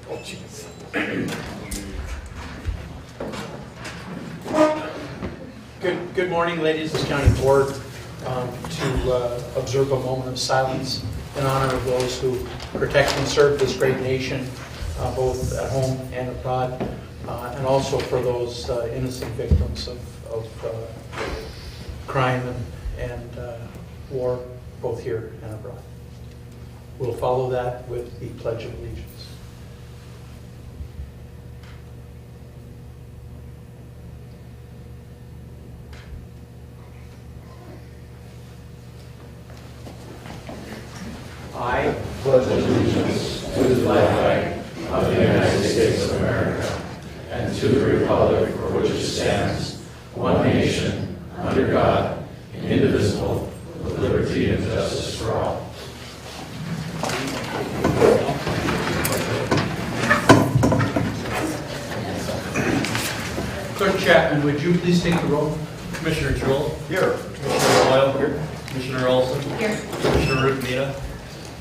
Oh, jeez. Good morning, ladies and county board. To observe a moment of silence in honor of those who protect and serve this great nation, both at home and abroad, and also for those innocent victims of crime and war, both here and abroad. We'll follow that with the Pledge of Allegiance. I pledge allegiance to the flag of the United States of America and to the republic for which it stands, one nation, under God, indivisible, with liberty and justice for all. Clerk Chapman, would you please take the roll? Commissioner Jewell. Here. Commissioner Royal. Here. Commissioner Olson. Here. Commissioner Rukmina.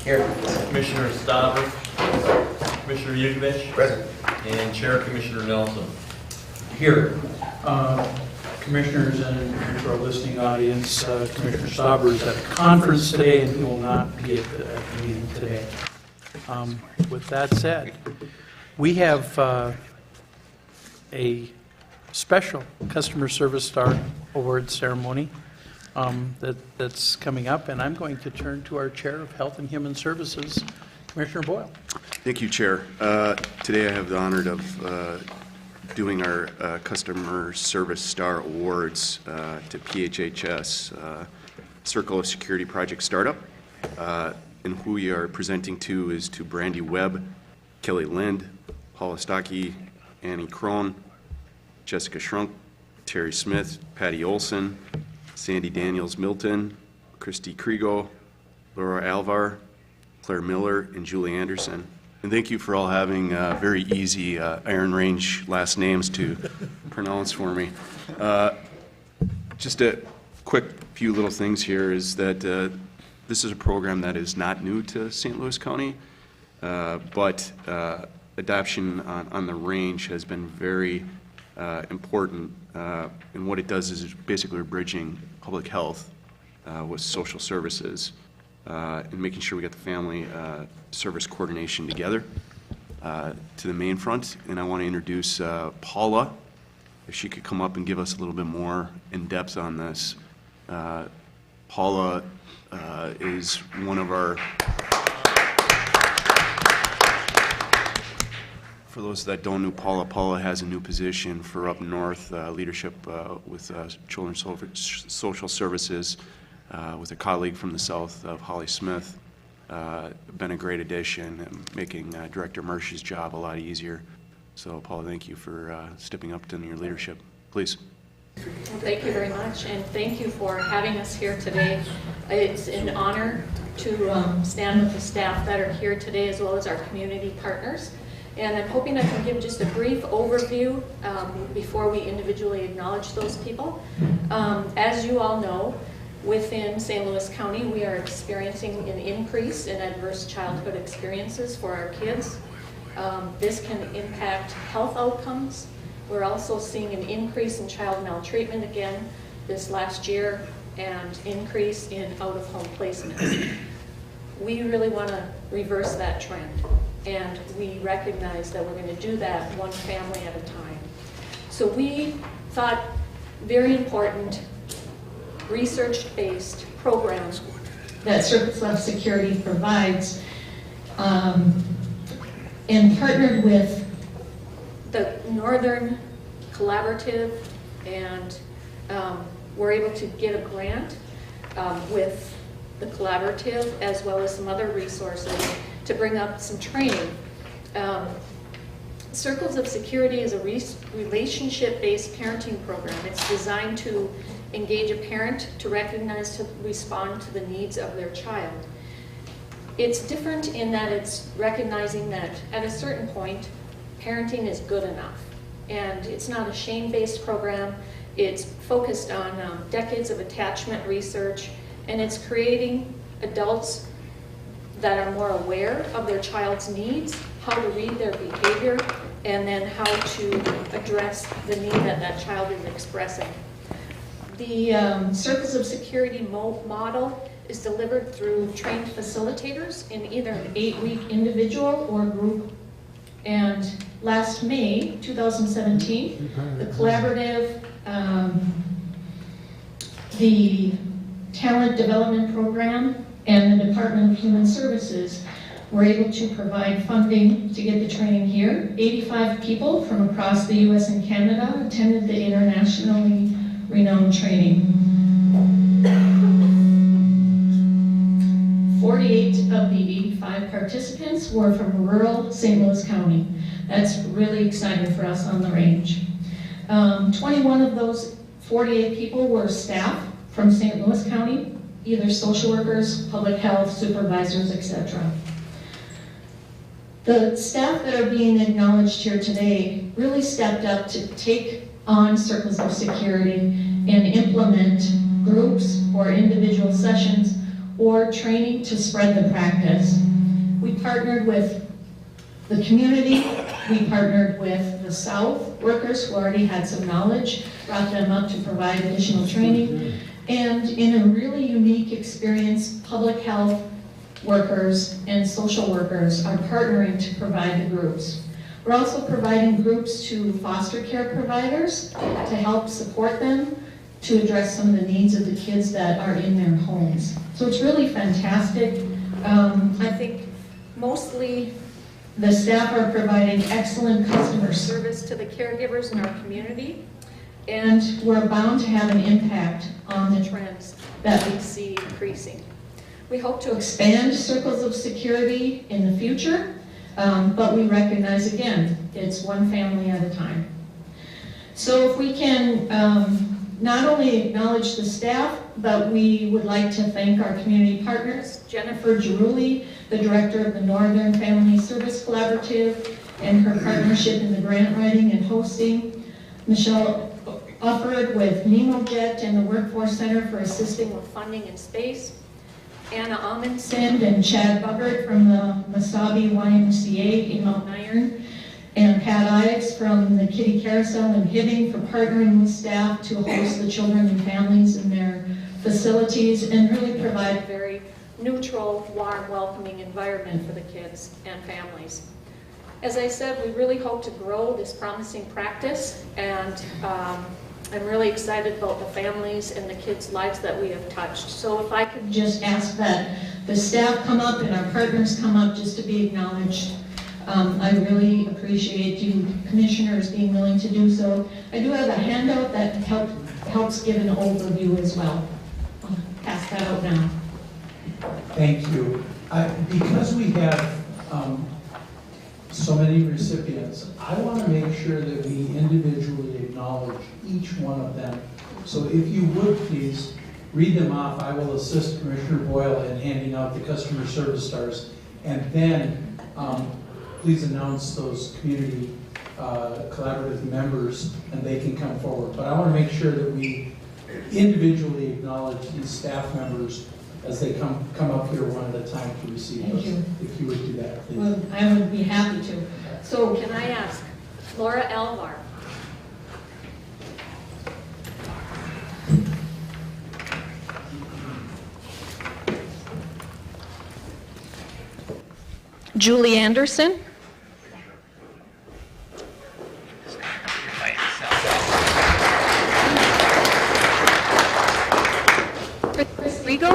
Here. Commissioner Stauber. Commissioner Yukovich. Present. And Chair Commissioner Nelson. Here. Commissioners and to our listening audience, Commissioner Stauber is at a conference today and he will not be at the meeting today. With that said, we have a special Customer Service Star Award ceremony that's coming up, and I'm going to turn to our Chair of Health and Human Services, Commissioner Boyle. Thank you, Chair. Today I have the honor of doing our Customer Service Star Awards to PHHS, Circle of Security Project Startup. And who we are presenting to is to Brandy Webb, Kelly Lind, Paula Stockey, Annie Krohn, Jessica Shrunk, Terry Smith, Patty Olson, Sandy Daniels Milton, Christy Krigo, Laura Alvar, Claire Miller, and Julie Anderson. And thank you for all having very easy Iron Range last names to pronounce for me. Just a quick few little things here is that this is a program that is not new to St. Louis County, but adoption on the range has been very important. And what it does is basically bridging public health with social services and making sure we get the family service coordination together to the main front. And I want to introduce Paula, if she could come up and give us a little bit more in depth on this. Paula is one of our, for those that don't know Paula has a new position for up north, leadership with Children's Social Services with a colleague from the south of Holly Smith. Been a great addition and making Director Mersch's job a lot easier. So Paula, thank you for stepping up to your leadership. Please. Well, thank you very much, and thank you for having us here today. It's an honor to stand with the staff that are here today, as well as our community partners. And I'm hoping I can give just a brief overview before we individually acknowledge those people. As you all know, within St. Louis County, we are experiencing an increase in adverse childhood experiences for our kids. This can impact health outcomes. We're also seeing an increase in child maltreatment again this last year and increase in out-of-home placements. We really want to reverse that trend, and we recognize that we're going to do that one family at a time. So we thought very important research-based programs that Circle of Security provides and partnered with the Northern Collaborative, and we're able to get a grant with the Collaborative as well as some other resources to bring up some training. Circles of Security is a relationship-based parenting program. It's designed to engage a parent to recognize, to respond to the needs of their child. It's different in that it's recognizing that at a certain point, parenting is good enough. And it's not a shame-based program. It's focused on decades of attachment research, and it's creating adults that are more aware of their child's needs, how to read their behavior, and then how to address the need that that child is expressing. The Circles of Security model is delivered through trained facilitators in either an 8-week individual or group. And last May 2017, the collaborative, the Talent Development Program, and the Department of Human Services were able to provide funding to get the training here. 85 people from across the US and Canada attended the internationally renowned training. 48 of the 85 participants were from rural St. Louis County. That's really exciting for us on the range. 21 of those 48 people were staff from St. Louis County, either social workers, public health, supervisors, etc. The staff that are being acknowledged here today really stepped up to take on Circles of Security and implement groups or individual sessions or training to spread the practice. We partnered with the community, we partnered with the South workers who already had some knowledge, brought them up to provide additional training, and in a really unique experience, public health workers and social workers are partnering to provide the groups. We're also providing groups to foster care providers to help support them to address some of the needs of the kids that are in their homes. So it's really fantastic. I think mostly the staff are providing excellent customer service to the caregivers in our community, and we're bound to have an impact on the trends that we see increasing. We hope to expand Circles of Security in the future, but we recognize, again, it's one family at a time. So if we can not only acknowledge the staff, but we would like to thank our community partners, Jennifer Girulli, the director of the Northern Family Service Collaborative, and her partnership in the grant writing and hosting, Michelle Ufford with NemoJet and the Workforce Center for assisting with funding and space, Anna Amundsen and Chad Buggard from the Masabi YMCA in Mount Iron, and Pat Ives from the Kitty Carousel in Hibbing for partnering with staff to host the children and families in their facilities and really provide a very neutral, warm, welcoming environment for the kids and families. As I said, we really hope to grow this promising practice, and I'm really excited about the families and the kids' lives that we have touched. So if I could just ask that the staff come up and our partners come up just to be acknowledged. I really appreciate you commissioners being willing to do so. I do have a handout that helps give an overview as well. I'll pass that out now. Thank you. Because we have so many recipients, I want to make sure that we individually acknowledge each one of them. So if you would please read them off, I will assist Commissioner Boyle in handing out the customer service stars, and then please announce those community collaborative members and they can come forward. But I want to make sure that we individually acknowledge these staff members as they come up here one at a time to receive Thank those. you. If you would do that, please. Well, I would be happy to. So can I ask Laura Alvar? Julie Anderson? Chris Rigo?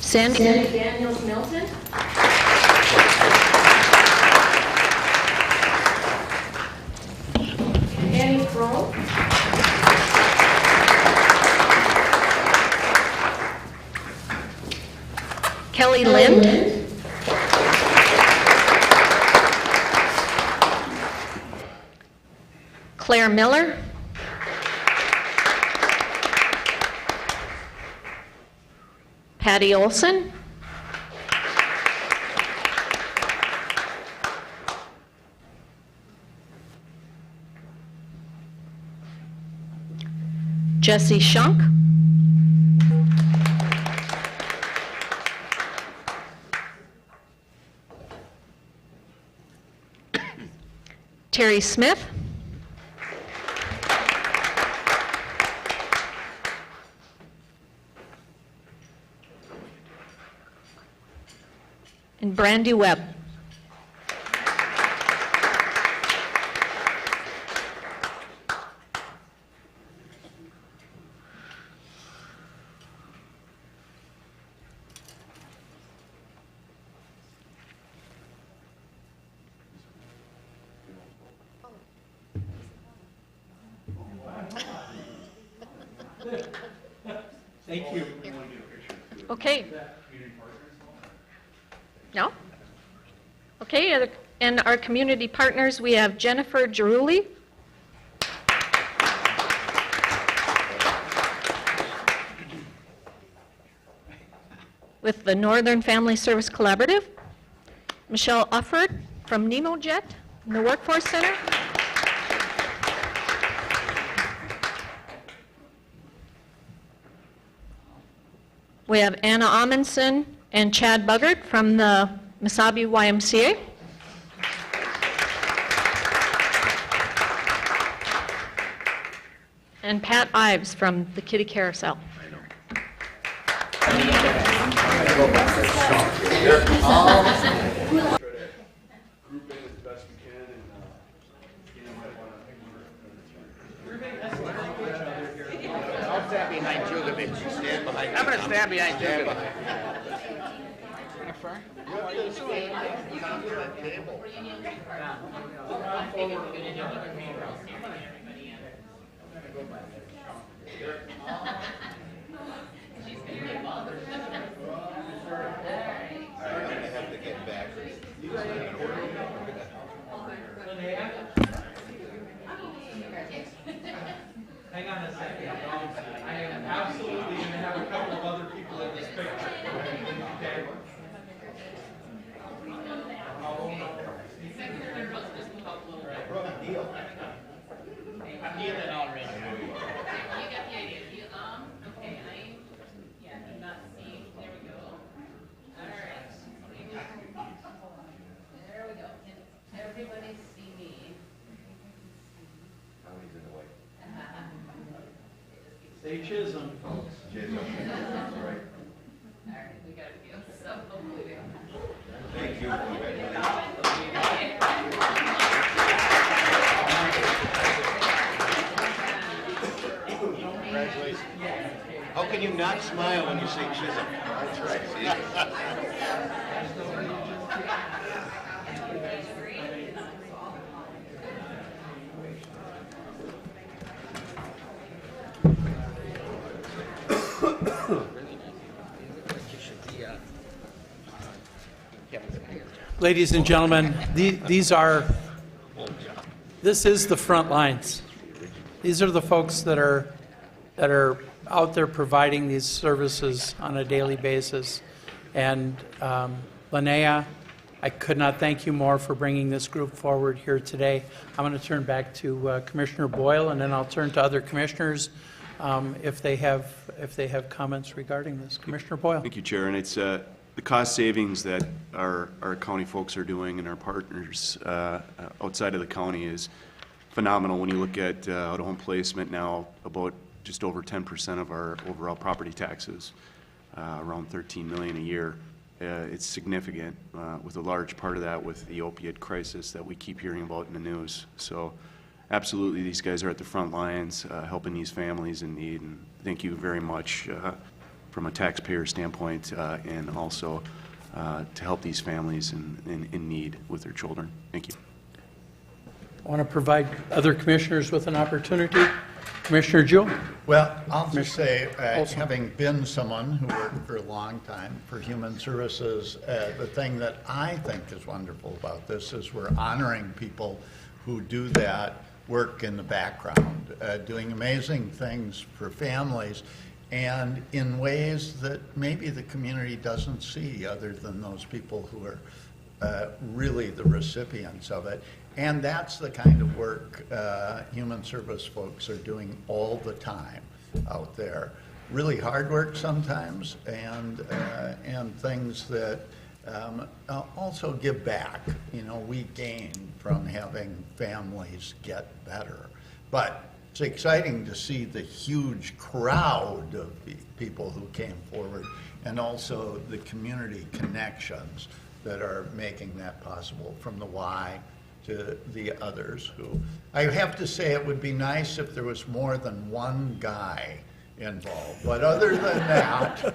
Sandy Daniels Milton? Annie Kroll? Kelly Lind? Claire Miller? Patty Olson. Jesse Shunk. Terry Smith. And Brandy Webb. Thank you. Okay. No? Okay, and our community partners, we have Jennifer Geruli. With the Northern Family Service Collaborative. Michelle Ufford from NemoJet in the Workforce Center. We have Anna Amundsen and Chad Buggart from the Mesabi YMCA. And Pat Ives from the Kitty Carousel. Group in as best we can, and I'll stand behind Gilbert. Stand behind. I'm gonna stand behind Gilbert. Hang on a second. I am absolutely going to have a couple of other people in this picture. Okay. I'm healing already. You got the idea. Okay, I did not see. There we go. All right. There we go. Can everybody see me? Say Chisholm, folks. All right, we got to go. So hopefully we Thank you. Congratulations. How can you not smile when you say Chisholm? That's right. Ladies and gentlemen, this is the front lines. These are the folks that are out there providing these services on a daily basis. And Linnea, I could not thank you more for bringing this group forward here today. I'm going to turn back to Commissioner Boyle, and then I'll turn to other commissioners if they have comments regarding this. Commissioner Boyle. Thank you, Chair. And it's the cost savings that our county folks are doing and our partners outside of the county is phenomenal. When you look at out-of-home placement now, about just over 10% of our overall property taxes, around $13 million a year. It's significant, with a large part of that with the opiate crisis that we keep hearing about in the news. So absolutely, these guys are at the front lines helping these families in need, and thank you very much from a taxpayer standpoint and also to help these families in need with their children. Thank you. I want to provide other commissioners with an opportunity. Commissioner Jewell. Well, I'll just say, Olson. having been someone who worked for a long time for Human Services, the thing that I think is wonderful about this is we're honoring people who do that work in the background, doing amazing things for families. and in ways that maybe the community doesn't see other than those people who are really the recipients of it. And that's the kind of work human service folks are doing all the time out there. Really hard work sometimes, and things that also give back. You know, we gain from having families get better. But it's exciting to see the huge crowd of people who came forward, and also the community connections that are making that possible, from the Y to the others who, I have to say, it would be nice if there was more than one guy involved. But other than that,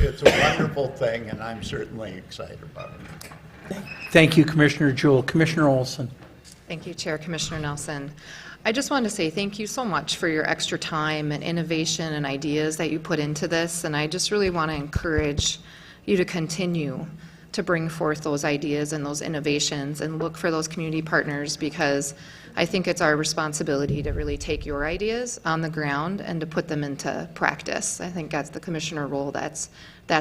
it's a wonderful thing, and I'm certainly excited about it. Thank you, Commissioner Jewell. Commissioner Olson. Thank you, Chair. Commissioner Nelson. I just wanted to say thank you so much for your extra time and innovation and ideas that you put into this, and I just really want to encourage you to continue to bring forth those ideas and those innovations and look for those community partners, because I think it's our responsibility to really take your ideas on the ground and to put them into practice. I think that's the commissioner role. That's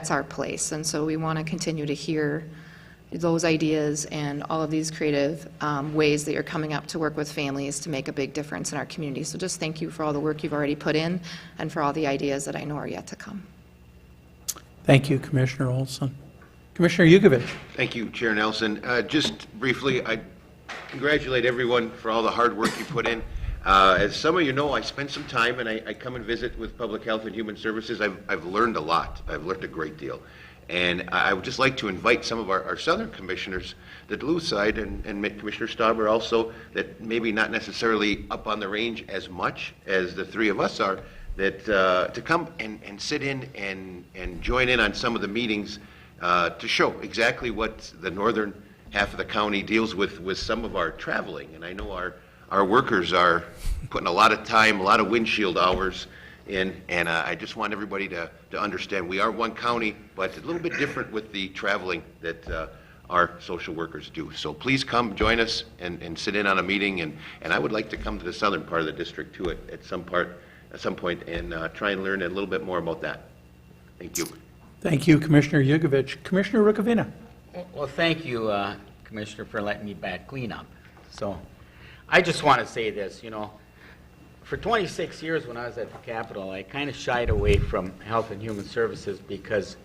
our place. And so we want to continue to hear those ideas and all of these creative ways that you're coming up to work with families to make a big difference in our community. So just thank you for all the work you've already put in and for all the ideas that I know are yet to come. Thank you, Commissioner Olson. Commissioner Yugovich. Thank you, Chair Nelson. Just briefly, I congratulate everyone for all the hard work you put in. As some of you know, I spend some time and I come and visit with Public Health and Human Services. I've learned a lot. I've learned a great deal. And I would just like to invite some of our southern commissioners, the Duluth side, and Commissioner Stauber also, that maybe not necessarily up on the range as much as the three of us are, that to come and sit in and join in on some of the meetings to show exactly what the northern half of the county deals with some of our traveling. And I know our workers are putting a lot of time, a lot of windshield hours in, and I just want everybody to understand we are one county, but it's a little bit different with the traveling that our social workers do. So please come join us and sit in on a meeting, and I would like to come to the southern part of the district too at some point and try and learn a little bit more about that. Thank you. Thank you, Commissioner Yugovich. Commissioner Rukavina. Well, thank you, Commissioner, for letting me back clean up. So I just want to say this, you know, for 26 years when I was at the Capitol, I kind of shied away from Health and Human Services because,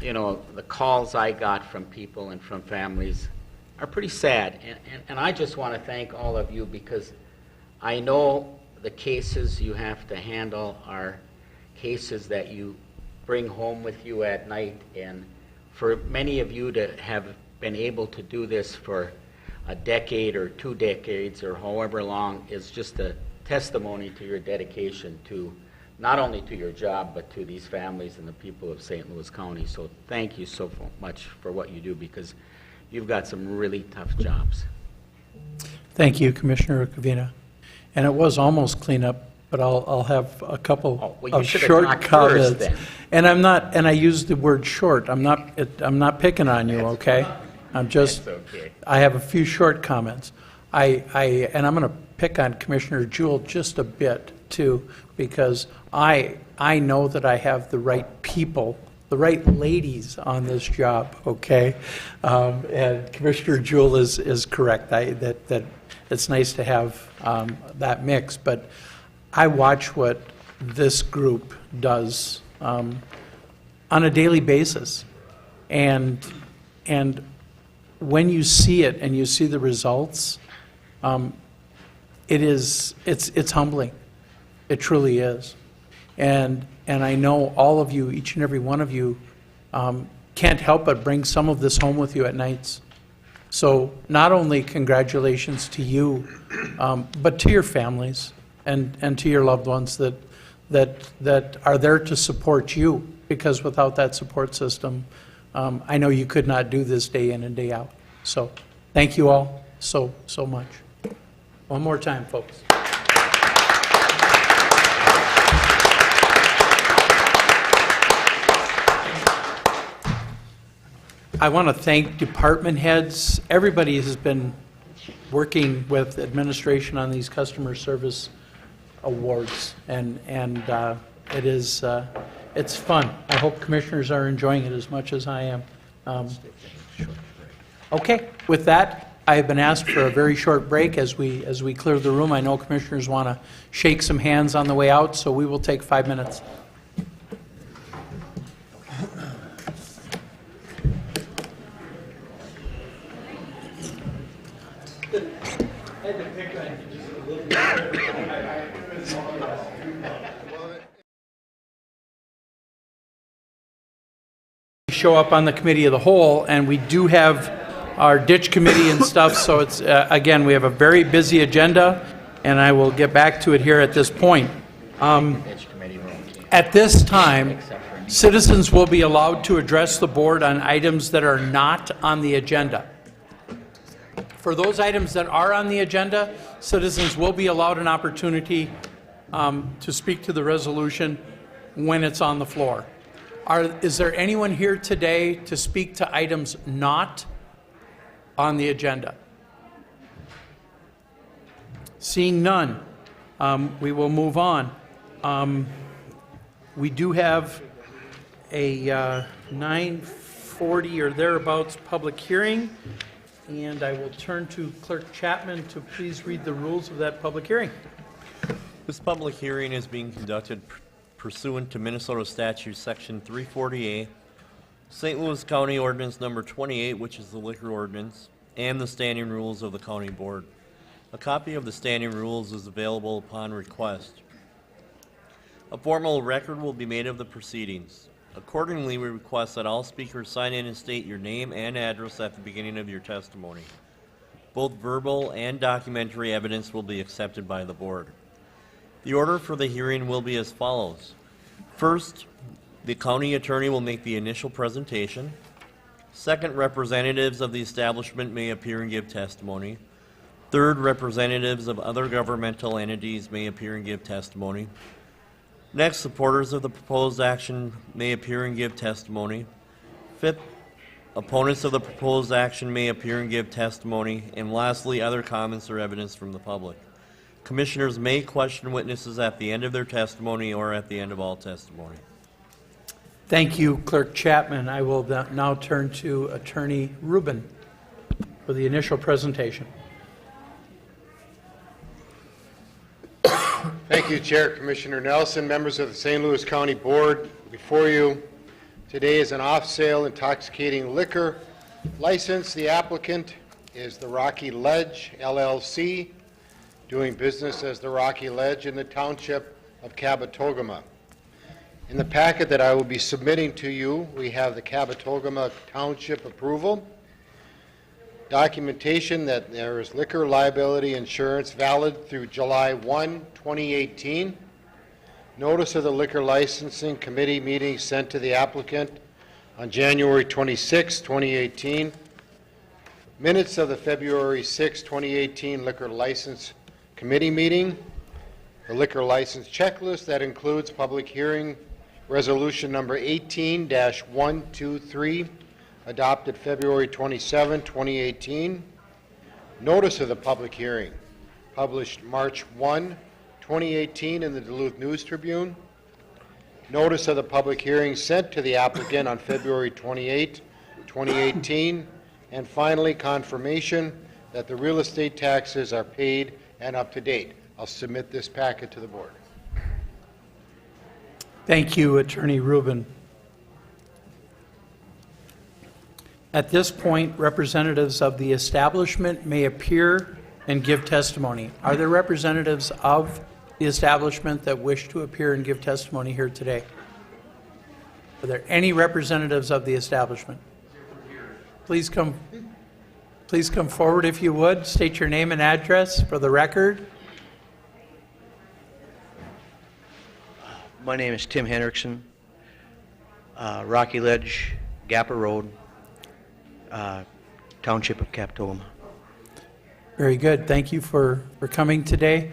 you know, the calls I got from people and from families are pretty sad. And I just want to thank all of you, because I know the cases you have to handle are cases that you bring home with you at night, and for many of you to have been able to do this for a decade or 2 decades or however long is just a testimony to your dedication to not only to your job but to these families and the people of St. Louis County. So thank you so much for what you do, because you've got some really tough jobs. Thank you, Commissioner Rukavina. And it was almost cleanup, but I'll have a couple of short comments. And I use the word short. I'm not picking on you, okay? I'm just. Okay. I have a few short comments. And I'm going to pick on Commissioner Jewell just a bit too, because I know that I have the right people, the right ladies on this job, okay? And Commissioner Jewell is correct. That it's nice to have that mix, but I watch what this group does on a daily basis, and when you see it and you see the results, it's humbling. It truly is, and I know all of you, each and every one of you, can't help but bring some of this home with you at nights. So not only congratulations to you, but to your families and to your loved ones that are there to support you, because without that support system, I know you could not do this day in and day out. So thank you all so much. One more time, folks. I want to thank department heads. Everybody has been working with administration on these customer service awards, and it is it's fun. I hope commissioners are enjoying it as much as I am. Okay, with that, I have been asked for a very short break as we clear the room. I know commissioners want to shake some hands on the way out, so we will take 5 minutes. Show up on the committee of the whole, and we do have our ditch committee and stuff, so it's again, we have a very busy agenda, and I will get back to it here at this point. At this time, citizens will be allowed to address the board on items that are not on the agenda. For those items that are on the agenda, citizens will be allowed an opportunity to speak to the resolution when it's on the floor. Is there anyone here today to speak to items not on the agenda? Seeing none, we will move on. We do have a 9:40 or thereabouts public hearing, and I will turn to Clerk Chapman to please read the rules of that public hearing. This public hearing is being conducted pursuant to Minnesota Statute Section 340A, St. Louis County Ordinance Number 28, which is the liquor ordinance, and the standing rules of the county board. A copy of the standing rules is available upon request. A formal record will be made of the proceedings. Accordingly, we request that all speakers sign in and state your name and address at the beginning of your testimony. Both verbal and documentary evidence will be accepted by the board. The order for the hearing will be as follows. First, the county attorney will make the initial presentation. Second, representatives of the establishment may appear and give testimony. Third, representatives of other governmental entities may appear and give testimony. Next, supporters of the proposed action may appear and give testimony. Fifth, opponents of the proposed action may appear and give testimony. And lastly, other comments or evidence from the public. Commissioners may question witnesses at the end of their testimony or at the end of all testimony. Thank you, Clerk Chapman. I will now turn to Attorney Rubin for the initial presentation. Thank you, Chair, Commissioner Nelson, members of the St. Louis County Board. Before you today is an off-sale intoxicating liquor license. The applicant is the Rocky Ledge, LLC, doing business as the Rocky Ledge in the township of Cabotogama. In the packet that I will be submitting to you, we have the Cabotogama Township approval, documentation that there is liquor liability insurance valid through July 1, 2018, notice of the liquor licensing committee meeting sent to the applicant on January 26, 2018, minutes of the February 6, 2018 liquor license committee meeting, the liquor license checklist that includes public hearing resolution number 18-123, adopted February 27, 2018, notice of the public hearing, published March 1, 2018 in the Duluth News Tribune, notice of the public hearing sent to the applicant on February 28, 2018, and finally confirmation that the real estate taxes are paid and up to date. I'll submit this packet to the board. Thank you, Attorney Rubin. At this point, representatives of the establishment may appear and give testimony. Are there representatives of the establishment that wish to appear and give testimony here today? Are there any representatives of the establishment? Please come forward if you would. State your name and address for the record. My name is Tim Hendrickson, Rocky Ledge, Gapper Road, Township of Cabotogama. Very good. Thank you for coming today.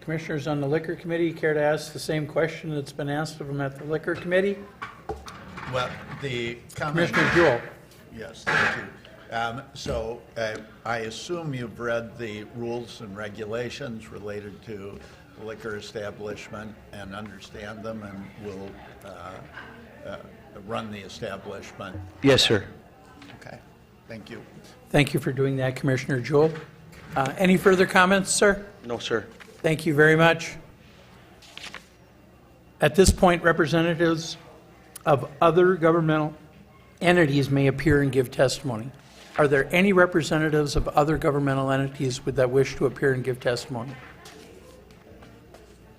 Commissioners on the Liquor Committee, care to ask the same question that's been asked of them at the Liquor Committee? Well, the comment... Commissioner Jewell. Yes, thank you. So I assume you've read the rules and regulations related to liquor establishment and understand them and will run the establishment. Yes, sir. Okay, thank you. Thank you for doing that, Commissioner Jewell. Any further comments, sir? No, sir. Thank you very much. At this point, representatives of other governmental entities may appear and give testimony. Are there any representatives of other governmental entities that wish to appear and give testimony?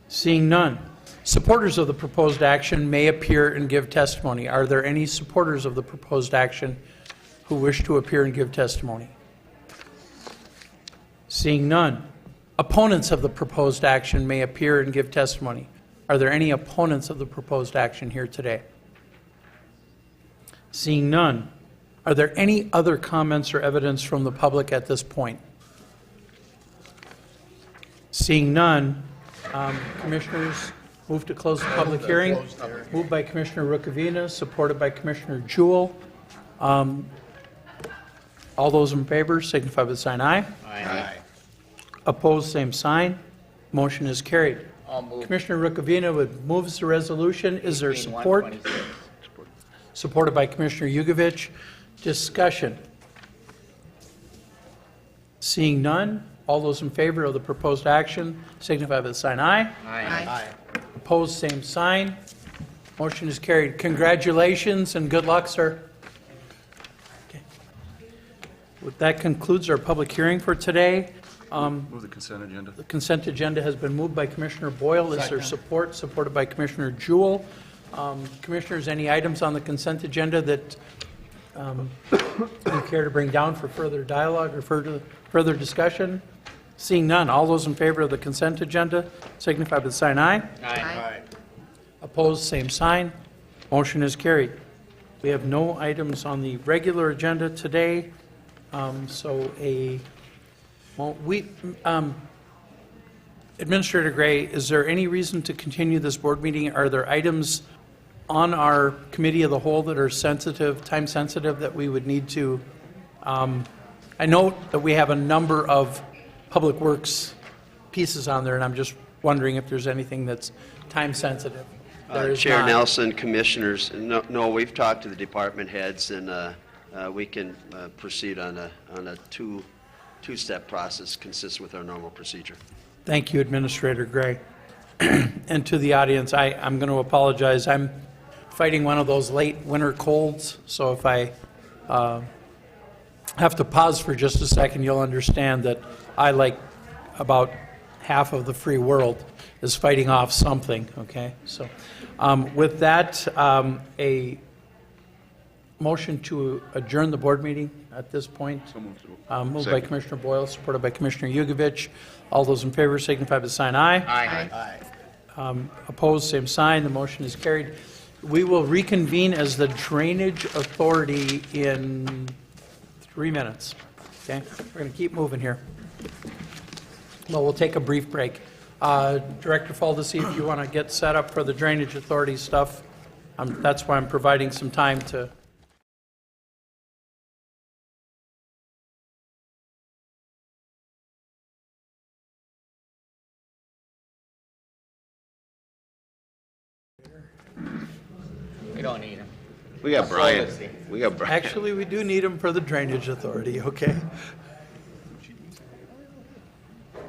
Seeing none. Supporters of the proposed action may appear and give testimony. Are there any supporters of the proposed action who wish to appear and give testimony? Seeing none. Opponents of the proposed action may appear and give testimony. Are there any opponents of the proposed action here today? Seeing none. Are there any other comments or evidence from the public at this point? Seeing none, commissioners, move to close the public hearing. Moved by Commissioner Rukavina, supported by Commissioner Jewell. All those in favor signify by saying aye. Aye. Opposed, same sign. Motion is carried. I'll move. Commissioner Rukavina would move the resolution. Is there 18-126. support? Supported by Commissioner Yugovich. Discussion. Seeing none, all those in favor of the proposed action signify by the sign aye. Aye. Opposed, same sign. Motion is carried. Congratulations and good luck, sir. Okay. That concludes our public hearing for today. Move the consent agenda. The consent agenda has been moved by Commissioner Boyle. Is there support? Supported by Commissioner Jewell. Commissioners, any items on the consent agenda that you care to bring down for further dialogue or further discussion? Seeing none, all those in favor of the consent agenda signify by the sign aye. Aye. Opposed, same sign. Motion is carried. We have no items on the regular agenda today, Administrator Gray, is there any reason to continue this board meeting? Are there items on our committee of the whole that are sensitive, time sensitive, that we would need to? I note that we have a number of public works pieces on there, and I'm just wondering if there's anything that's time sensitive. There is Chair not. Nelson, Commissioners, no, we've talked to the department heads, and we can proceed on a two-step process consistent with our normal procedure. Thank you, Administrator Gray. And to the audience, I'm going to apologize. I'm fighting one of those late winter colds, so if I have to pause for just a second, you'll understand that I, like about half of the free world, is fighting off something, okay? So with that, a motion to adjourn the board meeting at this point. Moved by Commissioner Boyle, supported by Commissioner Yugovich. All those in favor signify by the sign aye. Aye. Opposed, same sign. The motion is carried. We will reconvene as the Drainage Authority in 3 minutes. Okay? We're going to keep moving here. Well, we'll take a brief break. Director Faldesi, if you want to get set up for the Drainage Authority stuff, that's why I'm providing some time to... We don't need him. We got Brian. We got Brian. Actually, we do need them for the Drainage Authority, okay?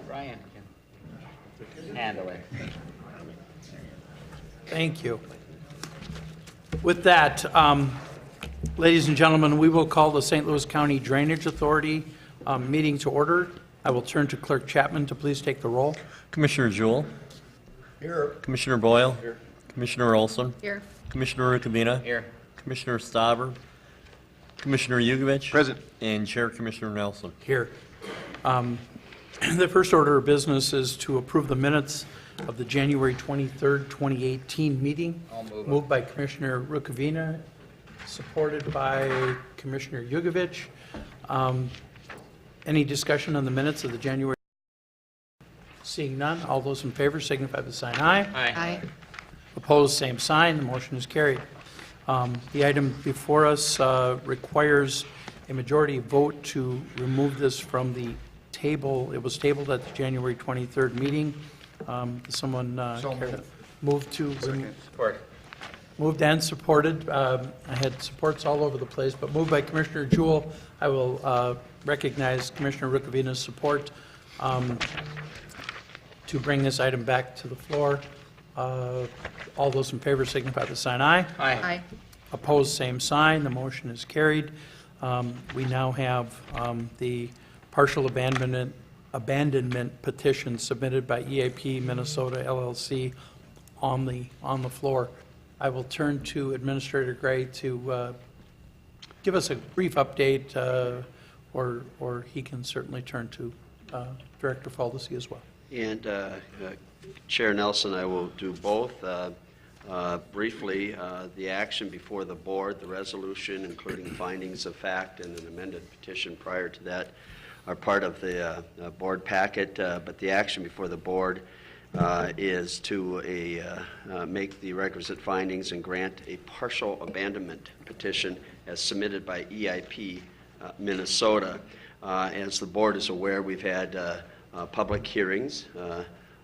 Brian can handle it. Thank you. With that, ladies and gentlemen, we will call the St. Louis County Drainage Authority meeting to order. I will turn to Clerk Chapman to please take the roll. Commissioner Jewell. Here. Commissioner Boyle. Here. Commissioner Olson. Here. Commissioner Rukavina. Here. Commissioner Stauber. Commissioner Yugovich. Present. And Chair Commissioner Nelson. Here. The first order of business is to approve the minutes of the January 23rd, 2018 meeting. I'll move it. Moved by Commissioner Rukavina, supported by Commissioner Yugovich. Any discussion on the minutes of the January? Seeing none, all those in favor signify by saying aye. Aye. Opposed, same sign. The motion is carried. The item before us requires a majority vote to remove this from the table. It was tabled at the January 23rd meeting. Does someone care to move to? Support. Moved and supported. I had supports all over the place, but moved by Commissioner Jewell. I will recognize Commissioner Rukavina's support to bring this item back to the floor. All those in favor signify by saying aye. Aye. Opposed, same sign. The motion is carried. We now have the partial abandonment petition submitted by EIP Minnesota LLC on the floor. I will turn to Administrator Gray to give us a brief update, or he can certainly turn to Director Faldesi as well. And Chair Nelson, I will do both. Briefly, the action before the board, the resolution, including findings of fact and an amended petition prior to that, are part of the board packet, but the action before the board is to make the requisite findings and grant a partial abandonment petition as submitted by EIP Minnesota. As the board is aware, we've had public hearings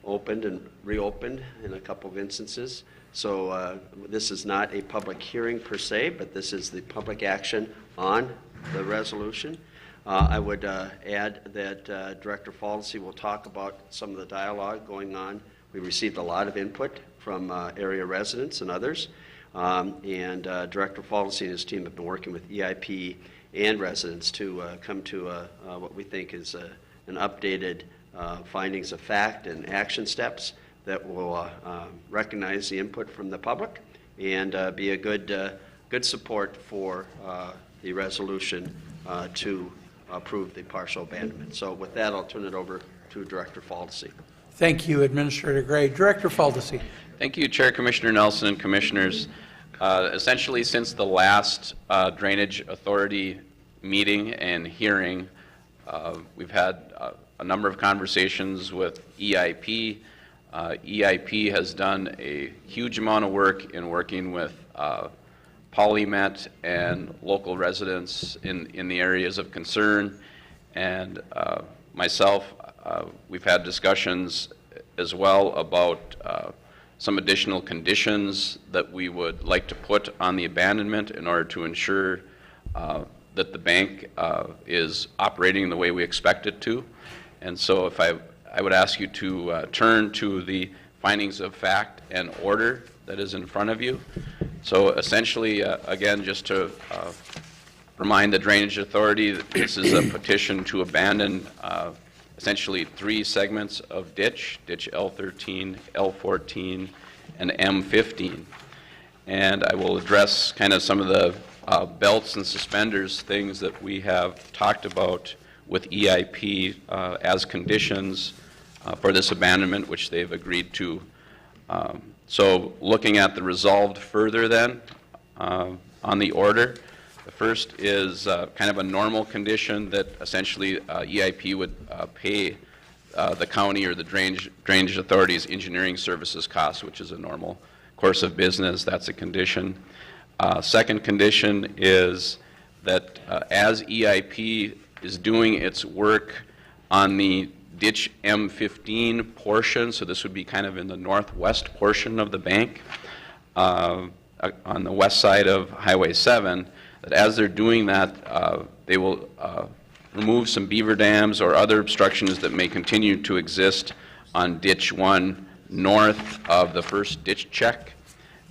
opened and reopened in a couple of instances. So this is not a public hearing per se, but this is the public action on the resolution. I would add that Director Faldesi will talk about some of the dialogue going on. We received a lot of input from area residents and others, and Director Faldesi and his team have been working with EIP and residents to come to what we think is an updated findings of fact and action steps that will recognize the input from the public and be a good support for the resolution to approve the partial abandonment. So with that, I'll turn it over to Director Faldesi. Thank you, Administrator Gray. Director Faldesi. Thank you, Chair, Commissioner Nelson, and Commissioners. Essentially, since the last Drainage Authority meeting and hearing, we've had a number of conversations with EIP. EIP has done a huge amount of work in working with Polymet and local residents in the areas of concern. And myself, we've had discussions as well about some additional conditions that we would like to put on the abandonment in order to ensure that the bank is operating the way we expect it to. And so if I would ask you to turn to the findings of fact and order that is in front of you. So essentially, again, just to remind the Drainage Authority that this is a petition to abandon essentially 3 segments of ditch L13, L14, and M15. And I will address kind of some of the belts and suspenders things that we have talked about with EIP as conditions for this abandonment, which they've agreed to. So looking at the resolved further then on the order, the first is kind of a normal condition that essentially EIP would pay the county or the Drainage Authority's engineering services costs, which is a normal course of business. That's a condition. Second condition is that as EIP is doing its work on the ditch M15 portion, so this would be kind of in the northwest portion of the bank on the west side of Highway 7, that as they're doing that, they will remove some beaver dams or other obstructions that may continue to exist on ditch 1 north of the first ditch check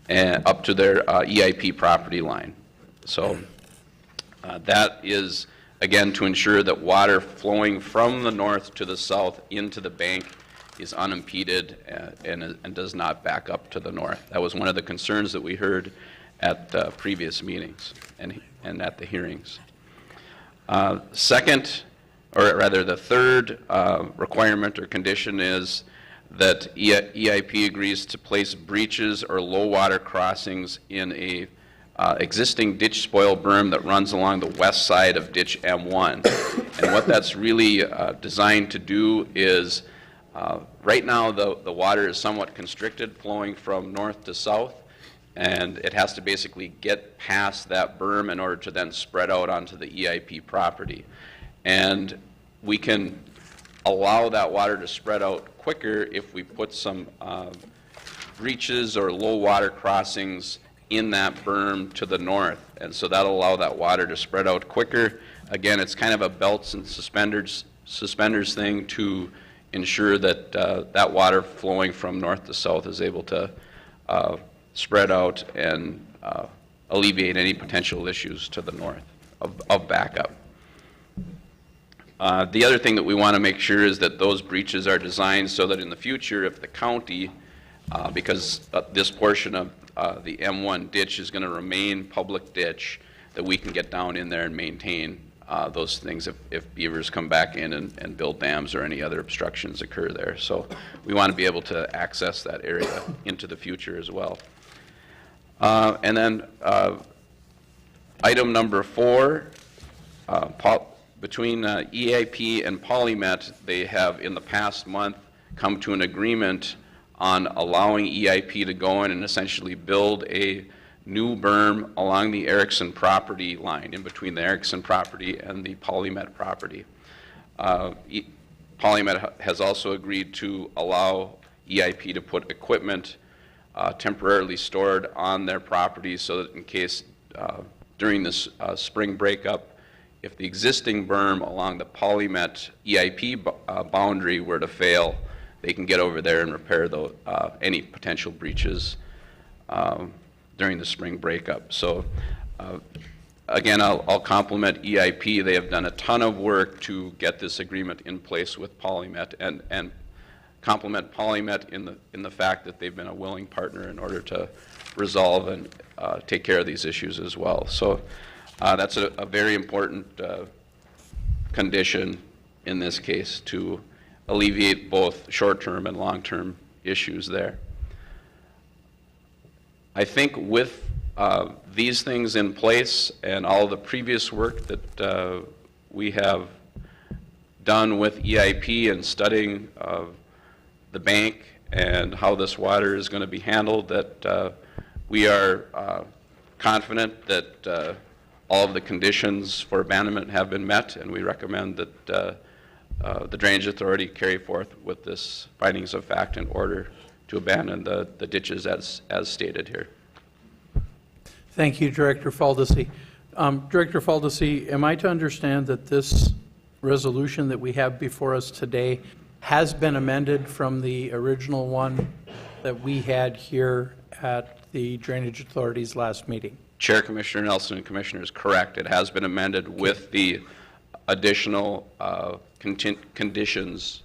and up to their EIP property line. So that is, again, to ensure that water flowing from the north to the south into the bank is unimpeded and does not back up to the north. That was one of the concerns that we heard at previous meetings and at the hearings. Second, or rather the third requirement or condition is that EIP agrees to place breaches or low water crossings in a existing ditch spoil berm that runs along the west side of ditch M1. And what that's really designed to do is, right now the water is somewhat constricted, flowing from north to south. and it has to basically get past that berm in order to then spread out onto the EIP property. And we can allow that water to spread out quicker if we put some breaches or low water crossings in that berm to the north. And so that'll allow that water to spread out quicker. Again, it's kind of a belts and suspenders thing to ensure that that water flowing from north to south is able to spread out and alleviate any potential issues to the north of backup. The other thing that we want to make sure is that those breaches are designed so that in the future, if the county, because this portion of the M1 ditch is going to remain public ditch, that we can get down in there and maintain those things if beavers come back in and build dams or any other obstructions occur there. So we want to be able to access that area into the future as well. And then item number 4, between EIP and Polymet, they have in the past month come to an agreement on allowing EIP to go in and essentially build a new berm along the Erickson property line, in between the Erickson property and the Polymet property. Polymet has also agreed to allow EIP to put equipment temporarily stored on their property so that in case during this spring breakup, if the existing berm along the Polymet EIP boundary were to fail, they can get over there and repair any potential breaches during the spring breakup. So again, I'll compliment EIP. They have done a ton of work to get this agreement in place with Polymet, and compliment Polymet in the fact that they've been a willing partner in order to resolve and take care of these issues as well. So that's a very important condition in this case to alleviate both short-term and long-term issues there. I think with these things in place and all the previous work that we have done with EIP and studying the bank and how this water is going to be handled, that we are confident that all of the conditions for abandonment have been met, and we recommend that the Drainage Authority carry forth with this findings of fact in order to abandon the ditches as stated here. Thank you, Director Faldesi. Director Faldesi, am I to understand that this resolution that we have before us today has been amended from the original one that we had here at the Drainage Authority's last meeting? Chair, Commissioner Nelson, and Commissioners, correct. It has been amended with the additional conditions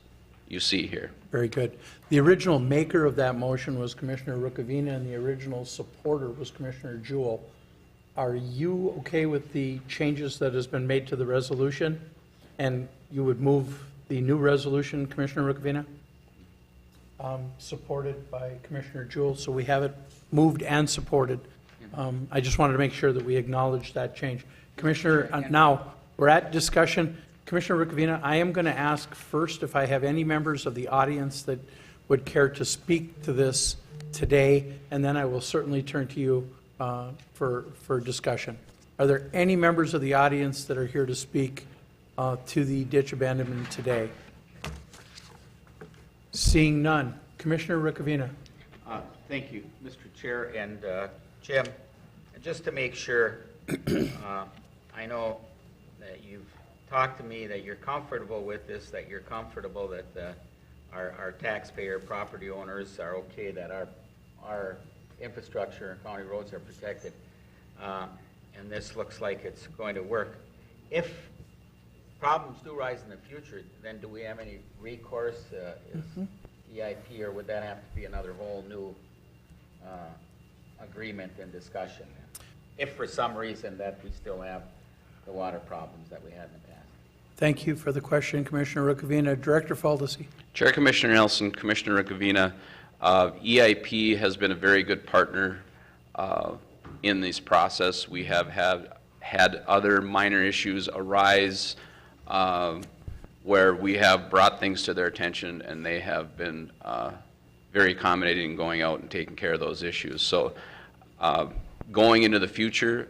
you see here. Very good. The original maker of that motion was Commissioner Rukavina, and the original supporter was Commissioner Jewell. Are you okay with the changes that has been made to the resolution? And you would move the new resolution, Commissioner Rukavina? Supported by Commissioner Jewell, so we have it moved and supported. I just wanted to make sure that we acknowledge that change. Commissioner, now we're at discussion. Commissioner Rukavina, I am going to ask first if I have any members of the audience that would care to speak to this today, and then I will certainly turn to you for discussion. Are there any members of the audience that are here to speak to the ditch abandonment today? Seeing none. Commissioner Rukavina. Thank you, Mr. Chair, and Jim, just to make sure, I know that you've talked to me that you're comfortable with this, that you're comfortable that our taxpayer property owners are okay, that our infrastructure and county roads are protected, and this looks like it's going to work. If problems do rise in the future, then do we have any recourse? Is EIP, or would that have to be another whole new agreement and discussion? If for some reason that we still have the water problems that we had in the past. Thank you for the question, Commissioner Rukavina. Director Faldesi. Chair, Commissioner Nelson, Commissioner Rukavina, EIP has been a very good partner in this process. We have had other minor issues arise where we have brought things to their attention, and they have been very accommodating in going out and taking care of those issues. So Going into the future,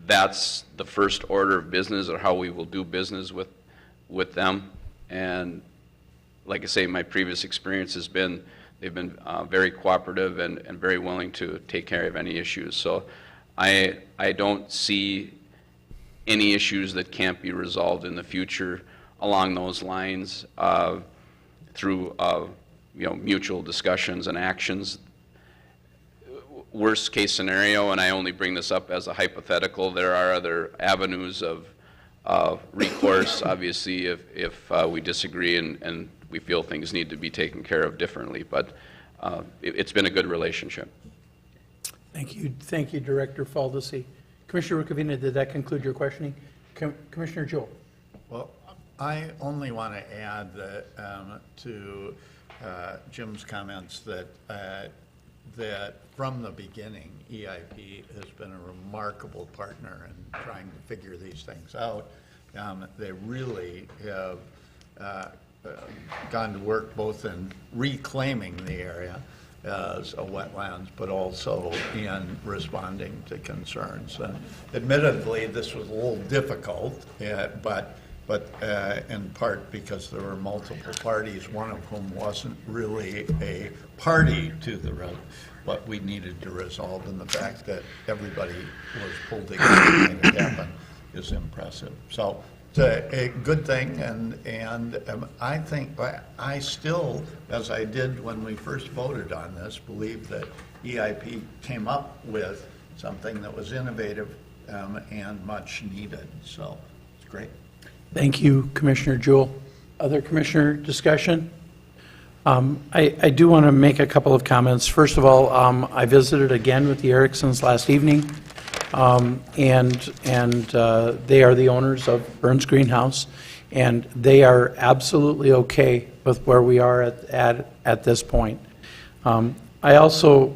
that's the first order of business, or how we will do business with them. And like I say, my previous experience has been, they've been very cooperative and very willing to take care of any issues. So I don't see any issues that can't be resolved in the future along those lines through mutual discussions and actions. Worst case scenario, and I only bring this up as a hypothetical, there are other avenues of recourse, obviously, if we disagree and we feel things need to be taken care of differently. But it's been a good relationship. Thank you, Director Faldesi. Commissioner Rukavina, did that conclude your questioning? Commissioner Jewell. Well, I only want to add that, to Jim's comments that from the beginning, EIP has been a remarkable partner in trying to figure these things out. They really have gone to work both in reclaiming the area as a wetlands, but also in responding to concerns. And admittedly, this was a little difficult, but in part because there were multiple parties, one of whom wasn't really a party to what we needed to resolve, and the fact that everybody was pulled together to make it happen is impressive. So it's a good thing, and I think, I still, as I did when we first voted on this, believe that EIP came up with something that was innovative and much needed. So it's great. Thank you, Commissioner Jewell. Other commissioner discussion? I do want to make a couple of comments. First of all, I visited again with the Ericksons last evening, and they are the owners of Burns Greenhouse, and they are absolutely okay with where we are at this point. I also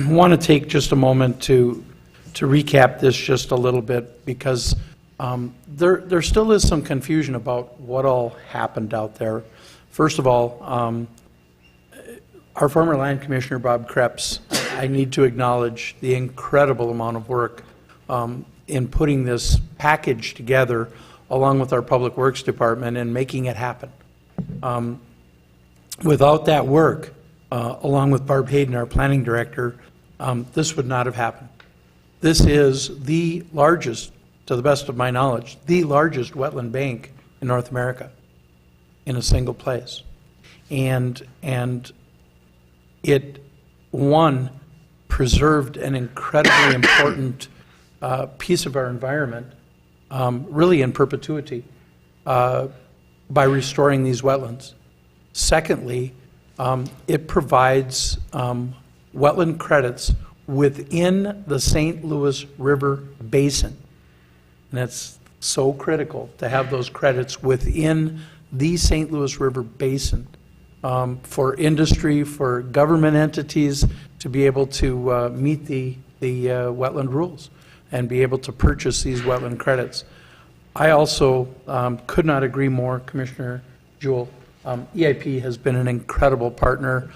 want to take just a moment to recap this just a little bit, because there still is some confusion about what all happened out there. First of all, our former land commissioner, Bob Krebs, I need to acknowledge the incredible amount of work in putting this package together along with our Public Works Department and making it happen. Without that work, along with Barb Hayden, our planning director, this would not have happened. This is the largest, to the best of my knowledge, the largest wetland bank in North America in a single place. And it, one, preserved an incredibly important piece of our environment, really in perpetuity, by restoring these wetlands. Secondly, it provides wetland credits within the St. Louis River Basin. And that's so critical to have those credits within the St. Louis River Basin for industry, for government entities to be able to meet the wetland rules and be able to purchase these wetland credits. I also could not agree more, Commissioner Jewell. EIP has been an incredible partner.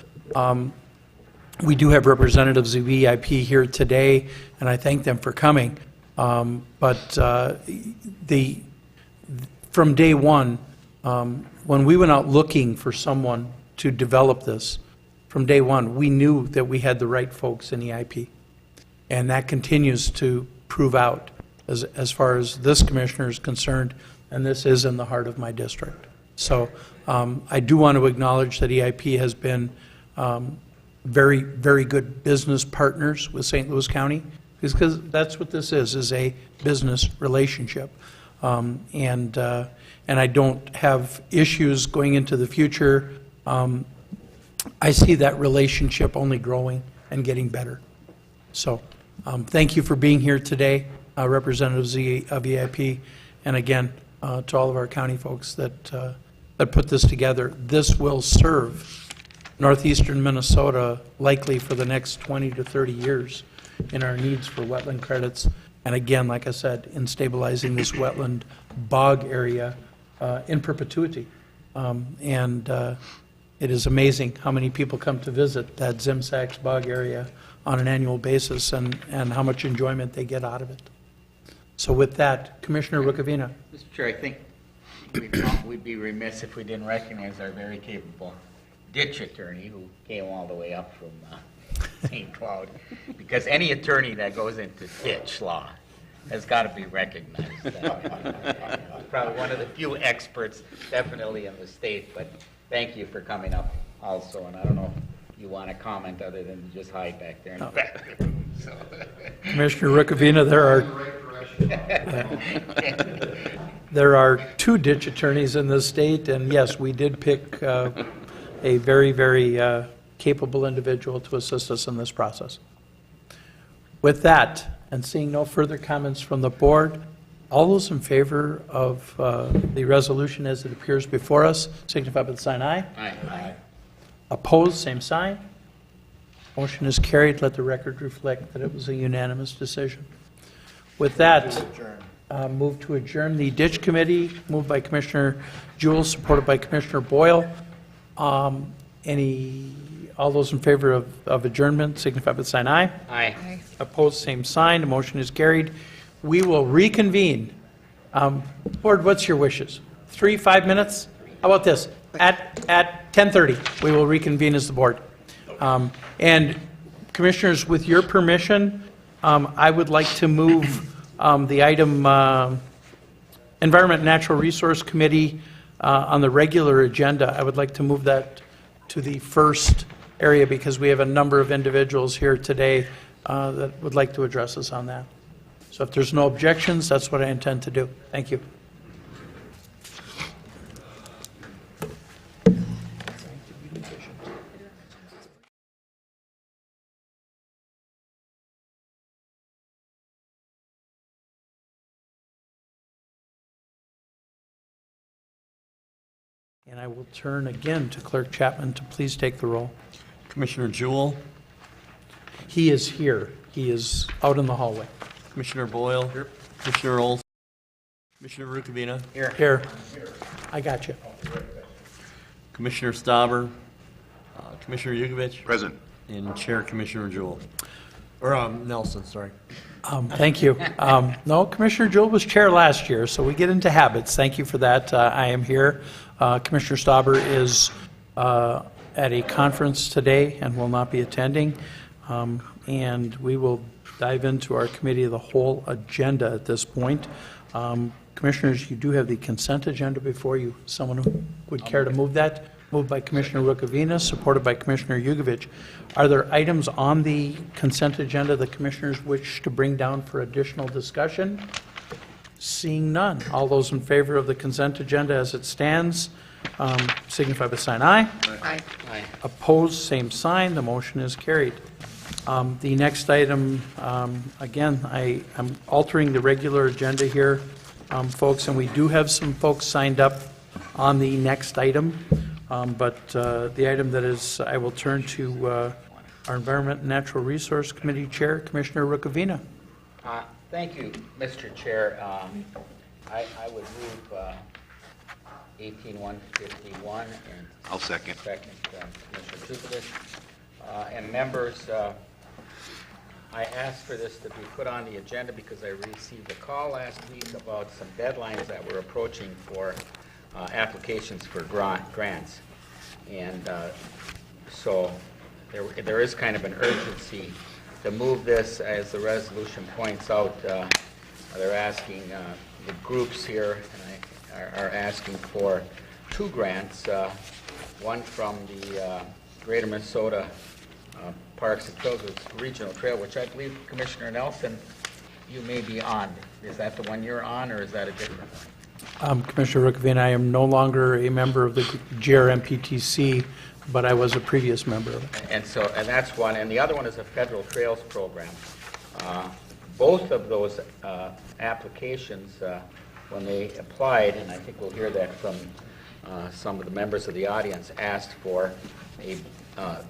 We do have representatives of EIP here today, and I thank them for coming. But from day one, when we went out looking for someone to develop this, from day one, we knew that we had the right folks in EIP. And that continues to prove out as far as this commissioner is concerned, and this is in the heart of my district. So I do want to acknowledge that EIP has been very, very good business partners with St. Louis County, because that's what this is a business relationship. And I don't have issues going into the future. I see that relationship only growing and getting better. So thank you for being here today, representatives of EIP, and again, to all of our county folks that put this together. This will serve northeastern Minnesota likely for the next 20 to 30 years in our needs for wetland credits. And again, like I said, in stabilizing this wetland bog area in perpetuity. It is amazing how many people come to visit that Zimsax bog area on an annual basis and how much enjoyment they get out of it. So with that, Commissioner Rukavina. Mr. Chair, I think we'd be remiss if we didn't recognize our very capable ditch attorney who came all the way up from St. Cloud, because any attorney that goes into ditch law has got to be recognized. Probably one of the few experts, definitely in the state, but thank you for coming up also, and I don't know if you want to comment other than just hide back there in the back of the room. So. Commissioner Rukavina, there are 2 ditch attorneys in this state, and yes, we did pick a very, very capable individual to assist us in this process. With that, and seeing no further comments from the board, all those in favor of the resolution as it appears before us, signify by the sign aye. Aye. Opposed, same sign. Motion is carried. Let the record reflect that it was a unanimous decision. With that, move to adjourn the ditch committee, moved by Commissioner Jewell, supported by Commissioner Boyle. All those in favor of adjournment, signify by the sign aye. Aye. Opposed, same sign. The motion is carried. We will reconvene. Board, what's your wishes? 3, 5 minutes? How about this? At 10:30, we will reconvene as the board. And Commissioners, with your permission, I would like to move the item Environment and Natural Resource Committee on the regular agenda. I would like to move that to the first area because we have a number of individuals here today that would like to address us on that. So if there's no objections, that's what I intend to do. Thank you. And I will turn again to Clerk Chapman to please take the roll. Commissioner Jewell, He is here. He is out in the hallway. Commissioner Boyle, here. Commissioner Olson, Commissioner Rukavina, Here. I got you. Commissioner Stauber, Commissioner Yugovich, Present. and Chair Commissioner Jewell. Or Nelson, sorry. Thank you. No, Commissioner Jewell was chair last year, so we get into habits. Thank you for that. I am here. Commissioner Stauber is at a conference today and will not be attending. And we will dive into our committee of the whole agenda at this point. Commissioners, you do have the consent agenda before you. Someone who would care to move that? Moved by Commissioner Rukavina, supported by Commissioner Yugovich. Are there items on the consent agenda the commissioners wish to bring down for additional discussion? Seeing none. All those in favor of the consent agenda as it stands, signify by sign aye. Aye. Opposed, same sign. The motion is carried. The next item, again, I'm altering the regular agenda here, folks, and we do have some folks signed up on the next item. But the item that is, I will turn to our Environment and Natural Resource Committee Chair, Commissioner Rukavina. Thank you, Mr. Chair. I would move 18151 and I'll second. Commissioner Tukovic. And members, I asked for this to be put on the agenda because I received a call last week about some deadlines that were approaching for applications for grants. And so there is kind of an urgency to move this, as the resolution points out. They're asking, the groups here are asking for 2 grants, one from the Greater Minnesota Parks and Trails Regional Trail, which I believe, Commissioner Nelson, you may be on. Is that the one you're on, or is that a different one? Commissioner Rukavina, I am no longer a member of the GRMPTC, but I was a previous member of it. And that's one, and the other one is a federal trails program. Both of those applications, when they applied, and I think we'll hear that from some of the members of the audience, asked for a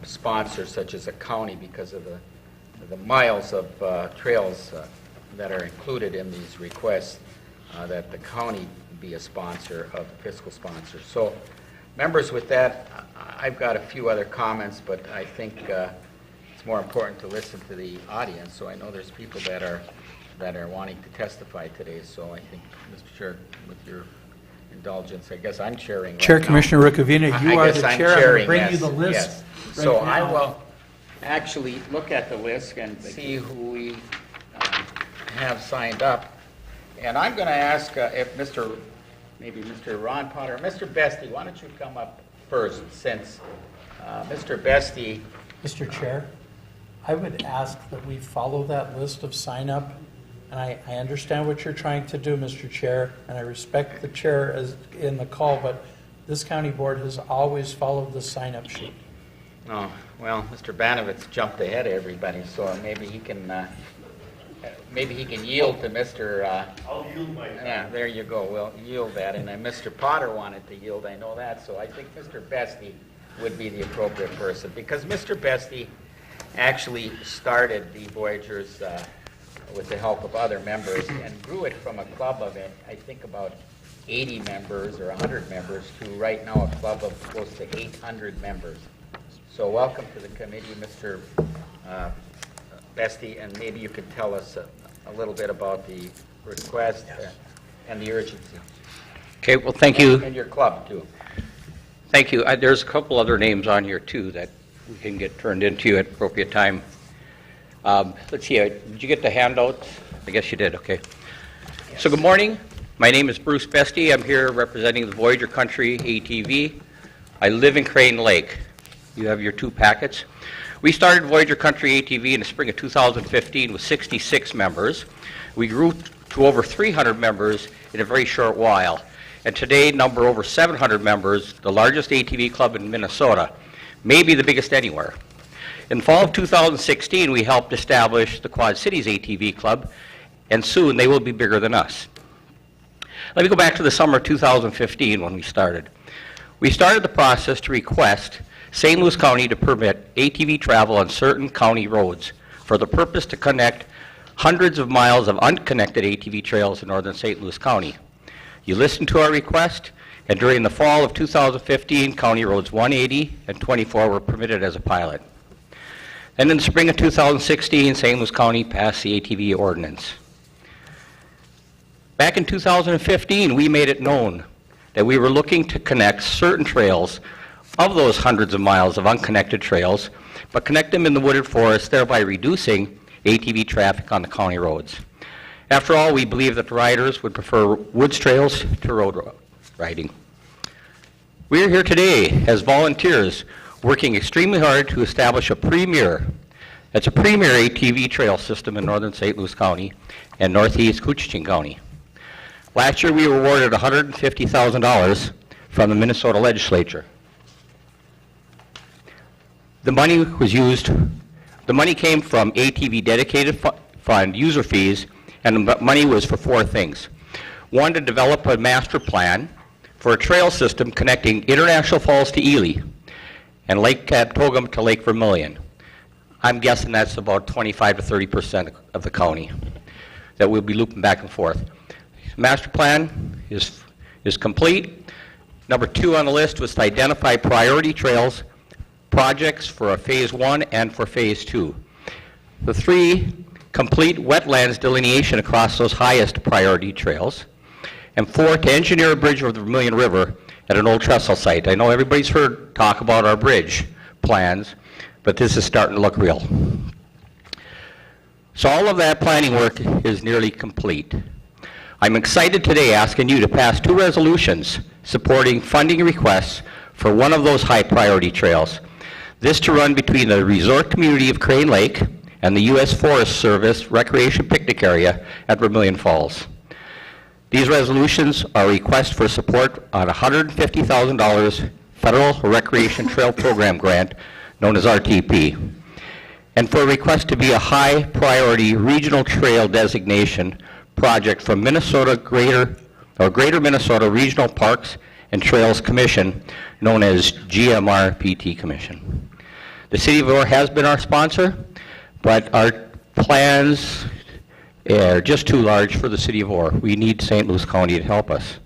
sponsor such as a county because of the miles of trails that are included in these requests, that the county be a sponsor, a fiscal sponsor. So, members, with that, I've got a few other comments, but I think it's more important to listen to the audience, so I know there's people that are wanting to testify today, so I think, Mr. Chair, with your indulgence, I guess I'm chairing right Chair now. Commissioner Ricavina, I you are guess the I'm chair. I'm going chairing, to bring yes, you the list yes. right So I now. will actually look at the list and see who we have signed up. And I'm going to ask if maybe Mr. Ron Potter, Mr. Bestie, why don't you come up first, since Mr. Bestie... Mr. Chair, I would ask that we follow that list of sign-up, and I understand what you're trying to do, Mr. Chair, and I respect the chair as in the call, but this county board has always followed the sign-up sheet. Oh, well, Mr. Banovitz jumped ahead of everybody, so maybe he can yield to Mr. I'll yield my time. Yeah, there you go. We'll yield that. And Mr. Potter wanted to yield, I know that, so I think Mr. Bestie would be the appropriate person, because Mr. Bestie actually started the Voyagers with the help of other members and grew it from a club of, I think, about 80 members or 100 members to right now a club of close to 800 members. So welcome to the committee, Mr. Bestie, and maybe you could tell us a little bit about the request and the urgency. Okay, well, thank you. And your club, too. Thank you. There's a couple other names on here, too, that we can get turned into at appropriate time. Let's see, did you get the handout? I guess you did, okay. Yes. So good morning. My name is Bruce Bestie. I'm here representing the Voyager Country ATV. I live in Crane Lake. You have your 2 packets. We started Voyager Country ATV in the spring of 2015 with 66 members. We grew to over 300 members in a very short while. And today number over 700 members, the largest ATV club in Minnesota, maybe the biggest anywhere. In fall of 2016, we helped establish the Quad Cities ATV Club, and soon they will be bigger than us. Let me go back to the summer of 2015 when we started. We started the process to request St. Louis County to permit ATV travel on certain county roads for the purpose to connect hundreds of miles of unconnected ATV trails in northern St. Louis County. You listened to our request, and during the fall of 2015, County Roads 180 and 24 were permitted as a pilot. Then in the spring of 2016, St. Louis County passed the ATV ordinance. Back in 2015, we made it known that we were looking to connect certain trails of those hundreds of miles of unconnected trails, but connect them in the wooded forest, thereby reducing ATV traffic on the county roads. After all, we believe that the riders would prefer woods trails to road riding. We are here today as volunteers working extremely hard to establish a premier ATV trail system in northern St. Louis County and northeast Koochiching County. Last year we were awarded $150,000 from the Minnesota legislature. The money came from ATV dedicated fund user fees, and the money was for 4 things. 1, to develop a master plan for a trail system connecting International Falls to Ely and Lake Katogam to Lake Vermilion. I'm guessing that's about 25 to 30% of the county that we'll be looping back and forth. Master plan is complete. Number 2 on the list was to identify priority trails projects for a phase 1 and for phase 2. The 3, complete wetlands delineation across those highest priority trails. And 4, to engineer a bridge over the Vermilion River at an old trestle site. I know everybody's heard talk about our bridge plans, but this is starting to look real. So all of that planning work is nearly complete. I'm excited today asking you to pass 2 resolutions supporting funding requests for one of those high priority trails. This to run between the resort community of Crane Lake and the U.S. Forest Service recreation picnic area at Vermilion Falls. These resolutions are a request for support on $150,000 Federal Recreation Trail Program grant known as RTP, and for a request to be a high priority regional trail designation project from Greater Minnesota Regional Parks and Trails Commission known as GMRPT Commission. The City of Aurora has been our sponsor, but our plans are just too large for the City of Aurora. We need St. Louis County to help us.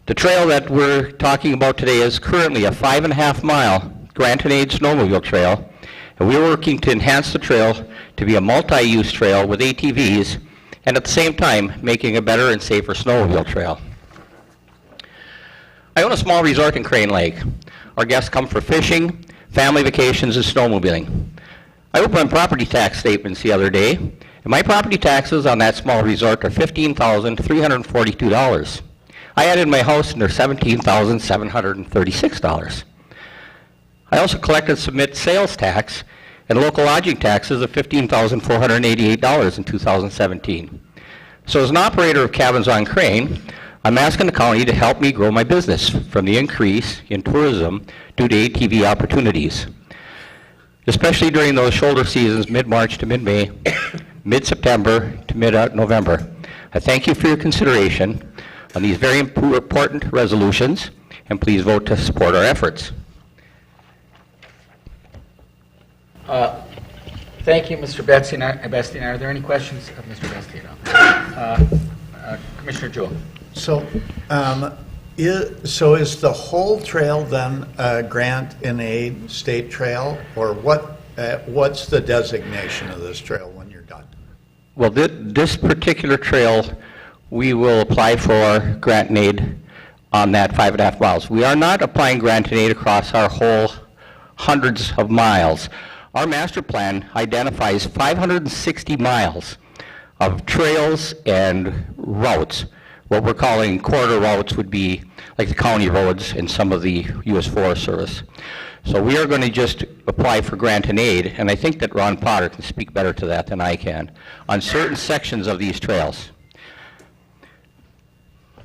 The trail that we're talking about today is currently a 5.5-mile Grantonade snowmobile trail, And we are working to enhance the trail to be a multi-use trail with ATVs, and at the same time, making a better and safer snowmobile trail. I own a small resort in Crane Lake. Our guests come for fishing, family vacations, and snowmobiling. I opened my property tax statements the other day, and my property taxes on that small resort are $15,342. I added my house and they're $17,736. I also collect and submit sales tax and local lodging taxes of $15,488 in 2017. So as an operator of Cabins on Crane, I'm asking the county to help me grow my business from the increase in tourism due to ATV opportunities, especially during those shoulder seasons, mid-March to mid-May, mid-September to mid-November. I thank you for your consideration on these very important resolutions, and please vote to support our efforts. Thank you, Mr. Bestian. Are there any questions of Mr. Bestian? Commissioner Jewell. So, is the whole trail then a grant and aid state trail, or what's the designation of this trail when you're done? Well, this particular trail, we will apply for grant and aid on that 5.5 miles. We are not applying grant and aid across our whole hundreds of miles. Our master plan identifies 560 miles of trails and routes. What we're calling corridor routes would be like the county roads and some of the U.S. Forest Service. So we are going to just apply for grant and aid, and I think that Ron Potter can speak better to that than I can, on certain sections of these trails.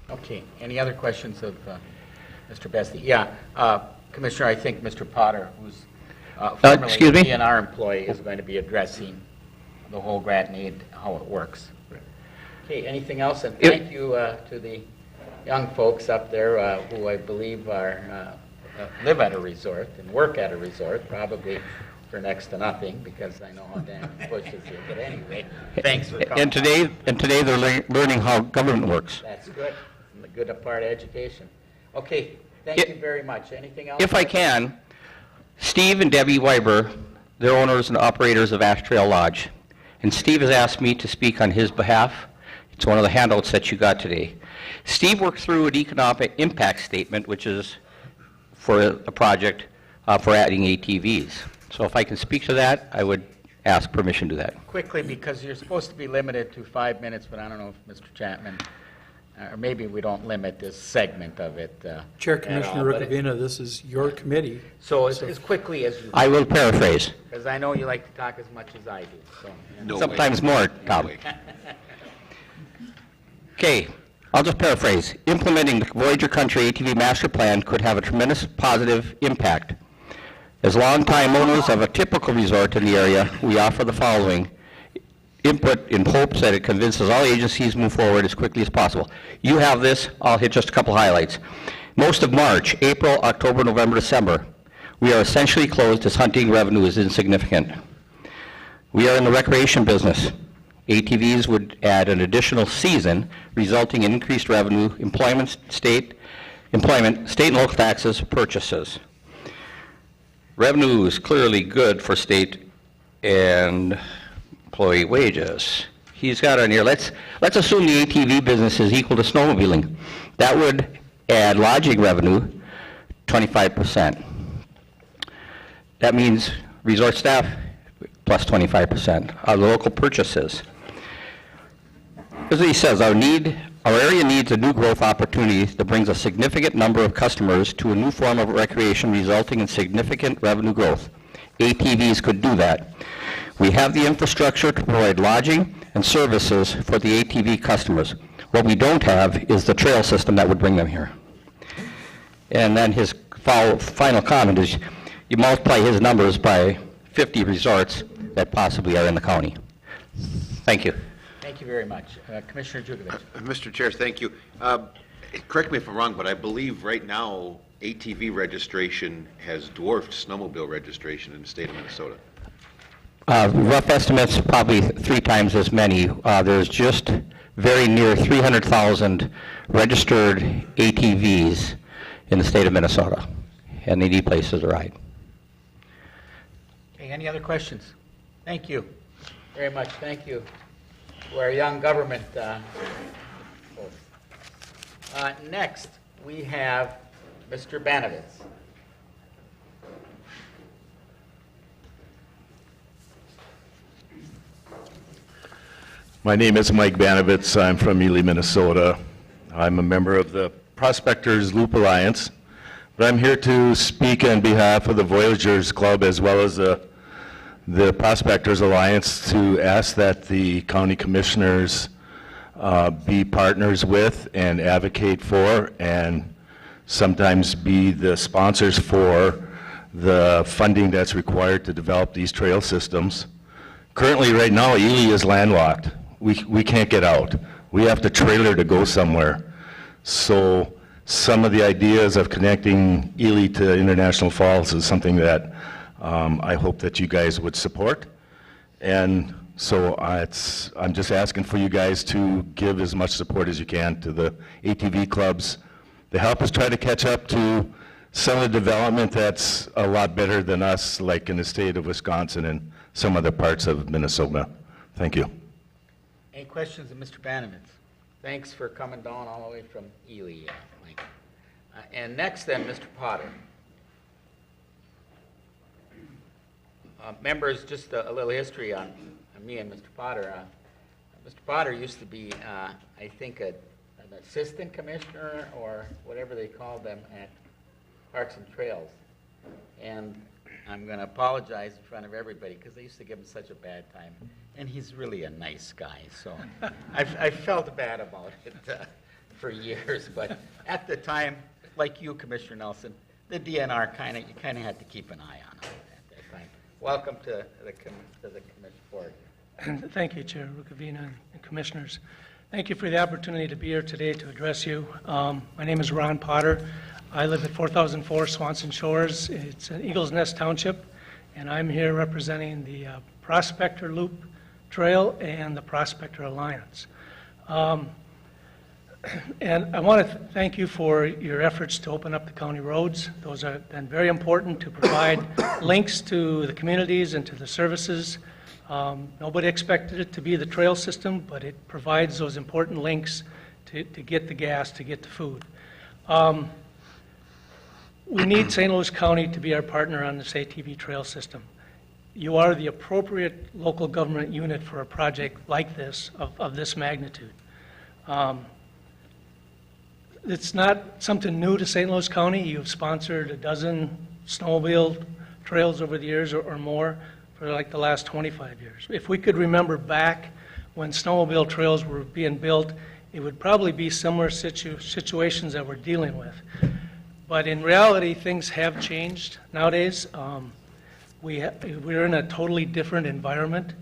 Okay. Any other questions of Mr. Bestian? Yeah. Commissioner, I think Mr. Potter, who's formerly excuse me? a DNR employee, is going to be addressing the whole grant and aid, how it works. Okay, anything else? And thank you to the young folks up there who I believe are live at a resort and work at a resort, probably for next to nothing, because I know how damn pushes you. But anyway, thanks for coming. And today they're learning how government works. That's good. And the good part of education. Okay, thank you very much. Anything else? If I can, Steve and Debbie Weiber, they're owners and operators of Ash Trail Lodge. And Steve has asked me to speak on his behalf. It's one of the handouts that you got today. Steve worked through an economic impact statement, which is for a project for adding ATVs. So if I can speak to that, I would ask permission to do that. Quickly, because you're supposed to be limited to 5 minutes, but I don't know if Mr. Chapman, or maybe we don't limit this segment of it. Chair Commissioner Rukavina, this is your committee. So as quickly as you. I will paraphrase. Because I know you like to talk as much as I do. So, No sometimes way. More, Tom. Okay, I'll just paraphrase. Implementing the Voyager Country ATV Master Plan could have a tremendous positive impact. As longtime owners of a typical resort in the area, we offer the following input in hopes that it convinces all agencies to move forward as quickly as possible. You have this. I'll hit just a couple highlights. Most of March, April, October, November, December, we are essentially closed as hunting revenue is insignificant. We are in the recreation business. ATVs would add an additional season, resulting in increased revenue, state and local taxes, purchases. Revenue is clearly good for state and employee wages. He's got on here, let's assume the ATV business is equal to snowmobiling. That would add lodging revenue 25%. That means resort staff plus 25%. Our local purchases. As he says, our area needs a new growth opportunity that brings a significant number of customers to a new form of recreation, resulting in significant revenue growth. ATVs could do that. We have the infrastructure to provide lodging and services for the ATV customers. What we don't have is the trail system that would bring them here. And then his final comment is, you multiply his numbers by 50 resorts that possibly are in the county. Thank you. Thank you very much. Commissioner Jugovich. Mr. Chair, thank you. Correct me if I'm wrong, but I believe right now ATV registration has dwarfed snowmobile registration in the state of Minnesota. Rough estimates, probably 3 times as many. There's just very near 300,000 registered ATVs in the state of Minnesota, and they need places to ride. Okay. Okay, any other questions? Thank you very much. Thank you to our young government folks. Next, we have Mr. Banovitz. My name is Mike Banovitz. I'm from Ely, Minnesota. I'm a member of the Prospectors Loop Alliance, but I'm here to speak on behalf of the Voyagers Club as well as the Prospectors Alliance to ask that the county commissioners be partners with and advocate for and sometimes be the sponsors for the funding that's required to develop these trail systems. Currently, right now, Ely is landlocked. We can't get out. We have to trailer to go somewhere. So some of the ideas of connecting Ely to International Falls is something that I hope that you guys would support. And so I'm just asking for you guys to give as much support as you can to the ATV clubs to help us try to catch up to some of the development that's a lot better than us, like in the state of Wisconsin and some other parts of Minnesota. Thank you. Any questions of Mr. Banovitz? Thanks for coming down all the way from Ely, Mike. And next then, Mr. Potter. Members, just a little history on me and Mr. Potter. Mr. Potter used to be, I think, an assistant commissioner or whatever they called them at Parks and Trails. And I'm going to apologize in front of everybody because they used to give him such a bad time. And he's really a nice guy, so I felt bad about it for years. But at the time, like you, Commissioner Nelson, the DNR you kind of had to keep an eye on him at that time. Welcome to the commission board. Thank you, Chair Rukavina and commissioners. Thank you for the opportunity to be here today to address you. My name is Ron Potter. I live at 4004 Swanson Shores. It's in Eagles Nest Township, and I'm here representing the Prospector Loop Trail and the Prospector Alliance. And I want to thank you for your efforts to open up the county roads. Those have been very important to provide links to the communities and to the services. Nobody expected it to be the trail system, but it provides those important links to get the gas, to get the food. We need St. Louis County to be our partner on this ATV trail system. You are the appropriate local government unit for a project like this, of this magnitude. It's not something new to St. Louis County. You've sponsored a dozen snowmobile trails over the years or more for like the last 25 years. If we could remember back when snowmobile trails were being built, it would probably be similar situations that we're dealing with. But in reality, things have changed nowadays. We're in a totally different environment.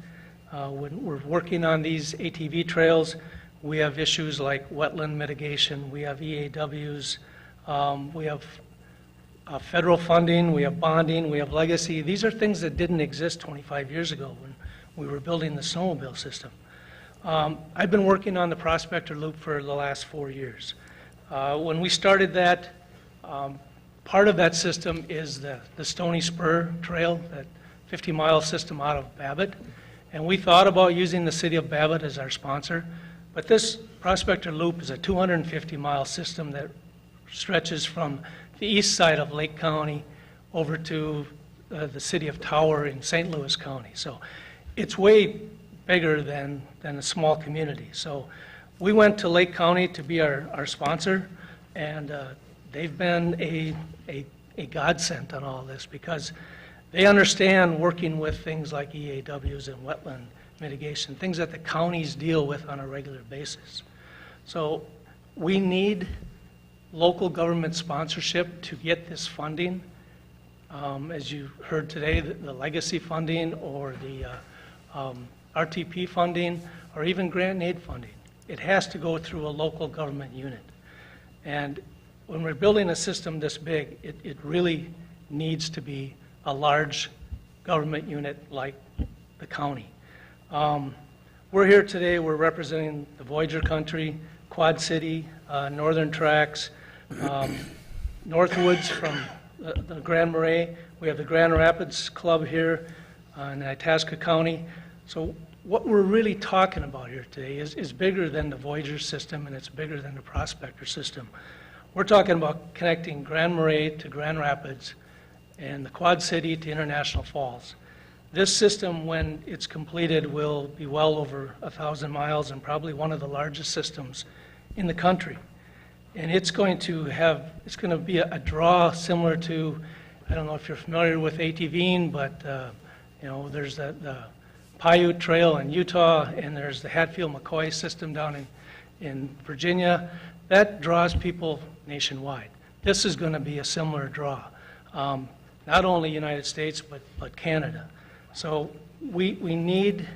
When we're working on these ATV trails, we have issues like wetland mitigation, we have EAWs, we have federal funding, we have bonding, we have legacy. These are things that didn't exist 25 years ago when we were building the snowmobile system. I've been working on the Prospector Loop for the last 4 years. When we started that, part of that system is the Stony Spur Trail, that 50-mile system out of Babbitt. And we thought about using the city of Babbitt as our sponsor. But this Prospector Loop is a 250-mile system that stretches from the east side of Lake County over to the city of Tower in St. Louis County. So it's way bigger than a small community. So we went to Lake County to be our sponsor, and they've been a godsend on all this because they understand working with things like EAWs and wetland mitigation, things that the counties deal with on a regular basis. So we need local government sponsorship to get this funding. As you heard today, the legacy funding or the RTP funding or even grant and aid funding. It has to go through a local government unit. And when we're building a system this big, it really needs to be a large government unit like the county. We're here today, we're representing the Voyager country, Quad City, Northern Tracks, Northwoods from the Grand Marais. We have the Grand Rapids Club here, in Itasca County. So what we're really talking about here today is bigger than the Voyager system, and it's bigger than the Prospector system. We're talking about connecting Grand Marais to Grand Rapids and the Quad City to International Falls. This system, when it's completed, will be well over 1,000 miles and probably one of the largest systems in the country. And it's going to be a draw similar to, I don't know if you're familiar with ATVing, but there's the Paiute Trail in Utah, and there's the Hatfield-McCoy system down in Virginia. That draws people nationwide. This is going to be a similar draw, not only United States, but Canada. So we need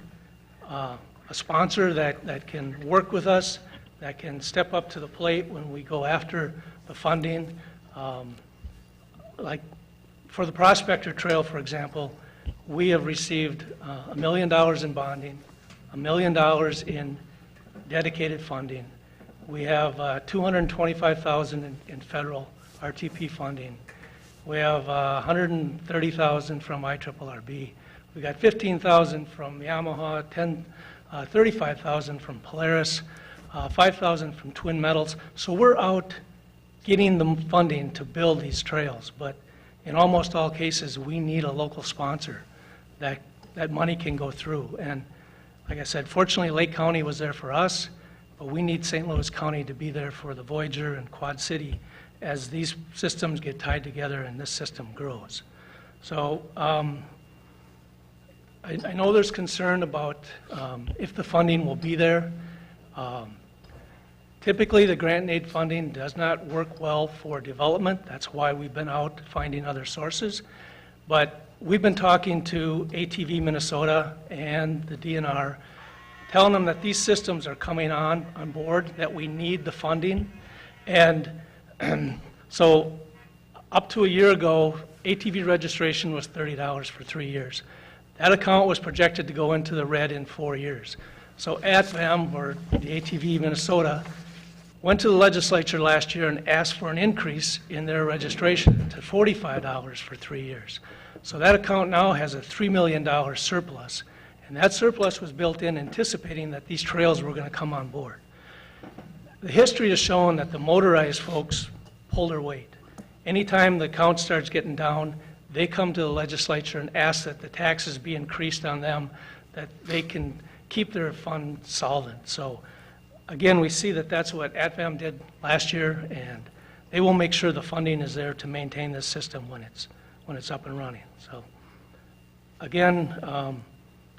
a sponsor that can work with us, that can step up to the plate when we go after the funding. Like for the Prospector Trail, for example, we have received $1 million in bonding, $1 million in dedicated funding. We have $225,000 in federal RTP funding. We have $130,000 from IRRB. We got $15,000 from Yamaha, $35,000 from Polaris, $5,000 from Twin Metals. So we're out getting the funding to build these trails, but in almost all cases, we need a local sponsor that money can go through. And like I said, fortunately, Lake County was there for us, but we need St. Louis County to be there for the Voyager and Quad City as these systems get tied together and this system grows. So I know there's concern about if the funding will be there. Typically, the grant and aid funding does not work well for development. That's why we've been out finding other sources. But we've been talking to ATV Minnesota and the DNR, telling them that these systems are coming on board, that we need the funding. And so up to a year ago, ATV registration was $30 for 3 years. That account was projected to go into the red in 4 years. So ATVM, or the ATV Minnesota, went to the legislature last year and asked for an increase in their registration to $45 for 3 years. So that account now has a $3 million surplus. And that surplus was built in anticipating that these trails were going to come on board. The history has shown that the motorized folks pull their weight. Anytime the count starts getting down, they come to the legislature and ask that the taxes be increased on them, that they can keep their fund solvent. So again, we see that that's what ATVM did last year, and they will make sure the funding is there to maintain this system when it's up and running. So again,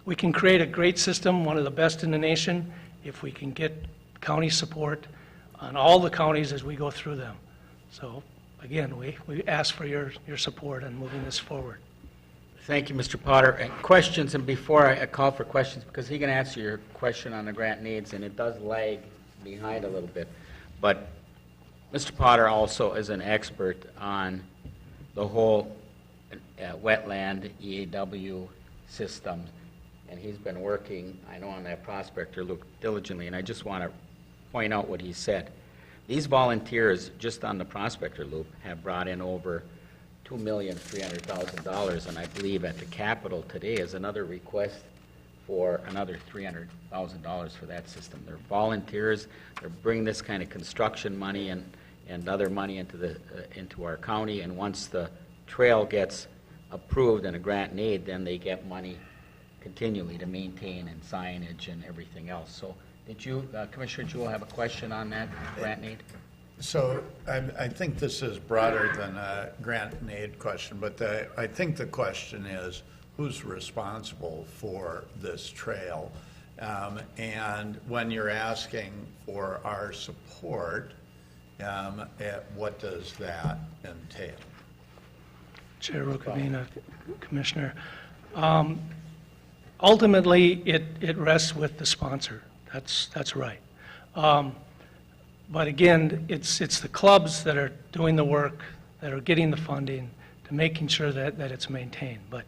we can create a great system, one of the best in the nation, if we can get county support on all the counties as we go through them. So again, we ask for your support in moving this forward. Thank you, Mr. Potter. And questions, and before I call for questions, because he can answer your question on the grant needs, and it does lag behind a little bit. But Mr. Potter also is an expert on the whole wetland EAW system, and he's been working, I know, on that Prospector loop diligently, and I just want to point out what he said. These volunteers, just on the Prospector loop, have brought in over $2,300,000, and I believe at the Capitol today is another request for another $300,000 for that system. They're volunteers. They're bringing this kind of construction money and other money into our county, and once the trail gets approved and a grant and aid, then they get money continually to maintain and signage and everything else. So did you, Commissioner Jewell, have a question on that grant and aid? So I think this is broader than a grant and aid question, but I think the question is, who's responsible for this trail? And when you're asking for our support, what does that entail? Chair Rukavina, Commissioner. Ultimately, it rests with the sponsor. That's right. But again, it's the clubs that are doing the work, that are getting the funding, to making sure that it's maintained. But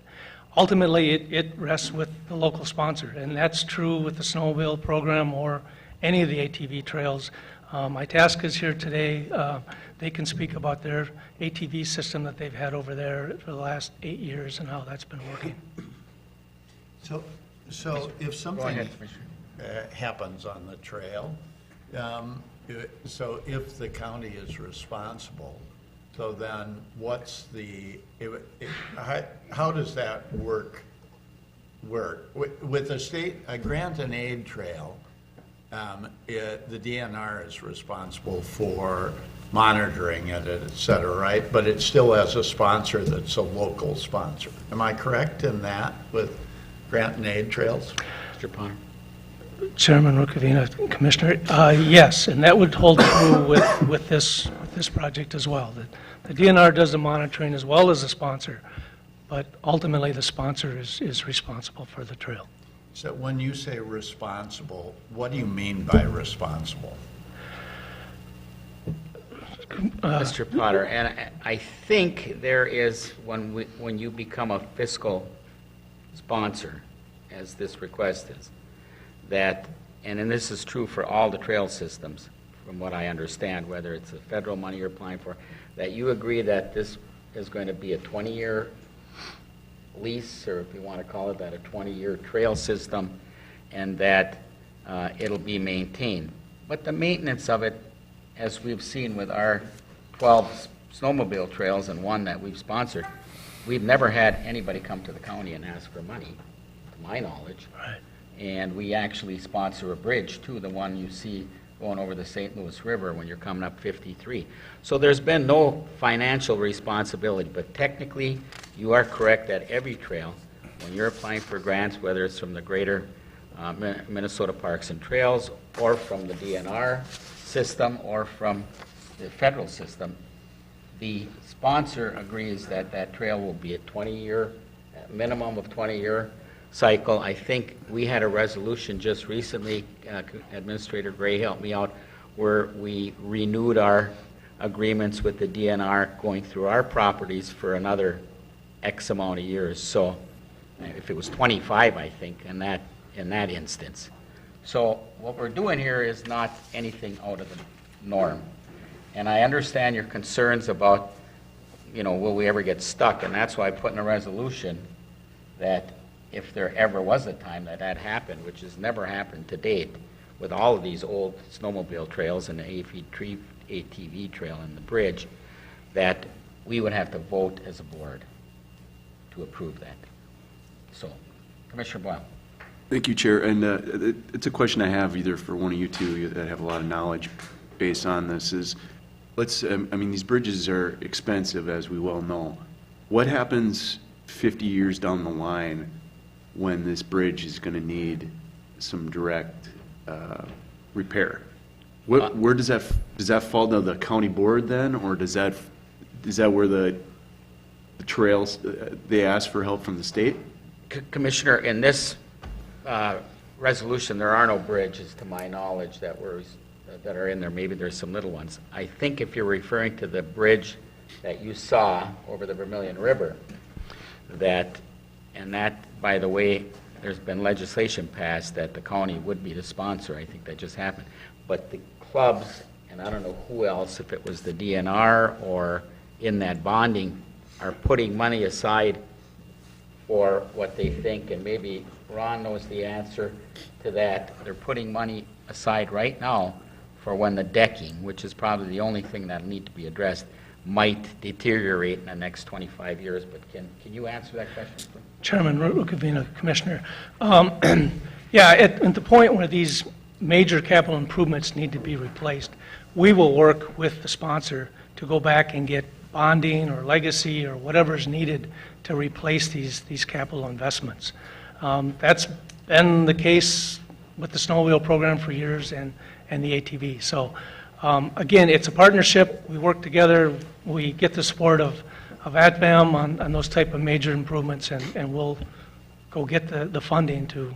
ultimately, it rests with the local sponsor, and that's true with the snowmobile program or any of the ATV trails. Itasca is here today. They can speak about their ATV system that they've had over there for the last 8 years and how that's been working. So if something ahead, Commissioner. happens on the trail, so if the county is responsible, so then what's how does that work? With a state, a grant and aid trail, the DNR is responsible for monitoring it, et cetera, right? But it still has a sponsor that's a local sponsor. Am I correct in that with grant and aid trails? Mr. Potter. Chairman Rukavina, Commissioner, yes, and that would hold true with this project as well. The DNR does the monitoring as well as the sponsor, but ultimately the sponsor is responsible for the trail. So when you say responsible, what do you mean by responsible? Mr. Potter, and I think there is, when you become a fiscal sponsor, as this request is, that, and this is true for all the trail systems, from what I understand, whether it's the federal money you're applying for, that you agree that this is going to be a 20-year lease, or if you want to call it that, a 20-year trail system, and that it'll be maintained. But the maintenance of it, as we've seen with our 12 snowmobile trails and one that we've sponsored, we've never had anybody come to the county and ask for money, to my knowledge. Right. And we actually sponsor a bridge, too, the one you see going over the St. Louis River when you're coming up 53. So there's been no financial responsibility, but technically you are correct that every trail, when you're applying for grants, whether it's from the greater Minnesota Parks and Trails or from the DNR system or from the federal system, the sponsor agrees that that trail will be a 20-year, minimum of 20-year cycle. I think we had a resolution just recently, Administrator Gray helped me out, where we renewed our agreements with the DNR going through our properties for another X amount of years. So if it was 25, I think, in that instance. So what we're doing here is not anything out of the norm. And I understand your concerns about, will we ever get stuck? And that's why I put in a resolution that if there ever was a time that happened, which has never happened to date, with all of these old snowmobile trails and the ATV trail and the bridge, that we would have to vote as a board to approve that. So, Commissioner Boyle. Thank you, Chair. And it's a question I have either for one of you two that have a lot of knowledge based on this is, these bridges are expensive, as we well know. What happens 50 years down the line when this bridge is going to need some direct repair? Where does that fall to the county board then, or is that where the trails they ask for help from the state? Commissioner, in this resolution, there are no bridges, to my knowledge, that are in there. Maybe there's some little ones. I think if you're referring to the bridge that you saw over the Vermilion River, that, by the way, there's been legislation passed that the county would be the sponsor. I think that just happened. But the clubs, and I don't know who else, if it was the DNR or in that bonding, are putting money aside for what they think, and maybe Ron knows the answer to that. They're putting money aside right now for when the decking, which is probably the only thing that'll need to be addressed, might deteriorate in the next 25 years. But can you answer that question, please? Chairman Rukavina, Commissioner. At the point where these major capital improvements need to be replaced, we will work with the sponsor to go back and get bonding or legacy or whatever is needed to replace these capital investments. That's been the case with the snowmobile program for years and the ATV. So again, it's a partnership. We work together. We get the support of ATVAM on those type of major improvements, and we'll go get the funding to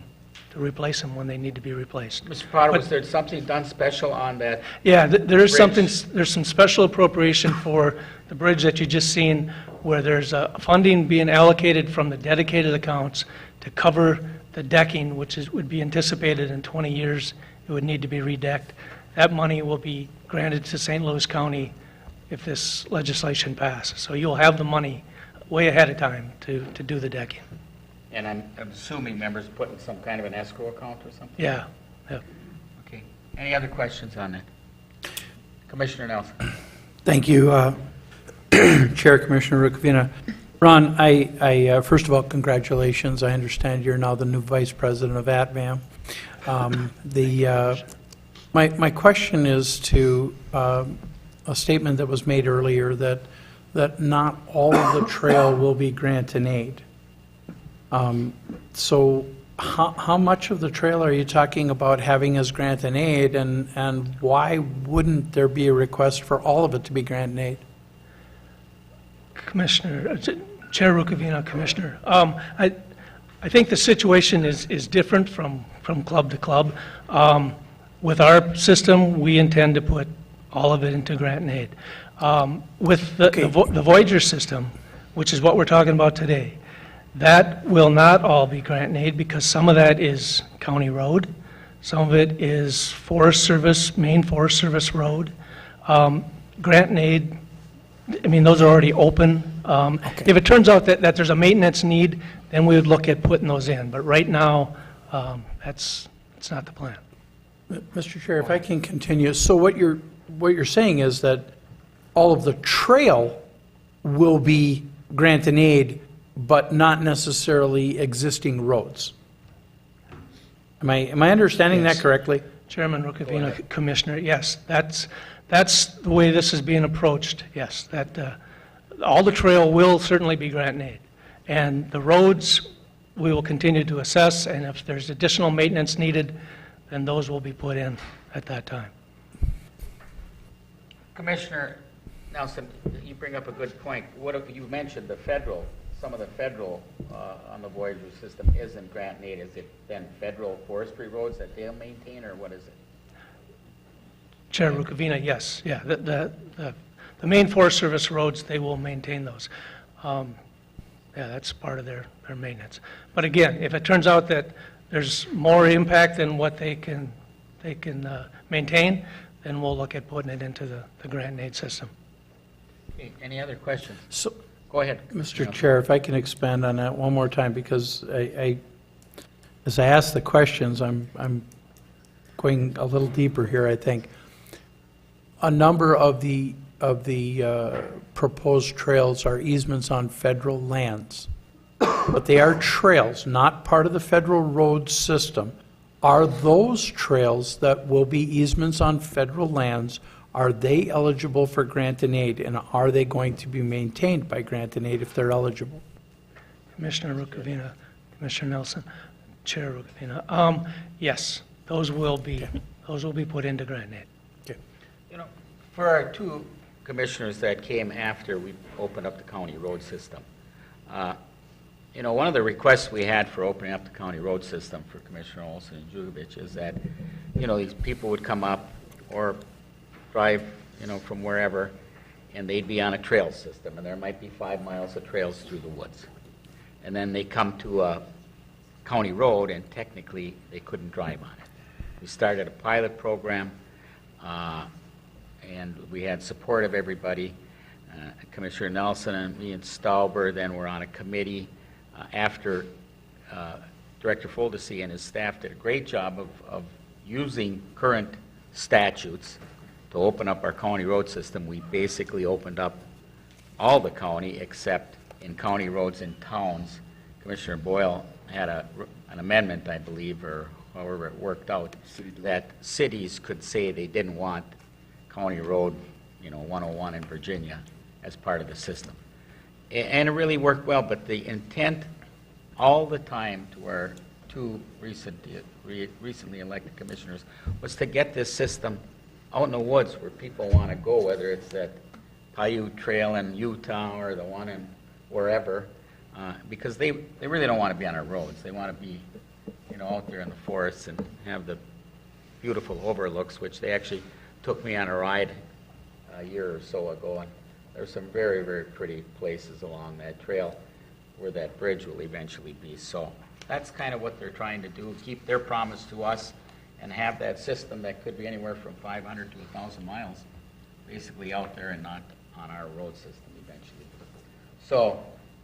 replace them when they need to be replaced. Mr. Potter, was there something done special on that? Yeah, there's bridge? There's some special appropriation for the bridge that you just seen, where there's funding being allocated from the dedicated accounts to cover the decking, which would be anticipated in 20 years. It would need to be redecked. That money will be granted to St. Louis County if this legislation passes. So you'll have the money way ahead of time to do the decking. And I'm assuming members put in some kind of an escrow account or something? Yeah, yeah. Okay. Any other questions on that? Commissioner Nelson. Thank you, Chair, Commissioner Rukavina. Ron, I first of all, congratulations. I understand you're now the new Vice President of ATVAM. My question is to a statement that was made earlier that not all of the trail will be grant and aid. So how much of the trail are you talking about having as grant and aid, and why wouldn't there be a request for all of it to be grant and aid? Commissioner, Chair Rukavina, Commissioner. I think the situation is different from club to club. With our system, we intend to put all of it into grant and aid. With the Voyager system, which is what we're talking about today, that will not all be grant and aid because some of that is county road, some of it is Forest Service, Maine Forest Service road. Grant and aid, I mean, those are already open. If it turns out that there's a maintenance need, then we would look at putting those in. But right now, that's not the plan. Mr. Chair, if I can continue. So what you're saying is that all of the trail will be grant and aid, but not necessarily existing roads. Am I understanding that correctly? Chairman Rukavina, Commissioner, yes, that's the way this is being approached, yes. That all the trail will certainly be grant and aid. And the roads, we will continue to assess, and if there's additional maintenance needed, then those will be put in at that time. Commissioner Nelson, you bring up a good point. You mentioned some of the federal on the Voyager system isn't grant and aid. Is it then federal forestry roads that they'll maintain, or what is it? Chair Rukavina, yes, yeah. The Maine Forest Service roads, they will maintain those. Yeah, that's part of their maintenance. But again, if it turns out that there's more impact than what they can maintain, then we'll look at putting it into the grant and aid system. Okay, any other questions? So, go ahead. Mr. Chair, if I can expand on that one more time, because as I ask the questions, I'm going a little deeper here, I think. A number of the proposed trails are easements on federal lands, but they are trails, not part of the federal road system. Are those trails that will be easements on federal lands, are they eligible for grant and aid, and are they going to be maintained by grant and aid if they're eligible? Commissioner Rukavina, Commissioner Nelson, Chair Rukavina. Yes, those will be put into grant and aid. Okay. You know, for our two commissioners that came after we opened up the county road system, you know, one of the requests we had for opening up the county road system for Commissioner Olson and Jugovich is that, you know, these people would come up or drive, you know, from wherever, and they'd be on a trail system, and there might be 5 miles of trails through the woods. And then they come to a county road, and technically they couldn't drive on it. We started a pilot program, and we had support of everybody. Commissioner Nelson and me and Stauber then were on a committee after Director Foldesy and his staff did a great job of using current statutes to open up our county road system. We basically opened up all the county except in county roads in towns. Commissioner Boyle had an amendment, I believe, or however it worked out, that cities could say they didn't want county road, you know, 101 in Virginia as part of the system. And it really worked well, but the intent all the time to our two recently elected commissioners was to get this system out in the woods where people want to go, whether it's that Paiute Trail in Utah or the one in wherever, because they really don't want to be on our roads. They want to be, you know, out there in the forests and have the beautiful overlooks, which they actually took me on a ride a year or so ago, and there's some very, very pretty places along that trail where that bridge will eventually be. So that's kind of what they're trying to do, keep their promise to us and have that system that could be anywhere from 500 to 1,000 miles basically out there and not on our road system eventually. So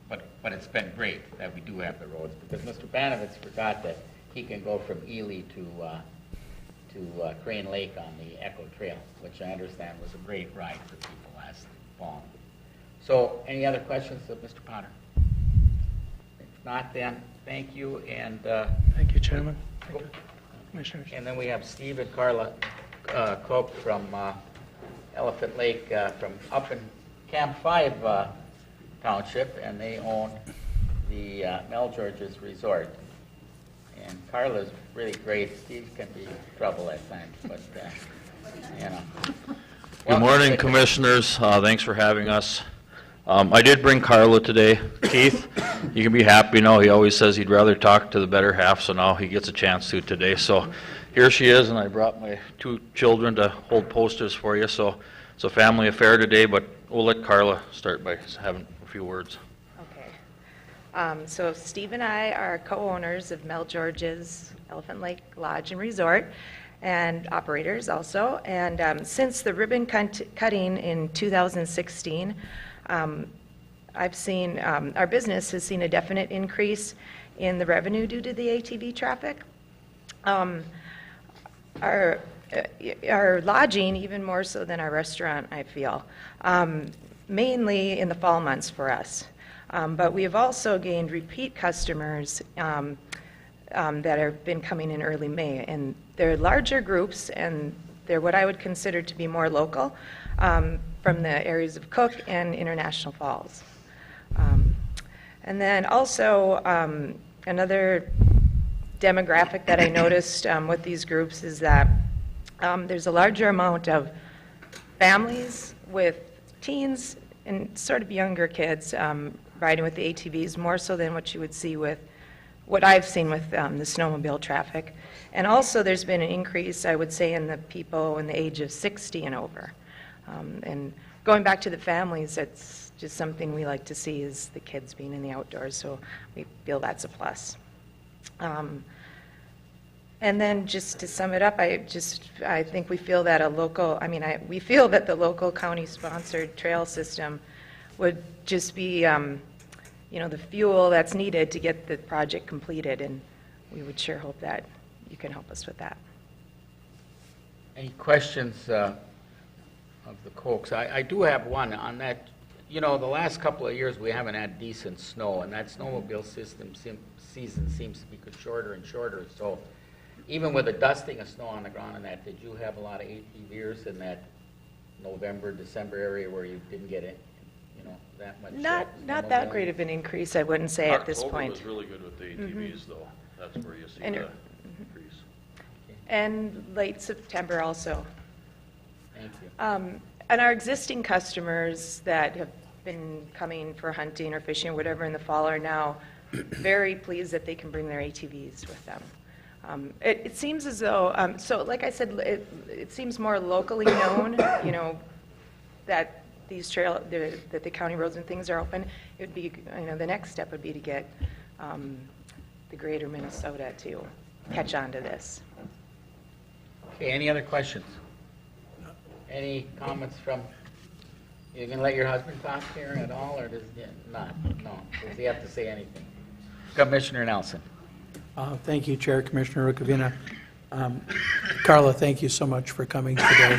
but it's been great that we do have the roads, because Mr. Banovitz forgot that he can go from Ely to Crane Lake on the Echo Trail, which I understand was a great ride for people last fall. So, any other questions of Mr. Potter? If not, then, thank you, and... Thank you, Chairman. Thank you, Commissioners. And then we have Steve and Carla Koch from Elephant Lake, from up in Camp 5 Township, and they own the Mel George's Resort. And Carla's really great. Steve can be trouble at times, but, you know. Good morning, Commissioners. Thanks for having us. I did bring Carla today. Keith, you can be happy now. He always says he'd rather talk to the better half, so now he gets a chance to today. So here she is, and I brought my 2 children to hold posters for you. So it's a family affair today, but we'll let Carla start by having a few words. So Steve and I are co-owners of Mel George's Elephant Lake Lodge and Resort, and operators also. And since the ribbon cutting in 2016, I've seen, our business has seen a definite increase in the revenue due to the ATV traffic. Our lodging, even more so than our restaurant, I feel, mainly in the fall months for us. But we have also gained repeat customers that have been coming in early May. And they're larger groups, and they're what I would consider to be more local, from the areas of Cook and International Falls. And then also, another demographic that I noticed with these groups is that there's a larger amount of families with teens and sort of younger kids riding with the ATVs, more so than what you would see with what I've seen with the snowmobile traffic. And also there's been an increase, I would say, in the people in the age of 60 and over. And going back to the families, that's just something we like to see, is the kids being in the outdoors, so we feel that's a plus. And then just to sum it up, I think we feel that we feel that the local county-sponsored trail system would just be, the fuel that's needed to get the project completed, and we would sure hope that you can help us with that. Any questions of the Kochs? I do have one on that. The last couple of years we haven't had decent snow, and that snowmobile season seems to be shorter and shorter. So even with the dusting of snow on the ground and that, did you have a lot of ATVers in that November, December area where you didn't get it, that much? Not that great of an increase, I wouldn't say, at this point. October was really good with the ATVs, though. That's where you see the increase. And late September also. Thank you. And our existing customers that have been coming for hunting or fishing or whatever in the fall are now very pleased that they can bring their ATVs with them. It seems as though, so like I said, it seems more locally known, that these that the county roads and things are open. It would be, the next step would be to get the greater Minnesota to catch on to this. Okay, any other questions? Any comments from, you going to let your husband talk here at all, or does he not? No. Does he have to say anything? Commissioner Nelson. Thank you, Chair, Commissioner Rukavina. Carla, thank you so much for coming today.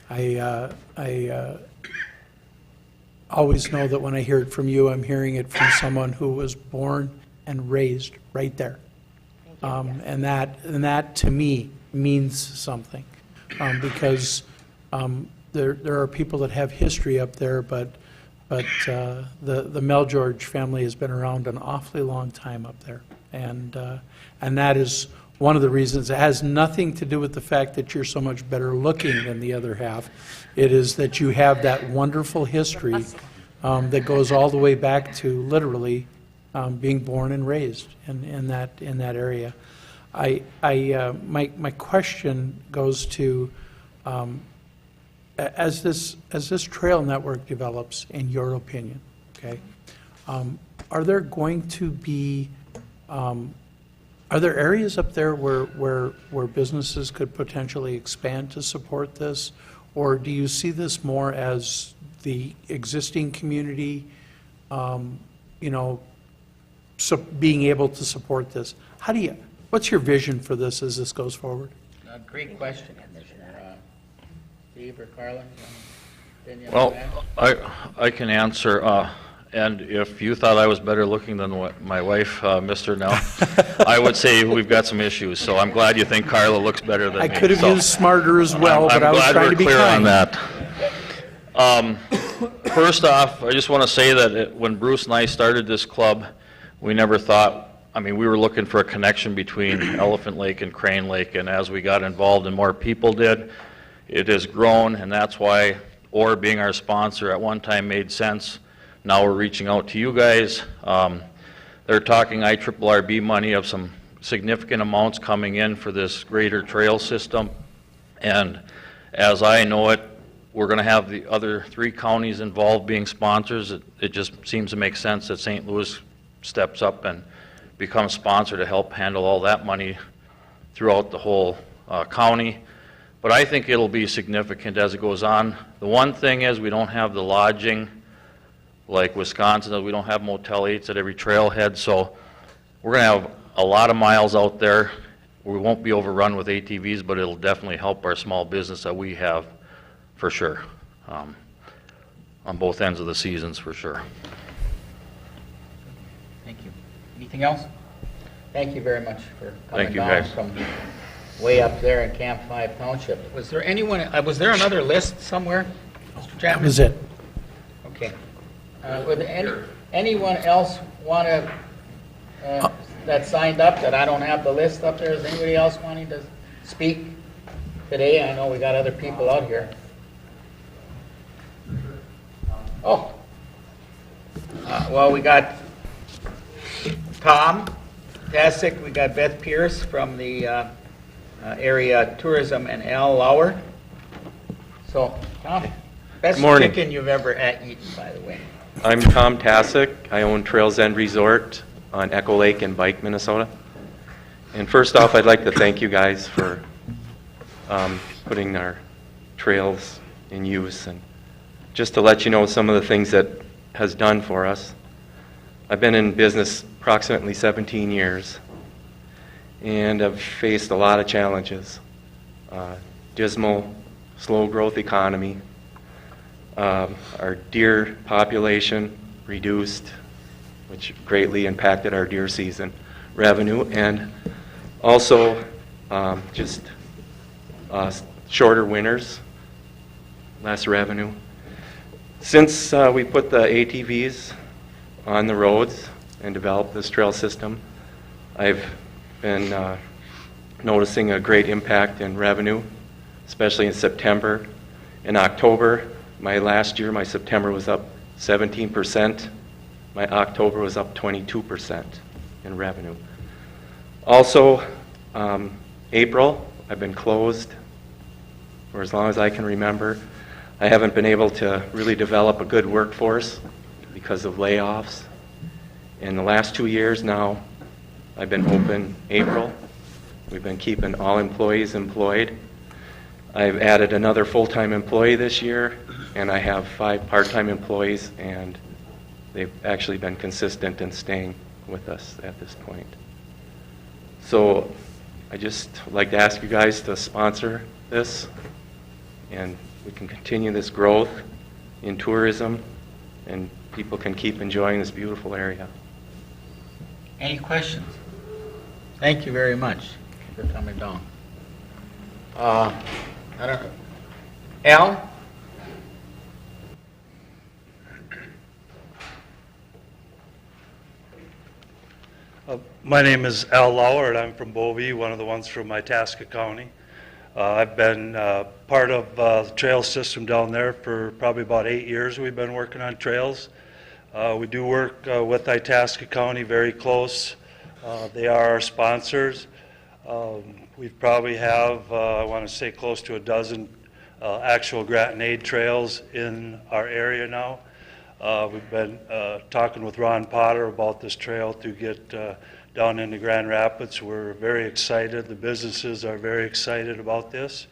I always know that when I hear it from you, I'm hearing it from someone who was born and raised right there. And that to me means something, because there are people that have history up there, but the Mel George family has been around an awfully long time up there, and that is one of the reasons. It has nothing to do with the fact that you're so much better looking than the other half. It is that you have that wonderful history that goes all the way back to literally being born and raised in that area. My question goes to, as this trail network develops, in your opinion, okay, are there going to be are there areas up there where businesses could potentially expand to support this, or do you see this more as the existing community you know, being able to support this. What's your vision for this as this goes forward? Great question, Commissioner. Steve or Carla? Well, I can answer, and if you thought I was better looking than my wife, Mr. Nell, I would say we've got some issues, so I'm glad you think Carla looks better than me. I could have used smarter as well, but I was trying to be kind. I'm glad we're clear on that. First off, I just want to say that when Bruce and I started this club, we never thought, I mean, we were looking for a connection between Elephant Lake and Crane Lake, and as we got involved and more people did, it has grown, and that's why OR being our sponsor at one time made sense. Now we're reaching out to you guys. They're talking IRRB money of some significant amounts coming in for this greater trail system, and as I know it, we're going to have the other 3 counties involved being sponsors. It just seems to make sense that St. Louis steps up and becomes sponsor to help handle all that money throughout the whole county. But I think it'll be significant as it goes on. The one thing is we don't have the lodging like Wisconsin. We don't have Motel 8s at every trailhead, so we're going to have a lot of miles out there. We won't be overrun with ATVs, but it'll definitely help our small business that we have for sure, on both ends of the seasons for sure. Thank you. Anything else? Thank you very much for coming down guys. From way up there in Camp 5 Township. Was there anyone, was there another list somewhere, Mr. Chapman? That was it. Okay. Would anyone else want to, that signed up, that I don't have the list up there? Is anybody else wanting to speak today? I know we got other people out here. Oh. Well, we got Tom Tasic, we got Beth Pierce from the area tourism, and Al Lauer. So, Tom, best chicken you've ever eaten, by the way. I'm Tom Tasic. I own Trails End Resort on Echo Lake in Bike, Minnesota. And first off, I'd like to thank you guys for putting our trails in use, and just to let you know some of the things that has done for us. I've been in business approximately 17 years, and I've faced a lot of challenges. Dismal, slow growth economy, our deer population reduced, which greatly impacted our deer season revenue, and also just shorter winters, less revenue. Since we put the ATVs on the roads and developed this trail system, I've been noticing a great impact in revenue, especially in September. In October, my September was up 17%. My October was up 22% in revenue. Also, April, I've been closed for as long as I can remember. I haven't been able to really develop a good workforce because of layoffs. In the last 2 years now, I've been open April. We've been keeping all employees employed. I've added another full-time employee this year, and I have 5 part-time employees, and they've actually been consistent in staying with us at this point. So I just like to ask you guys to sponsor this, and we can continue this growth in tourism, and people can keep enjoying this beautiful area. Any questions? Thank you very much for coming down. I don't know. Al? My name is Al Lauer, and I'm from Bovee, one of the ones from Itasca County. I've been part of the trail system down there for probably about 8 years. We've been working on trails. We do work with Itasca County very close. They are our sponsors. We probably have, I want to say, close to a dozen actual grant and aid trails in our area now. We've been talking with Ron Potter about this trail to get down into Grand Rapids. We're very excited. The businesses are very excited about this.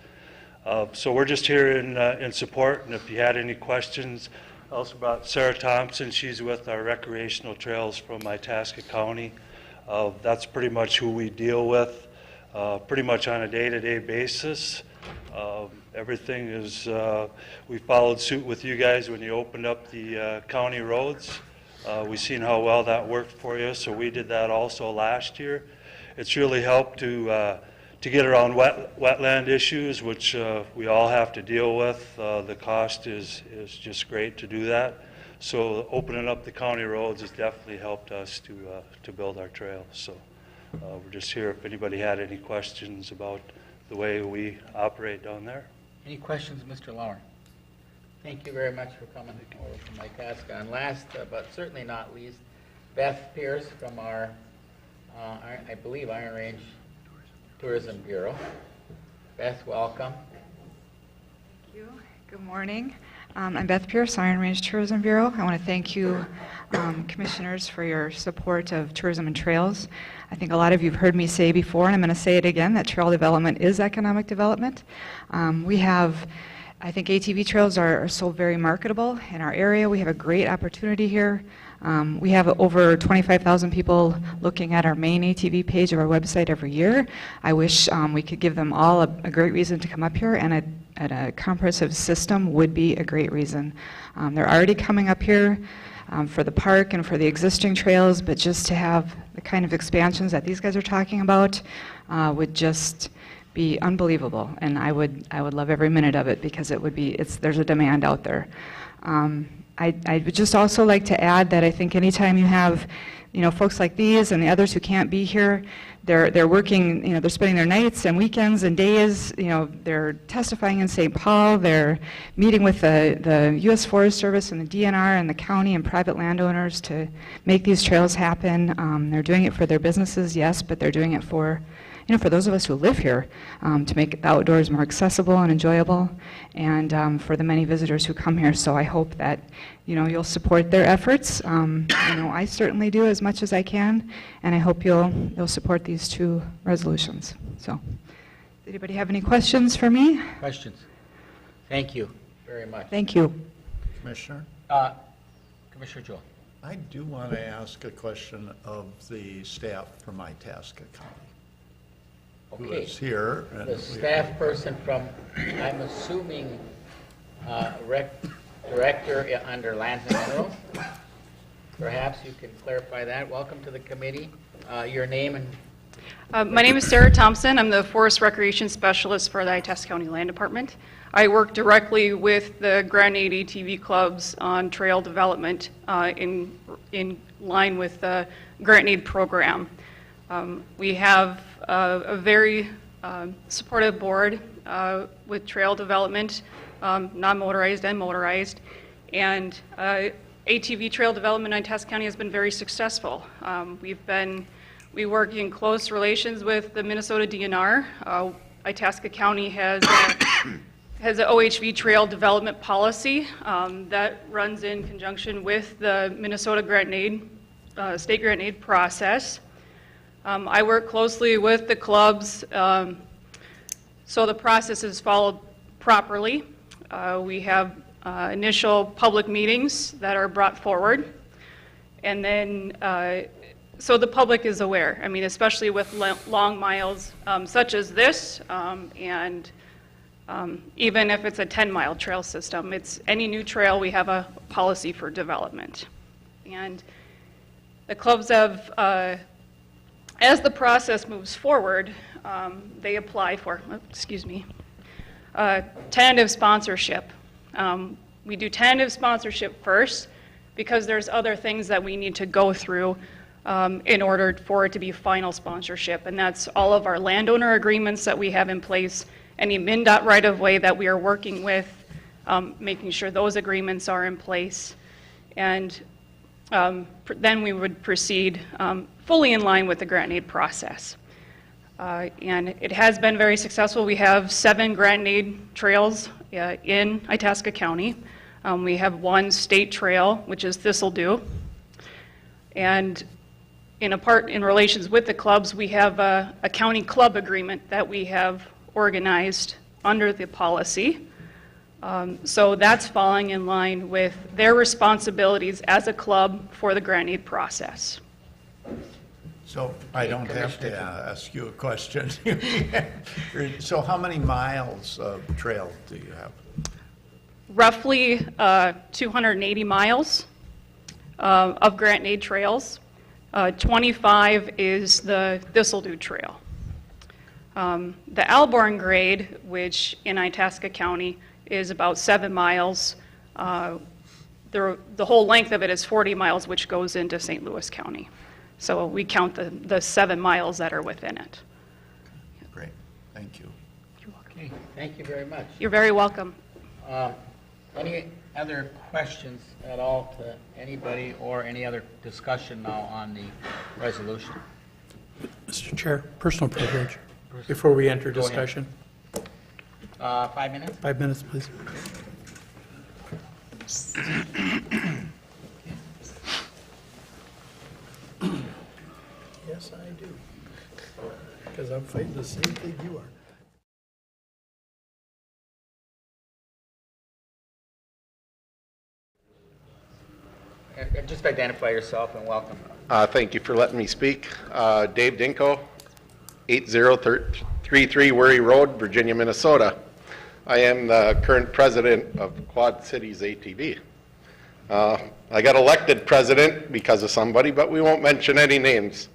So we're just here in support, and if you had any questions, I also brought Sarah Thompson. She's with our recreational trails from Itasca County. That's pretty much who we deal with, pretty much on a day-to-day basis. Everything is, we followed suit with you guys when you opened up the county roads. We've seen how well that worked for you, so we did that also last year. It's really helped to get around wetland issues, which we all have to deal with. The cost is just great to do that. So opening up the county roads has definitely helped us to build our trails. So we're just here if anybody had any questions about the way we operate down there. Any questions, Mr. Lauer? Thank you very much for coming over from Itasca. And last, but certainly not least, Beth Pierce from our, I believe, Iron Range Tourism Bureau. Beth, welcome. Thank you. Good morning. I'm Beth Pierce, Iron Range Tourism Bureau. I want to thank you, commissioners, for your support of tourism and trails. I think a lot of you have heard me say before, and I'm going to say it again, that trail development is economic development. We have, I think ATV trails are so very marketable in our area. We have a great opportunity here. We have over 25,000 people looking at our main ATV page of our website every year. I wish we could give them all a great reason to come up here, and a comprehensive system would be a great reason. They're already coming up here for the park and for the existing trails, but just to have the kind of expansions that these guys are talking about would just be unbelievable, and I would love every minute of it, because it would be, there's a demand out there. I would just also like to add that I think anytime you have, folks like these and the others who can't be here, they're working, they're spending their nights and weekends and days, they're testifying in St. Paul, they're meeting with the U.S. Forest Service and the DNR and the county and private landowners to make these trails happen. They're doing it for their businesses, yes, but they're doing it for those of us who live here, to make the outdoors more accessible and enjoyable, and for the many visitors who come here. So I hope that, you'll support their efforts. I certainly do as much as I can, and I hope you'll support these two resolutions. So, does anybody have any questions for me? Questions? Thank you very much. Thank you. Commissioner? Commissioner Jewell. I do want to ask a question of the staff from Itasca County. Who Okay. is here. The staff person from, I'm assuming, Director under Lands and Minerals. Perhaps you can clarify that. Welcome to the committee. Your name and... My name is Sarah Thompson. I'm the Forest Recreation Specialist for the Itasca County Land Department. I work directly with the Granite ATV clubs on trail development in line with the Granite program. We have a very supportive board with trail development, non-motorized and motorized, and ATV trail development in Itasca County has been very successful. We work in close relations with the Minnesota DNR. Itasca County has an OHV trail development policy that runs in conjunction with the Minnesota grant and aid, state grant and aid process. I work closely with the clubs so the process is followed properly. We have initial public meetings that are brought forward, and then so the public is aware. I mean, especially with long miles such as this, and even if it's a 10-mile trail system, it's any new trail, we have a policy for development. And the clubs have, as the process moves forward, they apply for, tentative sponsorship. We do tentative sponsorship first because there's other things that we need to go through in order for it to be final sponsorship, and that's all of our landowner agreements that we have in place, any MnDOT right-of-way that we are working with, making sure those agreements are in place, and then we would proceed fully in line with the grant and aid process. And it has been very successful. We have 7 grant and aid trails in Itasca County. We have 1 state trail, which is Thistledew. And in relations with the clubs, we have a county club agreement that we have organized under the policy. So that's falling in line with their responsibilities as a club for the grant aid process. So I don't have to ask you a question. So how many miles of trail do you have? Roughly 280 miles of grant aid trails. 25 is the Thistledew Trail. The Alborn grade, which in Itasca County is about 7 miles, the whole length of it is 40 miles, which goes into St. Louis County. So we count the 7 miles that are within it. Great, thank you. Okay, thank you very much. You're very welcome. Any other questions at all to anybody or any other discussion now on the resolution? Mr. Chair, personal privilege, before we enter Go ahead. discussion. 5 minutes? 5 minutes, please. Yes, I do. Because I'm fighting the same thing you are. Just identify yourself and welcome. Thank you for letting me speak. Dave Dinko, 8033 Worry Road, Virginia, Minnesota. I am the current president of Quad Cities ATV. I got elected president because of somebody, but we won't mention any names.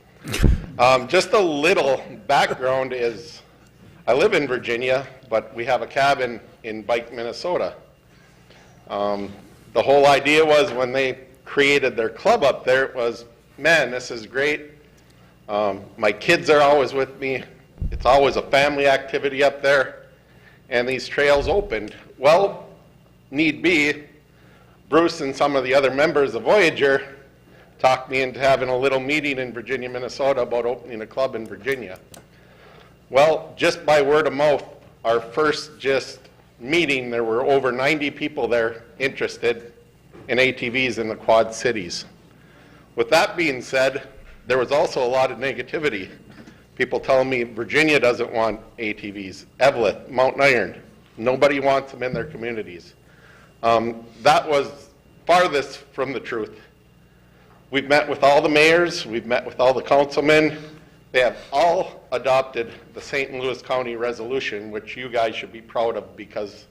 Just a little background is I live in Virginia, but we have a cabin in Bike, Minnesota. The whole idea was when they created their club up there, it was, man, this is great. My kids are always with me. It's always a family activity up there. And these trails opened. Well, need be, Bruce and some of the other members of Voyager talked me into having a little meeting in Virginia, Minnesota about opening a club in Virginia. Well, just by word of mouth, our first just meeting, there were over 90 people there interested in ATVs in the Quad Cities. With that being said, there was also a lot of negativity. People telling me Virginia doesn't want ATVs, Evelyn, Mountain Iron, nobody wants them in their communities. That was farthest from the truth. We've met with all the mayors, we've met with all the councilmen. They have all adopted the St. Louis County resolution, which you guys should be proud of because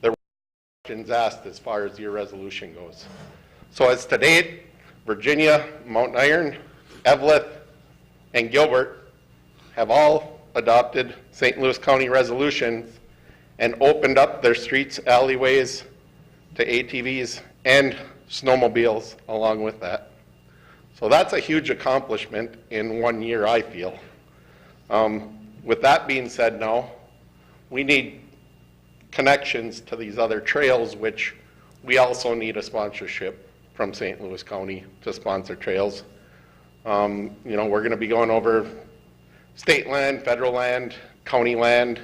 there were questions asked as far as your resolution goes. So as to date, Virginia, Mountain Iron, Evelyn, and Gilbert have all adopted St. Louis County resolutions and opened up their streets, alleyways to ATVs and snowmobiles along with that. So that's a huge accomplishment in 1 year, I feel. With that being said now, we need connections to these other trails, which we also need a sponsorship from St. Louis County to sponsor trails. You know, we're going to be going over state land, federal land, county land.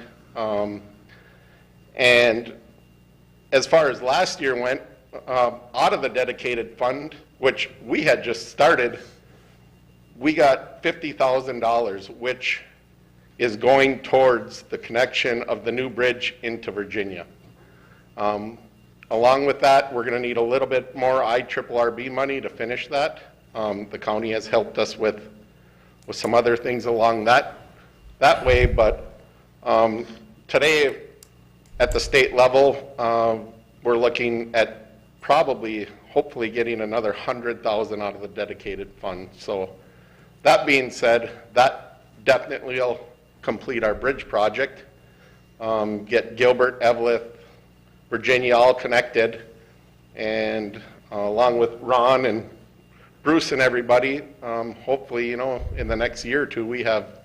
And as far as last year went, out of the dedicated fund, which we had just started, we got $50,000, which is going towards the connection of the new bridge into Virginia. Along with that, we're going to need a little bit more IRRB money to finish that. The county has helped us with some other things along that way, but today at the state level, we're looking at probably, hopefully getting another $100,000 out of the dedicated fund. So that being said, that definitely will complete our bridge project, get Gilbert, Evelyn, Virginia all connected, and along with Ron and Bruce and everybody, hopefully, you know, in the next year or two, we have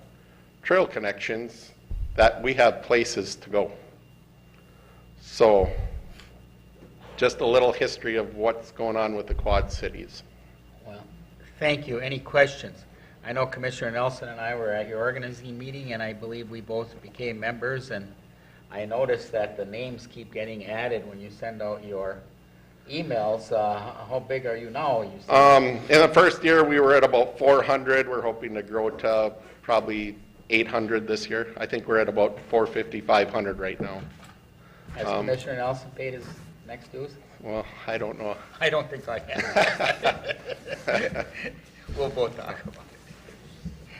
trail connections that we have places to go. So just a little history of what's going on with the Quad Cities. Well, thank you. Any questions? I know Commissioner Nelson and I were at your organizing meeting, and I believe we both became members, and I noticed that the names keep getting added when you send out your emails. How big are you now? You In the first year, we were at about 400. We're hoping to grow to probably 800 this year. I think we're at about 450, 500 right now. Has Commissioner Nelson paid his next dues? Well, I don't know. I don't think so. I have. We'll both talk about it.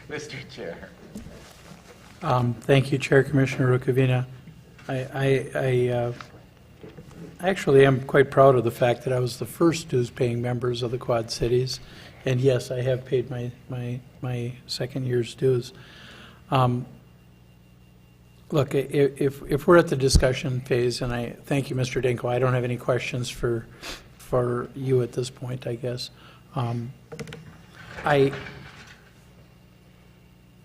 Mr. Chair. Thank you, Chair Commissioner Rukavina. I actually am quite proud of the fact that I was the first dues-paying members of the Quad Cities, and yes, I have paid my second year's dues. Look, if we're at the discussion phase, and I thank you, Mr. Dinko, I don't have any questions for you at this point, I guess. I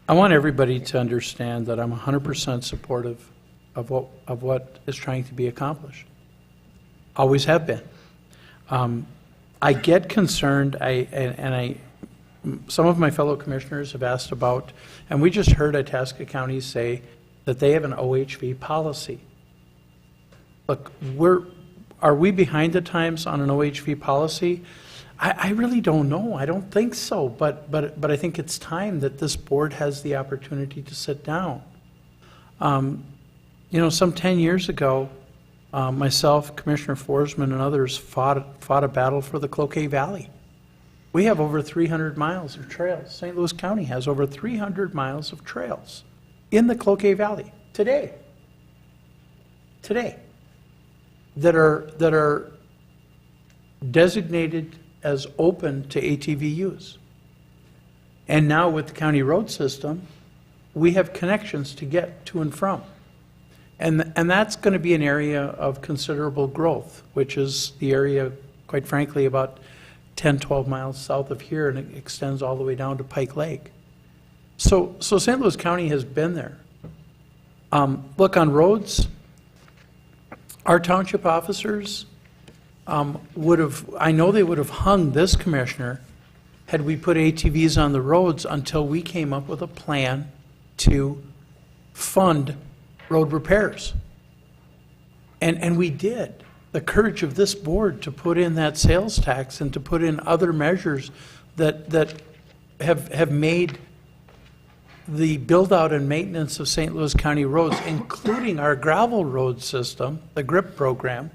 want everybody to understand that I'm 100% supportive of what is trying to be accomplished. Always have been. I get concerned, some of my fellow commissioners have asked about, and we just heard Itasca County say that they have an OHV policy. Look, are we behind the times on an OHV policy? I really don't know. I don't think so, but I think it's time that this board has the opportunity to sit down. You know, some 10 years ago, myself, Commissioner Forsman, and others fought a battle for the Cloquet Valley. We have over 300 miles of trails. St. Louis County has over 300 miles of trails in the Cloquet Valley today that are designated as open to ATV use. And now with the county road system, we have connections to get to and from. And that's going to be an area of considerable growth, which is the area, quite frankly, about 10, 12 miles south of here, and it extends all the way down to Pike Lake. So St. Louis County has been there. Look, on roads, our township officers I know they would have hung this commissioner had we put ATVs on the roads until we came up with a plan to fund road repairs. And we did. The courage of this board to put in that sales tax and to put in other measures that have made the build-out and maintenance of St. Louis County roads, including our gravel road system, the GRIP program,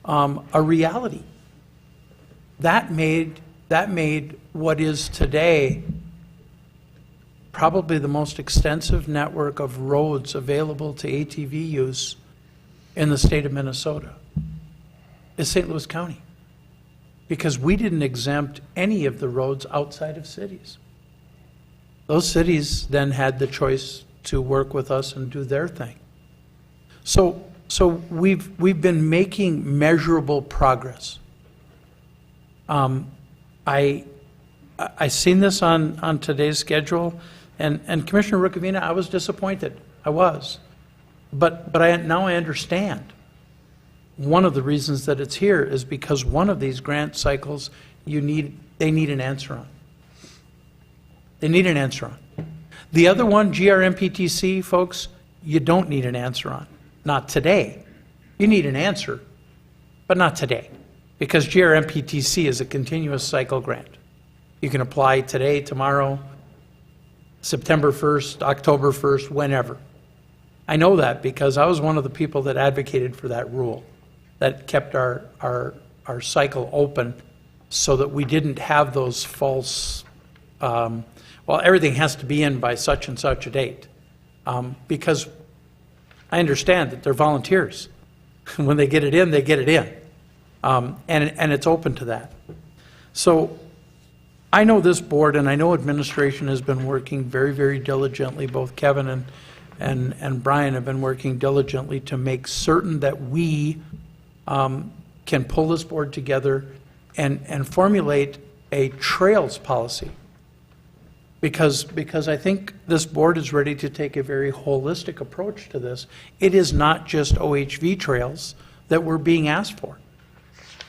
a reality. That made what is today probably the most extensive network of roads available to ATV use in the state of Minnesota is St. Louis County, because we didn't exempt any of the roads outside of cities. Those cities then had the choice to work with us and do their thing. So we've been making measurable progress. I seen this on today's schedule, and Commissioner Rukavina, I was disappointed. I was, but now I understand. One of the reasons that it's here is because one of these grant cycles they need an answer on. They need an answer on. The other one, GRMPTC, folks, you don't need an answer on. Not today. You need an answer, but not today, because GRMPTC is a continuous cycle grant. You can apply today, tomorrow, September 1st, October 1st, whenever. I know that because I was one of the people that advocated for that rule, that kept our cycle open so that we didn't have those false, well, everything has to be in by such and such a date. Because I understand that they're volunteers. When they get it in, they get it in. And it's open to that. So I know this board and I know administration has been working very, very diligently. Both Kevin and Brian have been working diligently to make certain that we can pull this board together and formulate a trails policy. Because I think this board is ready to take a very holistic approach to this. It is not just OHV trails that we're being asked for.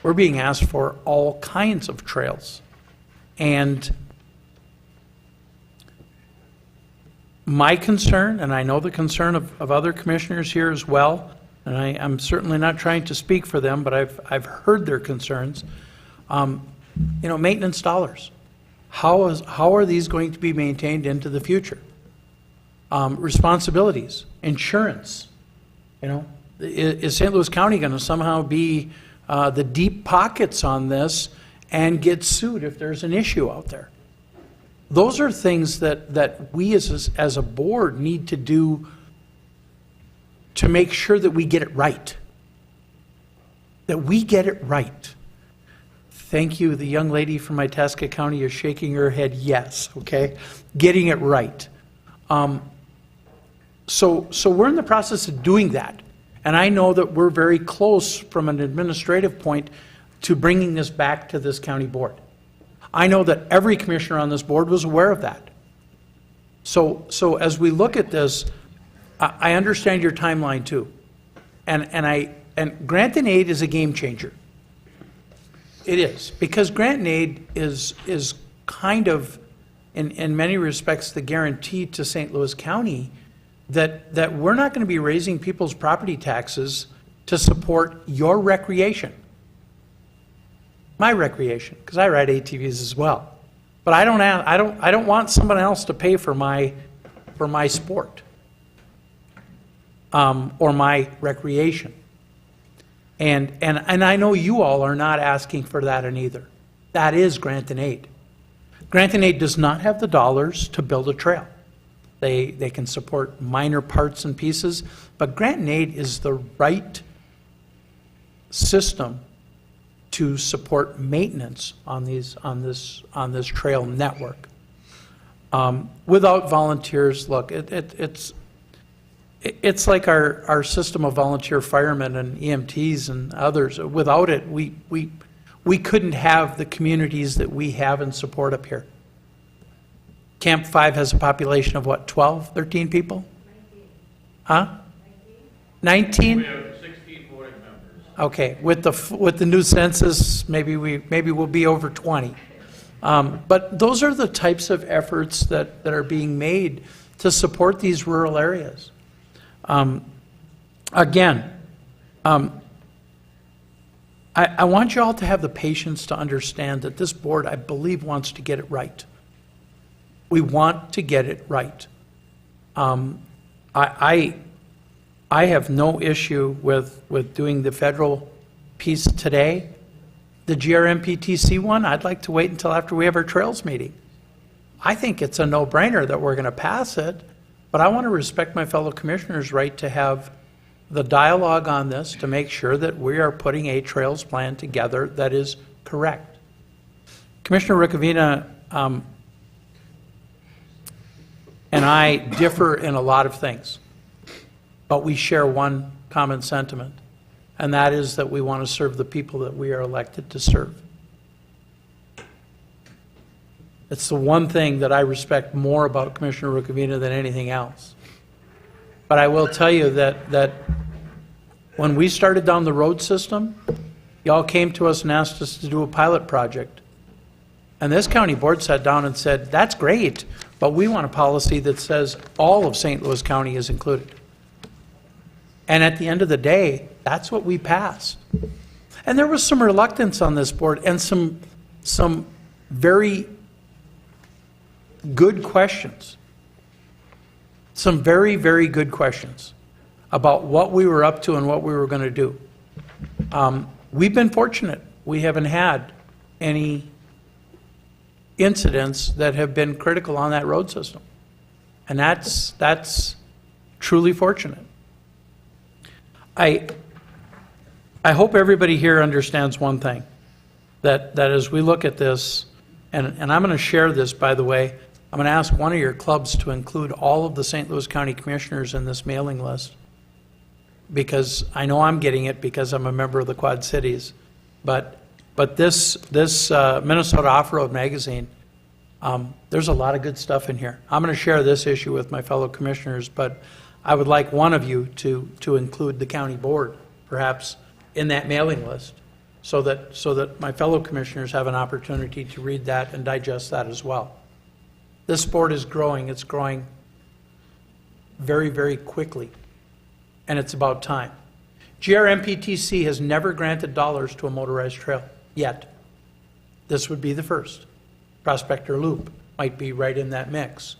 We're being asked for all kinds of trails. And my concern, and I know the concern of other commissioners here as well, and I'm certainly not trying to speak for them, but I've heard their concerns. Maintenance dollars. How are these going to be maintained into the future? Responsibilities, insurance. Is St. Louis County going to somehow be the deep pockets on this and get sued if there's an issue out there? Those are things that we as a board need to do to make sure that we get it right. That we get it right. Thank you. The young lady from Itasca County is shaking her head yes, okay? Getting it right. So we're in the process of doing that. And I know that we're very close from an administrative point to bringing this back to this county board. I know that every commissioner on this board was aware of that. So as we look at this, I understand your timeline too. And grant and aid is a game changer. It is, because grant and aid is kind of, in many respects, the guarantee to St. Louis County that we're not going to be raising people's property taxes to support your recreation. My recreation, because I ride ATVs as well. But I don't want someone else to pay for my sport or my recreation. And I know you all are not asking for that in either. That is grant and aid. Grant and aid does not have the dollars to build a trail. They can support minor parts and pieces, but grant and aid is the right system to support maintenance on this trail network. Without volunteers, look, it's like our system of volunteer firemen and EMTs and others. Without it, we couldn't have the communities that we have and support up here. Camp 5 has a population of what, 12, 13 people? 19. Huh? 19? We have 16 voting members. Okay, with the new census, maybe we'll be over 20. But those are the types of efforts that are being made to support these rural areas. Again, I want you all to have the patience to understand that this board, I believe, wants to get it right. We want to get it right. I have no issue with doing the federal piece today. The GRMPTC one, I'd like to wait until after we have our trails meeting. I think it's a no-brainer that we're going to pass it, but I want to respect my fellow commissioners' right to have the dialogue on this to make sure that we are putting a trails plan together that is correct. Commissioner Ricavina and I differ in a lot of things, but we share one common sentiment, and that is that we want to serve the people that we are elected to serve. It's the one thing that I respect more about Commissioner Ricavina than anything else. But I will tell you that when we started down the road system, y'all came to us and asked us to do a pilot project. And this county board sat down and said, that's great, but we want a policy that says all of St. Louis County is included. And at the end of the day, that's what we passed. And there was some reluctance on this board and some very good questions. Some very, very good questions about what we were up to and what we were going to do. We've been fortunate. We haven't had any incidents that have been critical on that road system. And that's truly fortunate. I hope everybody here understands one thing, that as we look at this, and I'm going to share this, by the way, I'm going to ask one of your clubs to include all of the St. Louis County commissioners in this mailing list, because I know I'm getting it because I'm a member of the Quad Cities. But this Minnesota Off-Road magazine, there's a lot of good stuff in here. I'm going to share this issue with my fellow commissioners, but I would like one of you to include the county board, perhaps, in that mailing list, so that my fellow commissioners have an opportunity to read that and digest that as well. This board is growing. It's growing very, very quickly, and it's about time. GRMPTC has never granted dollars to a motorized trail yet. This would be the first. Prospector Loop might be right in that mix.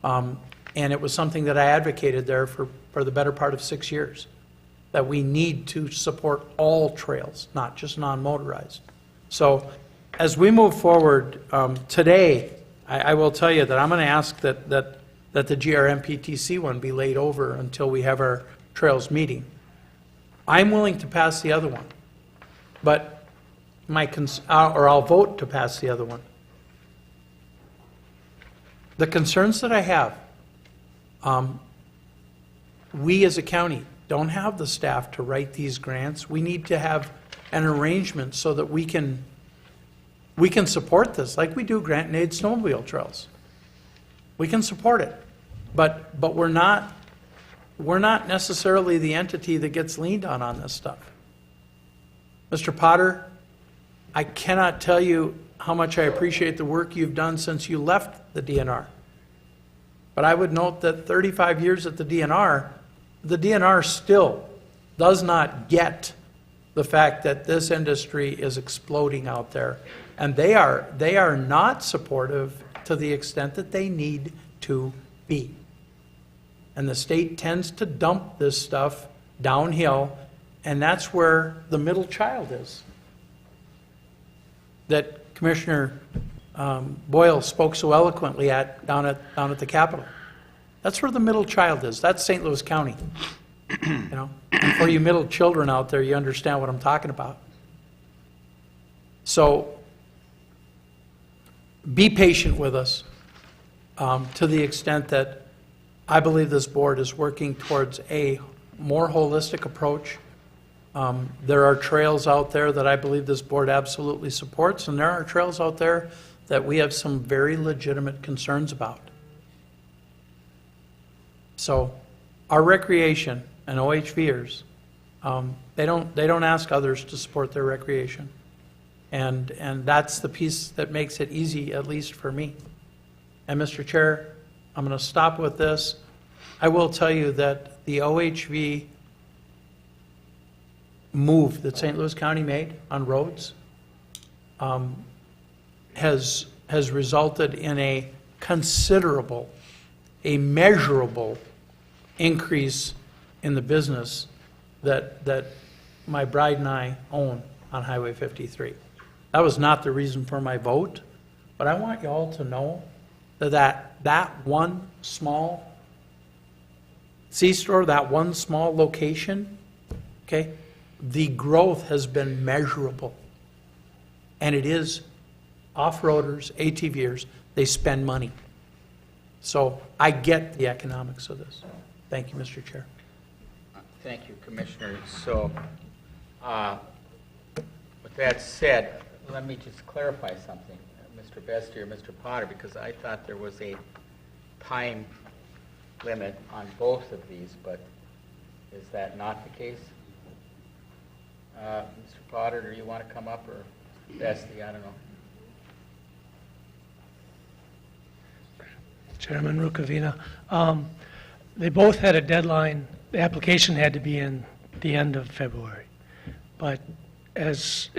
And it was something that I advocated there for the better part of 6 years. that we need to support all trails, not just non-motorized. So as we move forward, today, I will tell you that I'm going to ask that the GRMPTC one be laid over until we have our trails meeting. I'm willing to pass the other one, but or I'll vote to pass the other one. The concerns that I have, we as a county don't have the staff to write these grants. We need to have an arrangement so that we can support this, like we do grant and aid snowmobile trails. We can support it, but we're not necessarily the entity that gets leaned on this stuff. Mr. Potter, I cannot tell you how much I appreciate the work you've done since you left the DNR. But I would note that 35 years at the DNR still does not get the fact that this industry is exploding out there. And they are not supportive to the extent that they need to be. And the state tends to dump this stuff downhill, and that's where the middle child is. That Commissioner Boyle spoke so eloquently down at the Capitol. That's where the middle child is. That's St. Louis County. You know, and for you middle children out there, you understand what I'm talking about. So be patient with us to the extent that I believe this board is working towards a more holistic approach. There are trails out there that I believe this board absolutely supports, and there are trails out there that we have some very legitimate concerns about. So our recreation and OHVers, they don't ask others to support their recreation. And that's the piece that makes it easy, at least for me. And Mr. Chair, I'm going to stop with this. I will tell you that the OHV move that St. Louis County made on roads has resulted in a considerable, a measurable increase in the business that my bride and I own on Highway 53. That was not the reason for my vote, but I want you all to know that one small C-store, that one small location, okay, the growth has been measurable. And it is off-roaders, ATVers, they spend money. So I get the economics of this. Thank you, Mr. Chair. Thank you, Commissioner. So, with that said, let me just clarify something, Mr. Bestie or Mr. Potter, because I thought there was a time limit on both of these, but is that not the case? Mr. Potter, do you want to come up, or Bestie? I don't know. Chairman Rukavina, they both had a deadline. The application had to be in the end of February. But as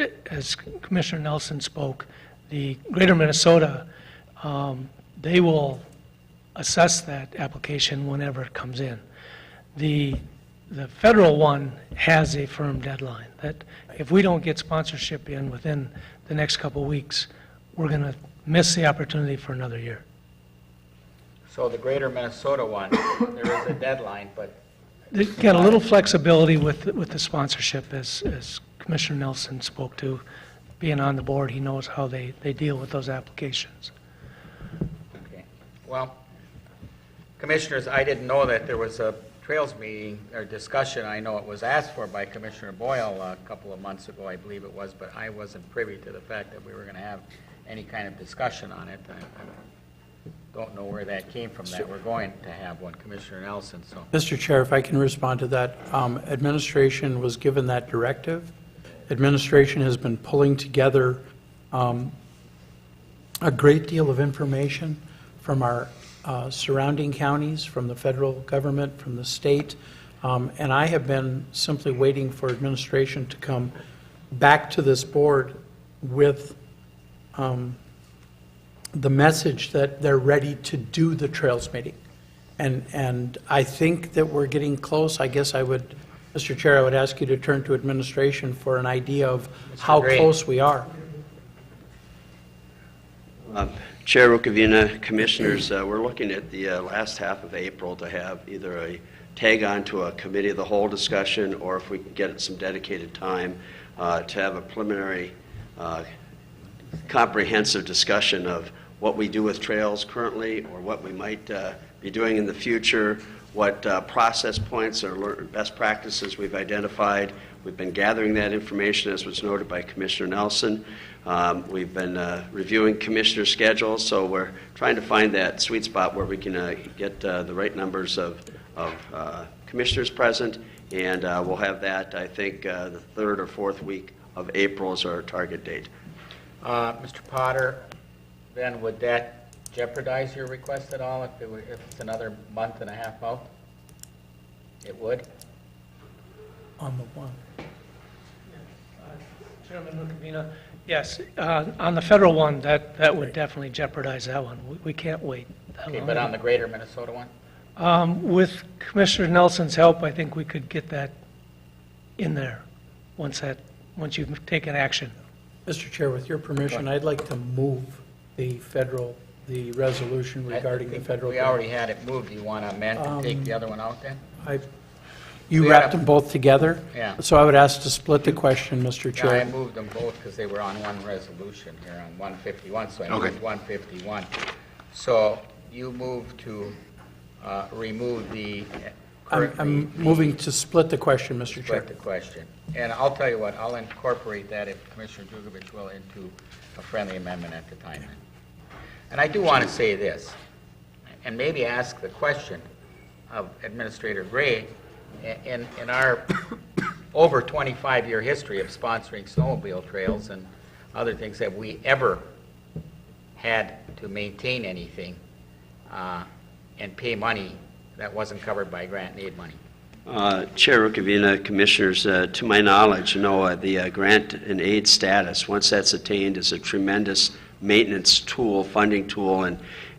Commissioner Nelson spoke, the Greater Minnesota, they will assess that application whenever it comes in. The federal one has a firm deadline that if we don't get sponsorship in within the next couple of weeks, we're going to miss the opportunity for another year. So the Greater Minnesota one, there is a deadline, but They got a little flexibility with the sponsorship, as Commissioner Nelson spoke to. Being on the board, he knows how they deal with those applications. okay. Well, Commissioners, I didn't know that there was a Trails meeting or discussion. I know it was asked for by Commissioner Boyle a couple of months ago, I believe it was, but I wasn't privy to the fact that we were going to have any kind of discussion on it. I don't know where that came from, that we're going to have one, Commissioner Nelson. So, Mr. Chair, if I can respond to that, administration was given that directive. Administration has been pulling together a great deal of information from our surrounding counties, from the federal government, from the state, and I have been simply waiting for administration to come back to this board with the message that they're ready to do the trails meeting. And I think that we're getting close. I guess I would Mr. Chair, I would ask you to turn to administration for an idea of Mr. how Gray. close we are. Chair Rukavina, Commissioners, we're looking at the last half of April to have either a tag on to a committee of the whole discussion, or if we can get some dedicated time to have a preliminary comprehensive discussion of what we do with trails currently or what we might be doing in the future, what process points or best practices we've identified. We've been gathering that information, as was noted by Commissioner Nelson. We've been reviewing commissioner schedules, so we're trying to find that sweet spot where we can get the right numbers of commissioners present, and we'll have that, I think, the 3rd or 4th week of April is our target date. Mr. Potter, then would that jeopardize your request at all if it's another month and a half out? It would? On the one. Chairman Rukavina, yes, on the federal one, that would definitely jeopardize that one. We can't wait that Okay, long. but on the greater Minnesota one? With Commissioner Nelson's help, I think we could get that in there once you've taken action. Mr. Chair, with your permission, I'd like to move the resolution regarding the federal. We already had it moved. Do you want to amend and take the other one out then? You wrapped them both together? Yeah. So I would ask to split the question, Mr. Yeah, Chair. I moved them both because they were on one resolution here on 151, so I moved 151. So you moved to remove the... I'm moving to split the question, Mr. Chair. Split the question. And I'll tell you what, I'll incorporate that, if Commissioner Jugovich will, into a friendly amendment at the time. And I do want to say this, and maybe ask the question of Administrator Gray, in our over 25-year history of sponsoring snowmobile trails and other things, have we ever had to maintain anything and pay money that wasn't covered by grant and aid money? Chair Rukavina, Commissioners, to my knowledge, no, the grant and aid status, once that's attained, is a tremendous maintenance tool, funding tool,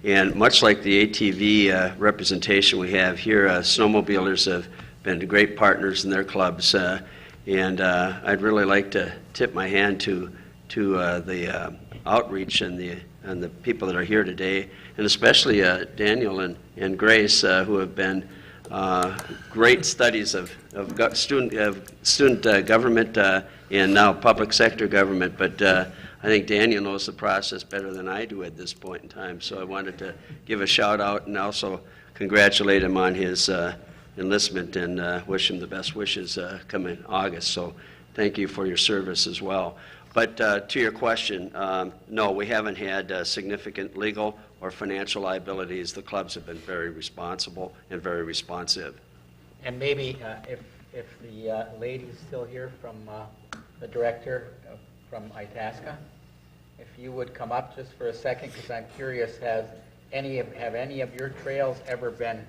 and much like the ATV representation we have here, snowmobilers have been great partners in their clubs, and I'd really like to tip my hand to the outreach and the people that are here today, and especially Daniel and Grace, who have been great studies of student government and now public sector government, but I think Daniel knows the process better than I do at this point in time, so I wanted to give a shout out and also congratulate him on his enlistment and wish him the best wishes coming August. So thank you for your service as well. But to your question, no, we haven't had significant legal or financial liabilities. The clubs have been very responsible and very responsive. And maybe if the lady is still here from the director from Itasca, if you would come up just for a second, because I'm curious, have any of your trails ever been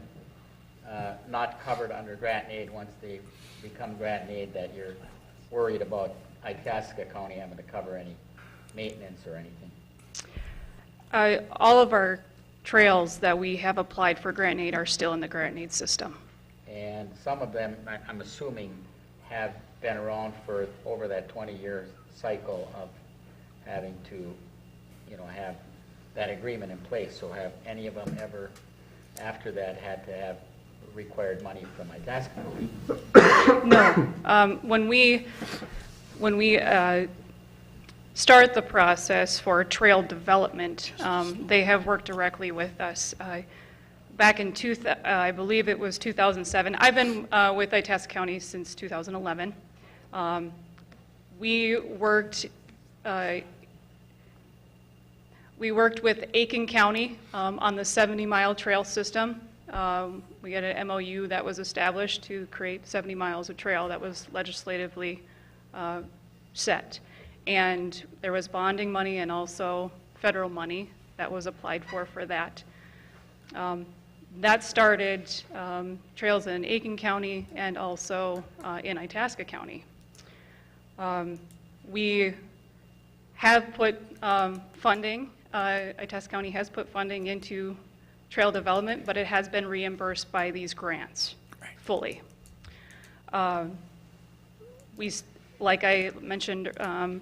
not covered under grant and aid once they become grant and aid, that you're worried about Itasca County having to cover any maintenance or anything? All of our trails that we have applied for grant and aid are still in the grant and aid system. And some of them, I'm assuming, have been around for over that 20-year cycle of having to, have that agreement in place. So have any of them ever, after that, had to have required money from Itasca County? No. When we start the process for trail development, they have worked directly with us. Back in, I believe it was 2007. I've been with Itasca County since 2011. We worked with Aiken County on the 70-mile trail system. We had an MOU that was established to create 70 miles of trail that was legislatively set. And there was bonding money and also federal money that was applied for that. That started trails in Aiken County and also in Itasca County. We have put funding, Itasca County has put funding into trail development, but it has been reimbursed by these grants fully. Like I mentioned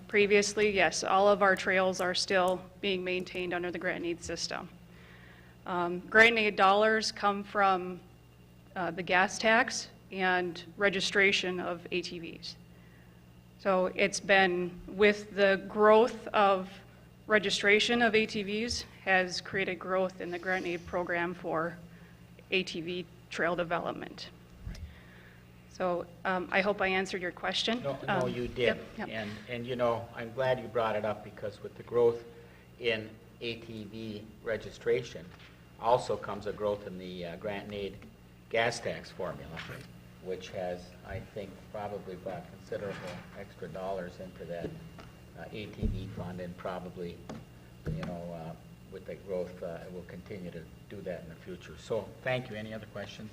previously, yes, all of our trails are still being maintained under the grant and aid system. Grant and aid dollars come from the gas tax and registration of ATVs. So it's been, with the growth of registration of ATVs, has created growth in the grant and aid program for ATV trail development. So I hope I answered your question. No, you did. Yep. And you know, I'm glad you brought it up, because with the growth in ATV registration also comes a growth in the grant and aid gas tax formula, which has, I think, probably brought considerable extra dollars into that ATV fund, and probably, you know, with the growth, it will continue to do that in the future. So thank you. Any other questions?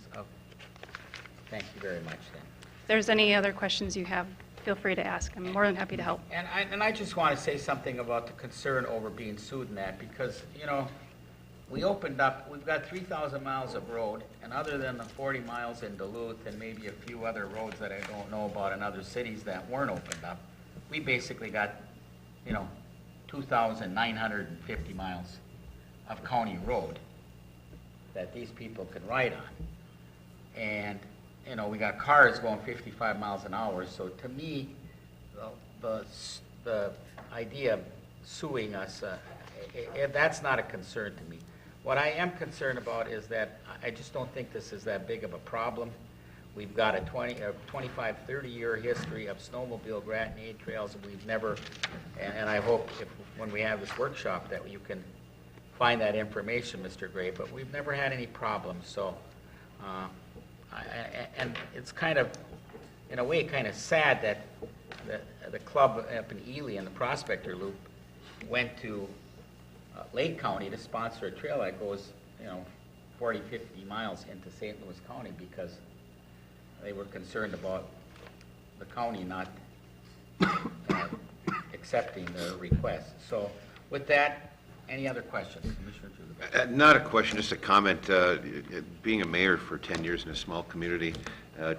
Thank you very much, then. If there's any other questions you have, feel free to ask. I'm more than happy to help. And I just want to say something about the concern over being sued in that, because, you know, we opened up, we've got 3,000 miles of road, and other than the 40 miles in Duluth and maybe a few other roads that I don't know about in other cities that weren't opened up, we basically got, you know, 2,950 miles of county road that these people could ride on. And, you know, we got cars going 55 miles an hour, so to me, the idea of suing us, that's not a concern to me. What I am concerned about is that I just don't think this is that big of a problem. We've got a 25, 30-year history of snowmobile grant and aid trails, and we've never, and I hope when we have this workshop that you can find that information, Mr. Gray, but we've never had any problems. So, and it's kind of, in a way, kind of sad that the club up in Ely in the Prospector Loop went to Lake County to sponsor a trail that goes, you know, 40, 50 miles into St. Louis County, because they were concerned about the county not accepting their request. So with that, any other questions? Commissioner Gilbert? Not a question, just a comment. Being a mayor for 10 years in a small community,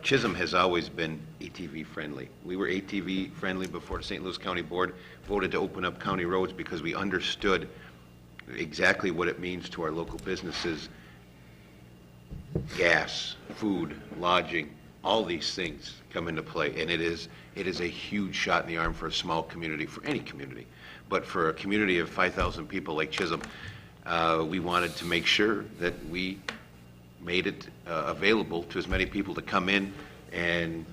Chisholm has always been ATV friendly. We were ATV friendly before the St. Louis County Board voted to open up county roads, because we understood exactly what it means to our local businesses. Gas, food, lodging, all these things come into play, and it is a huge shot in the arm for a small community, for any community. But for a community of 5,000 people like Chisholm, we wanted to make sure that we made it available to as many people to come in and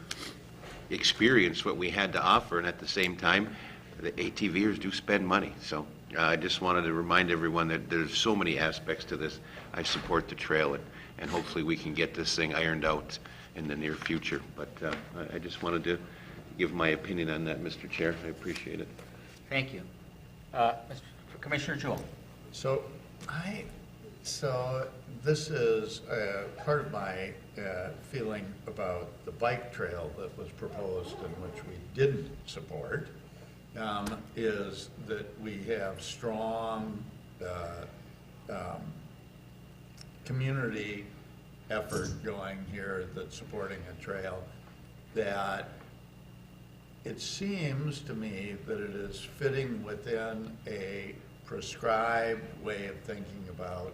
experience what we had to offer, and at the same time, the ATVers do spend money. So I just wanted to remind everyone that there's so many aspects to this. I support the trail, and hopefully we can get this thing ironed out in the near future. But I just wanted to give my opinion on that, Mr. Chair. I appreciate it. Thank you. Commissioner Jewell. So this is part of my feeling about the bike trail that was proposed and which we didn't support, is that we have strong community effort going here that's supporting a trail, that it seems to me that it is fitting within a prescribed way of thinking about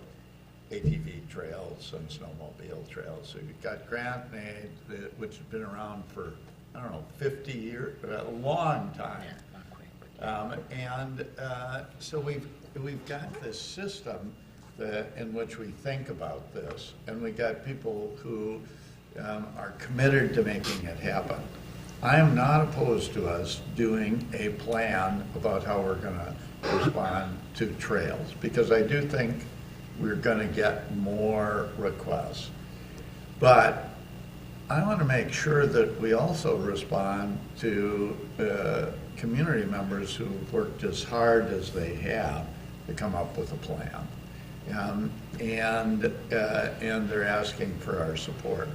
ATV trails and snowmobile trails. So you've got grant and aid, which has been around for, I don't know, 50 years, a long time. Yeah, not quite. So we've got this system in which we think about this, and we got people who are committed to making it happen. I am not opposed to us doing a plan about how we're going to respond to trails, because I do think we're going to get more requests. But I want to make sure that we also respond to community members who've worked as hard as they have to come up with a plan. And they're asking for our support.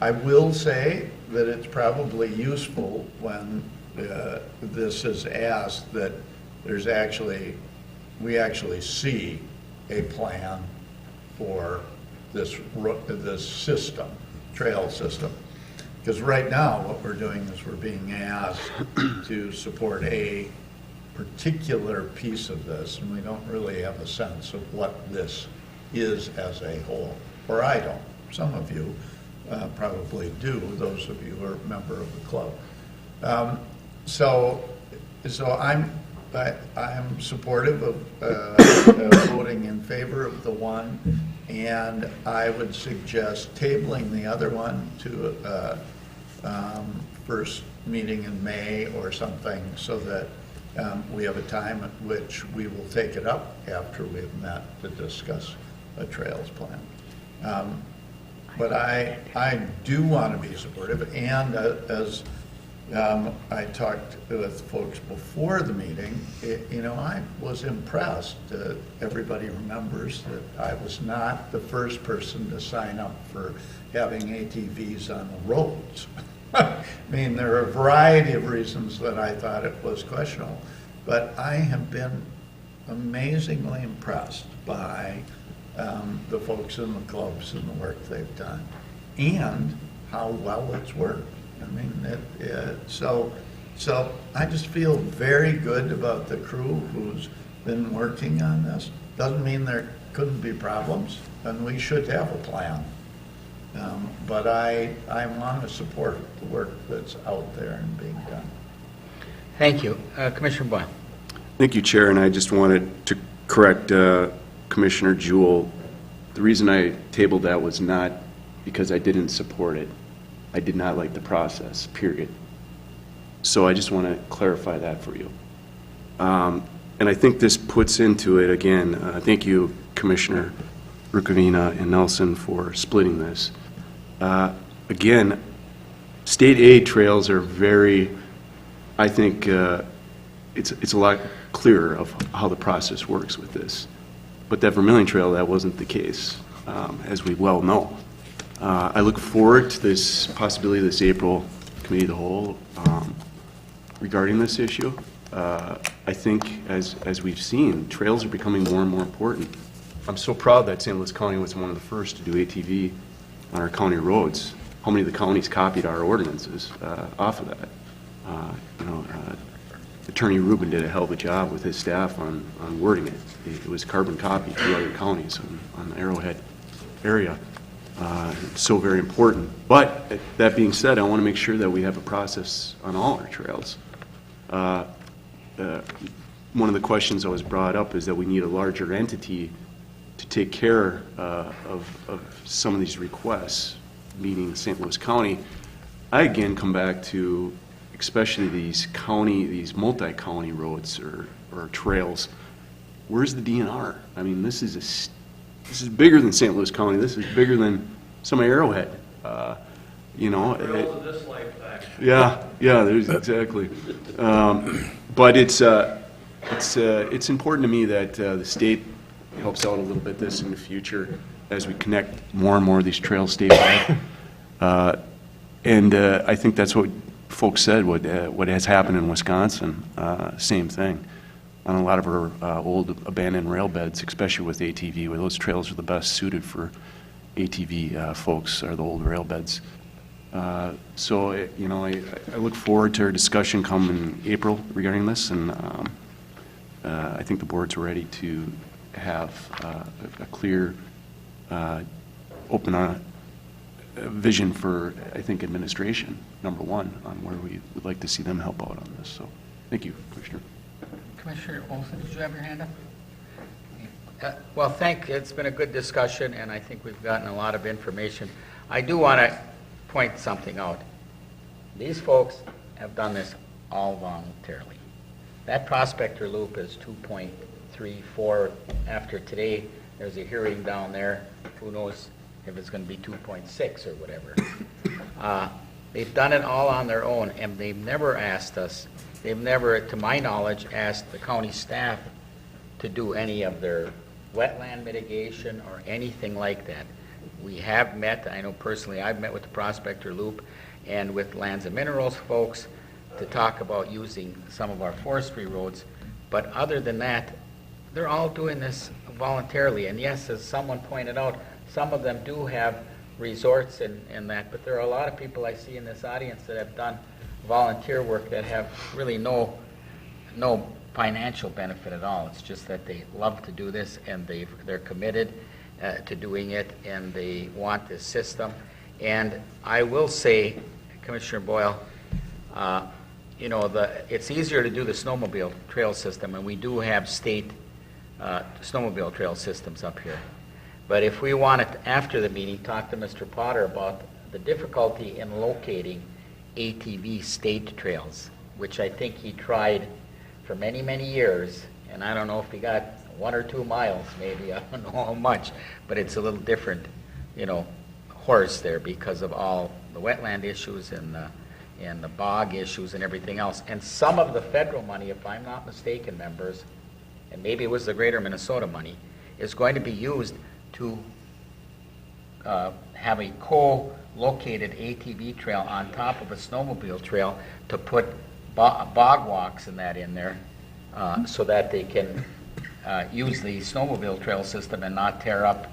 I will say that it's probably useful when this is asked that we actually see a plan for this system, trail system. Because right now, what we're doing is we're being asked to support a particular piece of this, and we don't really have a sense of what this is as a whole. Or I don't. Some of you probably do, those of you who are a member of the club. So I'm supportive of voting in favor of the one, and I would suggest tabling the other one to first meeting in May or something, so that we have a time at which we will take it up after we've met to discuss a trails plan. But I do want to be supportive, and as I talked with folks before the meeting, I was impressed. Everybody remembers that I was not the first person to sign up for having ATVs on the roads. I mean, there are a variety of reasons that I thought it was questionable, but I have been amazingly impressed by the folks in the clubs and the work they've done, and how well it's worked. I mean, so I just feel very good about the crew who's been working on this. Doesn't mean there couldn't be problems, and we should have a plan. But I want to support the work that's out there and being done. Thank you. Commissioner Boyle. Thank you, Chair, and I just wanted to correct Commissioner Jewell. The reason I tabled that was not because I didn't support it. I did not like the process, period. So I just want to clarify that for you. And I think this puts into it, again, thank you, Commissioner Rukavina and Nelson, for splitting this. Again, state aid trails are very, I think it's a lot clearer of how the process works with this. But that Vermilion Trail, that wasn't the case, as we well know. I look forward to this possibility of this April Committee of the Whole regarding this issue. I think, as we've seen, trails are becoming more and more important. I'm so proud that St. Louis County was one of the first to do ATV on our county roads. How many of the counties copied our ordinances off of that? Attorney Rubin did a hell of a job with his staff on wording it. It was carbon copied to other counties on the Arrowhead area. So very important. But that being said, I want to make sure that we have a process on all our trails. One of the questions that was brought up is that we need a larger entity to take care of some of these requests, meaning St. Louis County. I again come back to especially these multi-county roads or trails. Where's the DNR? I mean, this is bigger than St. Louis County. This is bigger than some of Arrowhead. Yeah, there's exactly. But it's important to me that the state helps out a little bit this in the future as we connect more and more of these trails statewide. And I think that's what folks said, what has happened in Wisconsin, same thing. On a lot of our old abandoned rail beds, especially with ATV, where those trails are the best suited for ATV folks, are the old rail beds. So, I look forward to our discussion come in April regarding this, and I think the board's ready to have a clear, open vision for, I think, administration, number one, on where we would like to see them help out on this. So, thank you, Commissioner. Commissioner Olson, did you have your hand up? Well, it's been a good discussion, and I think we've gotten a lot of information. I do want to point something out. These folks have done this all voluntarily. That Prospector Loop is 2.34. After today, there's a hearing down there. Who knows if it's going to be 2.6 or whatever. They've done it all on their own, and they've never asked us. They've never, to my knowledge, asked the county staff to do any of their wetland mitigation or anything like that. We have met, I know personally, I've met with the Prospector Loop and with Lands and Minerals folks to talk about using some of our forestry roads. But other than that, they're all doing this voluntarily. And yes, as someone pointed out, some of them do have resorts and that, but there are a lot of people I see in this audience that have done volunteer work that have really no financial benefit at all. It's just that they love to do this, and they're committed to doing it, and they want this system. And I will say, Commissioner Boyle, it's easier to do the snowmobile trail system, and we do have state snowmobile trail systems up here. But if we want to, after the meeting, talk to Mr. Potter about the difficulty in locating ATV state trails, which I think he tried for many, many years, and I don't know if he got 1 or 2 miles, maybe, I don't know how much, but it's a little different, horse there because of all the wetland issues and the bog issues and everything else. And some of the federal money, if I'm not mistaken, members, and maybe it was the Greater Minnesota money, is going to be used to have a co-located ATV trail on top of a snowmobile trail to put bog walks and that in there so that they can use the snowmobile trail system and not tear up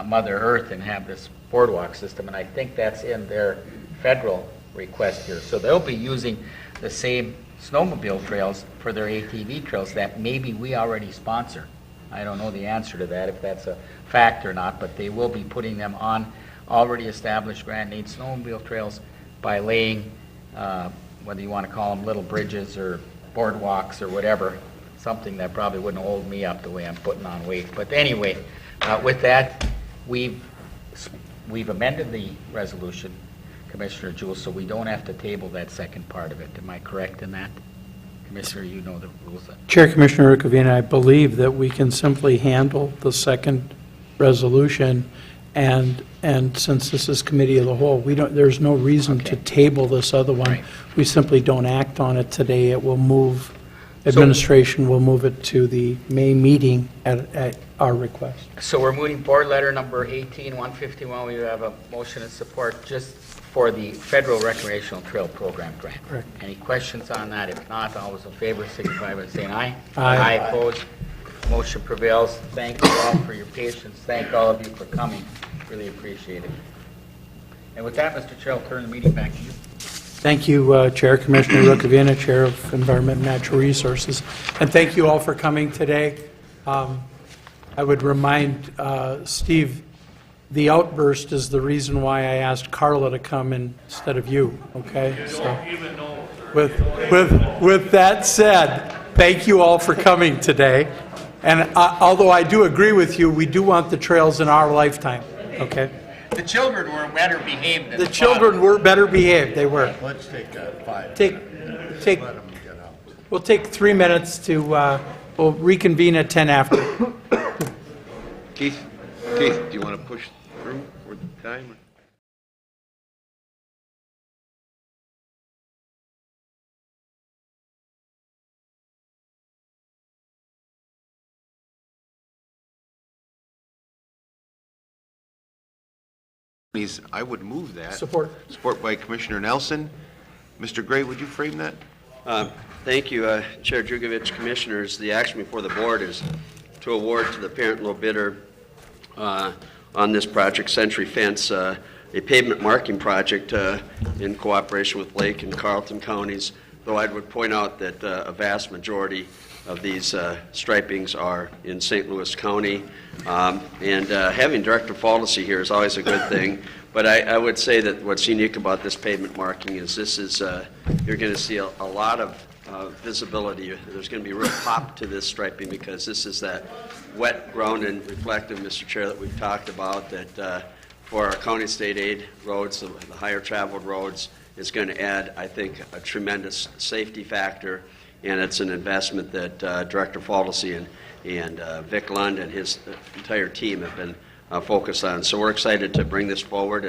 Mother Earth and have this boardwalk system. And I think that's in their federal request here. So they'll be using the same snowmobile trails for their ATV trails that maybe we already sponsor. I don't know the answer to that, if that's a fact or not, but they will be putting them on already established Grand Aid snowmobile trails by laying, whether you want to call them little bridges or boardwalks or whatever, something that probably wouldn't hold me up the way I'm putting on weight. But anyway, with that, we've amended the resolution, Commissioner Jewell, so we don't have to table that second part of it. Am I correct in that? Commissioner, you know the rules. Chair Commissioner Rukavina, I believe that we can simply handle the second resolution, and since this is committee of the whole, there's no reason to table this other one. Right. We simply don't act on it today. It will move, administration will move it to the May meeting at our request. So we're moving board letter number 18-151. We have a motion and support just for the Federal Recreational Trail Program grant. Correct. Any questions on that? If not, all those in favor signify by saying aye. Aye. Aye, opposed. Motion prevails. Thank you all for your patience. Thank all of you for coming. Really appreciate it. And with that, Mr. Chair, I'll turn the meeting back to you. Thank you, Chair Commissioner Rukavina, Chair of Environment and Natural Resources. And thank you all for coming today. I would remind Steve, the outburst is the reason why I asked Carla to come instead of you, okay? So, with that said, thank you all for coming today. And although I do agree with you, we do want the trails in our lifetime, okay? The children were better behaved than the children were better behaved, they were. Let's take 5 Take, Let them get out. we'll take 3 minutes to, we'll reconvene at 10 after. Keith, do you want to push through for the time? I would move that. Support. Support by Commissioner Nelson. Mr. Gray, would you frame that? Thank you, Chair Jugovich, Commissioners. The action before the board is to award to the parent low bidder on this project, Century Fence, a pavement marking project in cooperation with Lake and Carleton counties, though I would point out that a vast majority of these stripings are in St. Louis County. And having Director Faldacy here is always a good thing. But I would say that what's unique about this pavement marking is this is, you're going to see a lot of visibility. There's going to be real pop to this striping because this is that wet ground and reflective, Mr. Chair, that we've talked about, that for our county state aid roads, the higher traveled roads, is going to add, I think, a tremendous safety factor. And it's an investment that Director Faldacy and Vic Lund and his entire team have been focused on. So we're excited to bring this forward.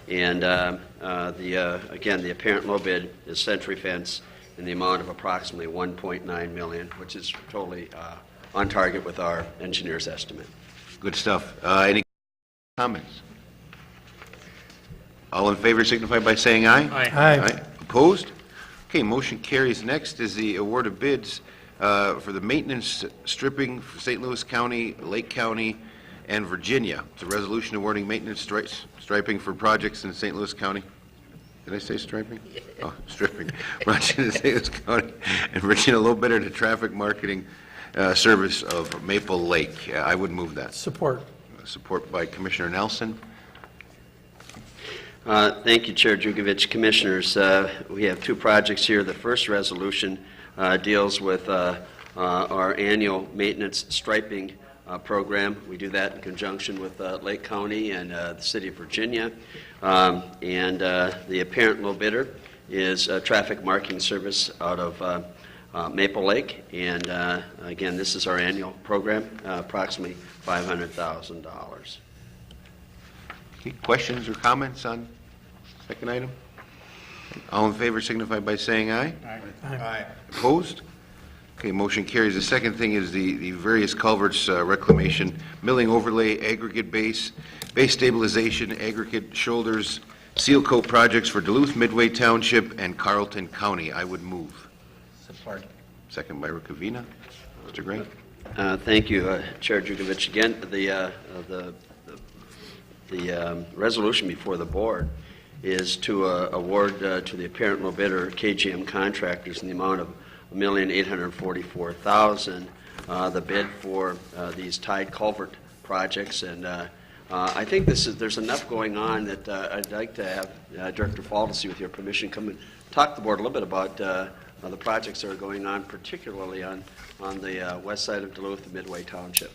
And again, the apparent low bid is Century Fence in the amount of approximately $1.9 million, which is totally on target with our engineer's estimate. Good stuff. Any comments? All in favor signify by saying aye. Aye. Aye. Opposed? Okay, motion carries. Next is the award of bids for the maintenance stripping for St. Louis County, Lake County, and Virginia. It's a resolution awarding maintenance striping for projects in St. Louis County. Did I say striping? Oh, stripping. Project in St. Louis County and Virginia, low bidder to traffic marketing service of Maple Lake. I would move that. Support. Support by Commissioner Nelson. Thank you, Chair Jugovich. Commissioners, we have two projects here. The first resolution deals with our annual maintenance striping program. We do that in conjunction with Lake County and the City of Virginia. And the apparent low bidder is traffic marking service out of Maple Lake. And again, this is our annual program, approximately $500,000. Okay, questions or comments on second item? All in favor signify by saying aye. Aye. Opposed? Okay, motion carries. The second thing is the various culverts reclamation, milling overlay, aggregate base stabilization, aggregate shoulders, seal coat projects for Duluth, Midway Township, and Carlton County. I would move. Support. Second by Rukavina. Mr. Gray. Thank you, Chair Jugovich. Again, the resolution before the board is to award to the apparent low bidder, KGM Contractors, in the amount of $1,844,000, the bid for these tide culvert projects. And I think there's enough going on that I'd like to have Director Faldesy, with your permission, come and talk to the board a little bit about the projects that are going on, particularly on the west side of Duluth and Midway Township.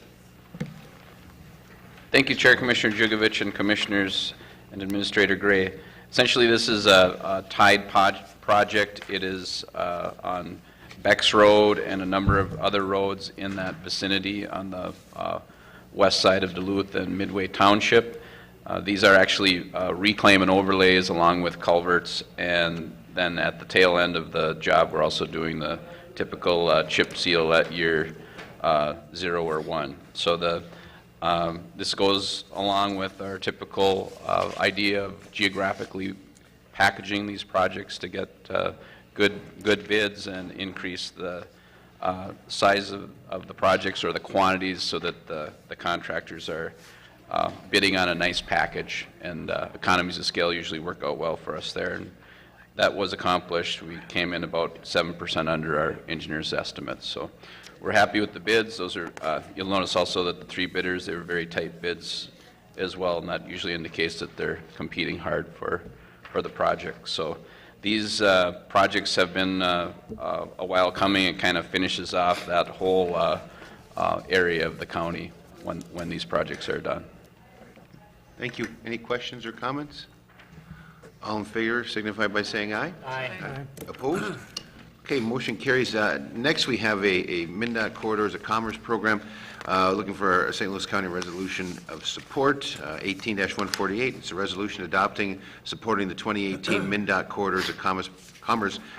Thank you, Chair, Commissioner Jugovich, and Commissioners and Administrator Gray. Essentially, this is a tide project. It is on Bex Road and a number of other roads in that vicinity on the west side of Duluth and Midway Township. These are actually reclaim and overlays along with culverts, and then at the tail end of the job, we're also doing the typical chip seal at year 0 or 1. So this goes along with our typical idea of geographically packaging these projects to get good bids and increase the size of the projects or the quantities so that the contractors are bidding on a nice package, and economies of scale usually work out well for us there. And that was accomplished. We came in about 7% under our engineer's estimates. So we're happy with the bids. Those are, you'll notice also that the three bidders, they were very tight bids as well, and that usually indicates that they're competing hard for the project. So these projects have been a while coming. It kind of finishes off that whole area of the county when these projects are done. Thank you. Any questions or comments? All in favor signify by saying aye. Aye. Opposed? Okay, motion carries. Next, we have a MnDOT Corridors of Commerce program looking for a St. Louis County resolution of support, 18-148. It's a resolution adopting, supporting the 2018 MnDOT Corridors of Commerce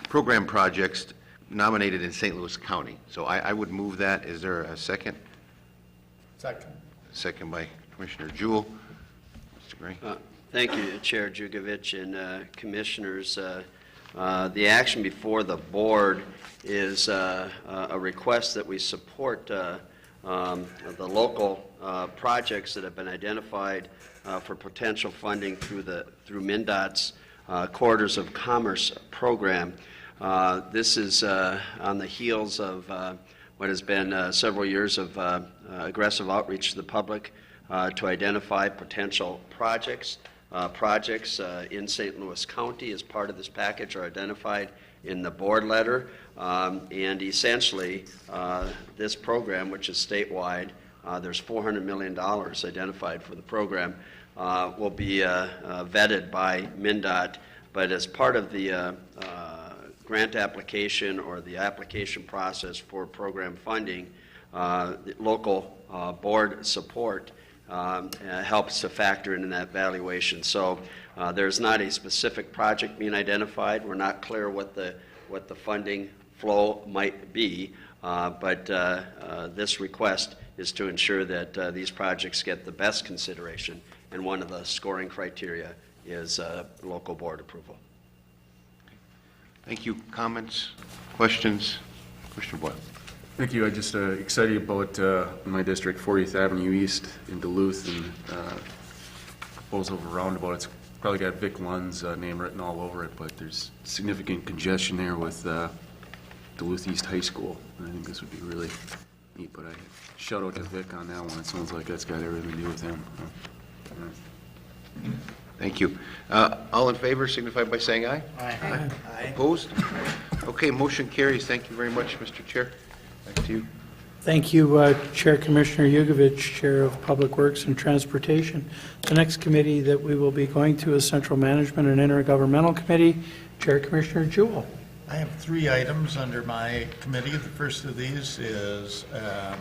program projects nominated in St. Louis County. So I would move that. Is there a second? Second. Second by Commissioner Jewell. Mr. Gray. Thank you, Chair Jugovich and Commissioners. The action before the board is a request that we support the local projects that have been identified for potential funding through MnDOT's Corridors of Commerce program. This is on the heels of what has been several years of aggressive outreach to the public to identify potential projects. Projects in St. Louis County as part of this package are identified in the board letter, and essentially this program, which is statewide, there's $400 million identified for the program, will be vetted by MnDOT, but as part of the grant application or the application process for program funding, the local board support helps to factor in that valuation. So there's not a specific project being identified. We're not clear what the funding flow might be, but this request is to ensure that these projects get the best consideration, and one of the scoring criteria is local board approval. Thank you. Comments, questions? Commissioner Boyle. Thank you. I'm just excited about my district, 40th Avenue East in Duluth, and goes over roundabout. It's probably got Vic Lund's name written all over it, but there's significant congestion there with Duluth East High School. And I think this would be really neat, but I shout out to Vic on that one. It sounds like that's got everything to do with him. Thank you. All in favor signify by saying aye. Aye. Opposed? Okay, motion carries. Thank you very much, Mr. Chair. Back to you. Thank you, Chair Commissioner Yugovich, Chair of Public Works and Transportation. The next committee that we will be going to is Central Management and Intergovernmental Committee. Chair Commissioner Jewell. I have 3 items under my committee. The first of these is a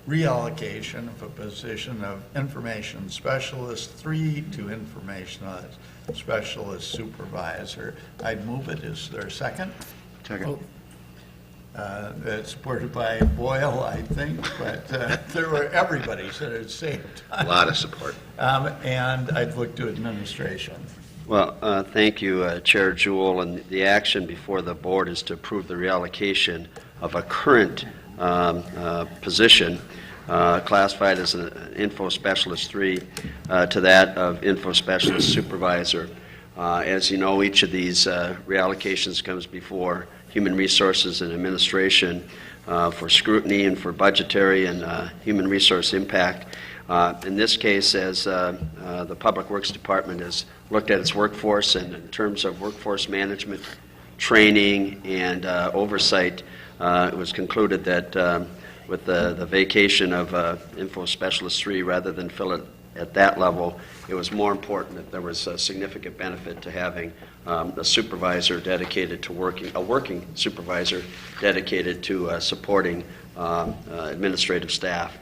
reallocation of a position of information specialist 3 to information specialist supervisor. I'd move it. Is there a second? Second. That's supported by Boyle, I think, but everybody said at the same time. A lot of support. And I'd look to administration. Well, thank you, Chair Jewell. And the action before the board is to approve the reallocation of a current position classified as an Info Specialist 3 to that of Info Specialist Supervisor. As you know, each of these reallocations comes before Human Resources and Administration for scrutiny and for budgetary and human resource impact. In this case, as the Public Works Department has looked at its workforce, and in terms of workforce management, training, and oversight, it was concluded that with the vacation of Info Specialist 3, rather than fill it at that level, it was more important that there was a significant benefit to having a supervisor dedicated to a working supervisor dedicated to supporting administrative staff.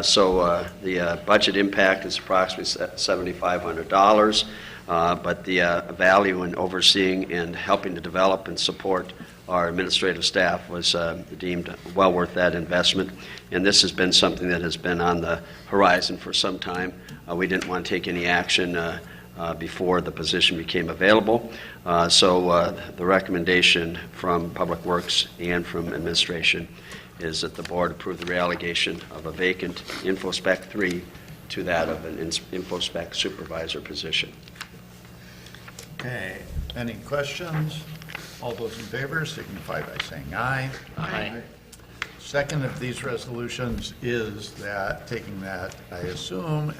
So the budget impact is approximately $7,500, but the value in overseeing and helping to develop and support our administrative staff was deemed well worth that investment. And this has been something that has been on the horizon for some time. We didn't want to take any action before the position became available. So the recommendation from Public Works and from administration is that the board approve the reallocation of a vacant InfoSpec 3 to that of an InfoSpec supervisor position. Okay. Any questions? All those in favor signify by saying aye. Aye. Second of these resolutions is that, taking that, I assume,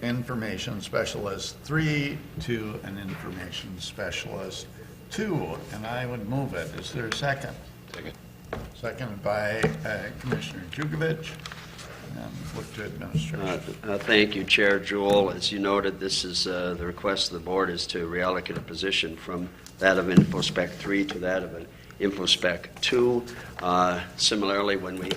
Information Specialist 3 to an Information Specialist 2, and I would move it. Is there a second? Second. Seconded by Commissioner Jugovich. And look to administration. Thank you, Chair Jewell. As you noted, this is the request of the board is to reallocate a position from that of InfoSpec 3 to that of an InfoSpec 2. Similarly, when we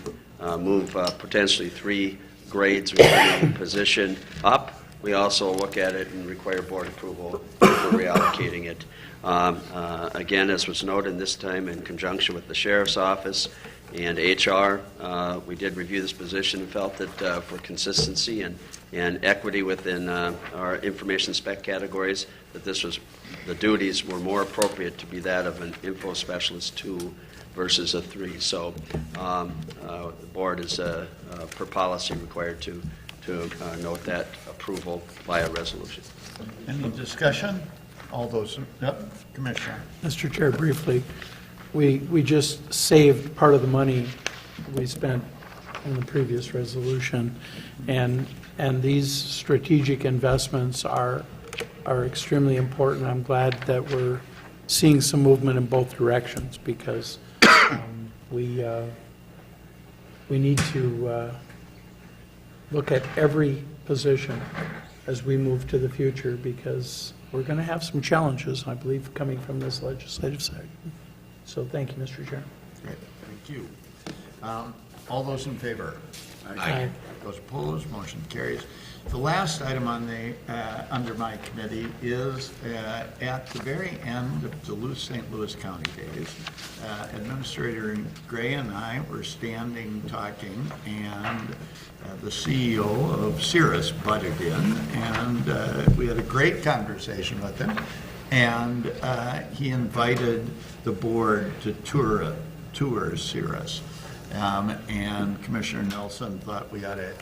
move potentially 3 grades within the position up, we also look at it and require board approval for reallocating it. Again, as was noted this time in conjunction with the Sheriff's Office and HR, we did review this position and felt that for consistency and equity within our information spec categories, that the duties were more appropriate to be that of an Info Specialist 2 versus a 3. So the board is, per policy, required to note that approval via resolution. Any discussion? All those, yep, Commissioner. Mr. Chair, briefly, we just saved part of the money we spent in the previous resolution, and these strategic investments are extremely important. I'm glad that we're seeing some movement in both directions, because we need to look at every position as we move to the future, because we're going to have some challenges, I believe, coming from this legislative side. So thank you, Mr. Chair. Great, thank you. All those in favor? Aye. Those opposed, motion carries. The last item on the under my committee is at the very end of Duluth St. Louis County days, Administrator Gray and I were standing talking, and the CEO of Cirrus butted in, and we had a great conversation with him. and he invited the board to tour Cirrus. And Commissioner Nelson thought we ought to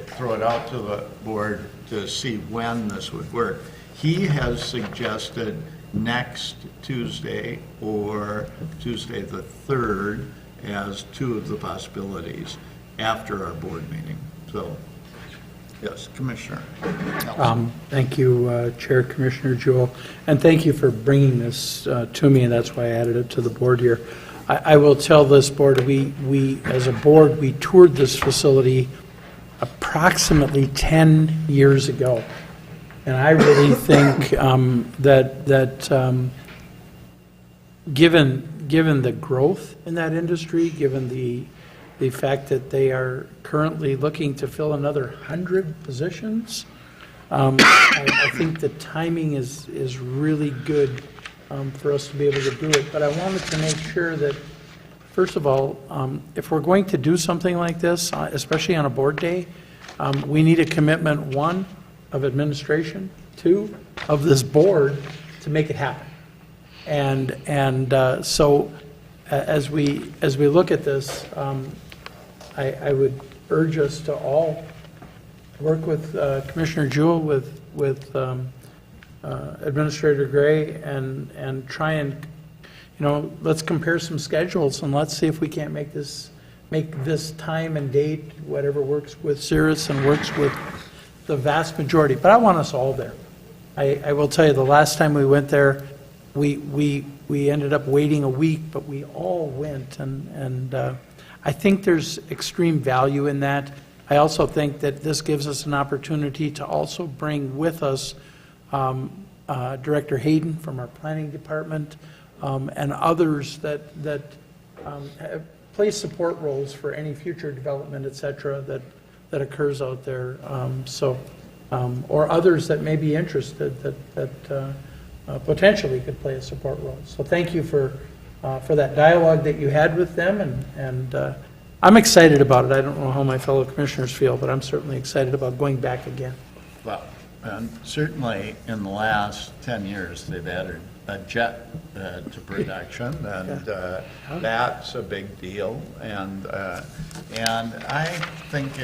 throw it out to the board to see when this would work. He has suggested next Tuesday or Tuesday the 3rd as two of the possibilities after our board meeting. So, yes, Commissioner Nelson. Thank you, Chair, Commissioner Jewell, and thank you for bringing this to me, and that's why I added it to the board here. I will tell this board, we as a board, we toured this facility approximately 10 years ago. And I really think that given the growth in that industry, given the fact that they are currently looking to fill another 100 positions, I think the timing is really good for us to be able to do it. But I wanted to make sure that, first of all, if we're going to do something like this, especially on a board day, we need a commitment, 1, of administration, 2, of this board to make it happen. And so as we look at this, I would urge us to all work with Commissioner Jewell, with Administrator Gray, and try and, let's compare some schedules, and let's see if we can't make this time and date, whatever works with Cirrus and works with the vast majority. But I want us all there. I will tell you, the last time we went there, we ended up waiting a week, but we all went, and I think there's extreme value in that. I also think that this gives us an opportunity to also bring with us Director Hayden from our planning department, and others that play support roles for any future development, et cetera, that occurs out there. Or others that may be interested that potentially could play a support role. So thank you for that dialogue that you had with them, and I'm excited about it. I don't know how my fellow commissioners feel, but I'm certainly excited about going back again. Well, and certainly in the last 10 years, they've added a jet to production, and that's a big deal. And I think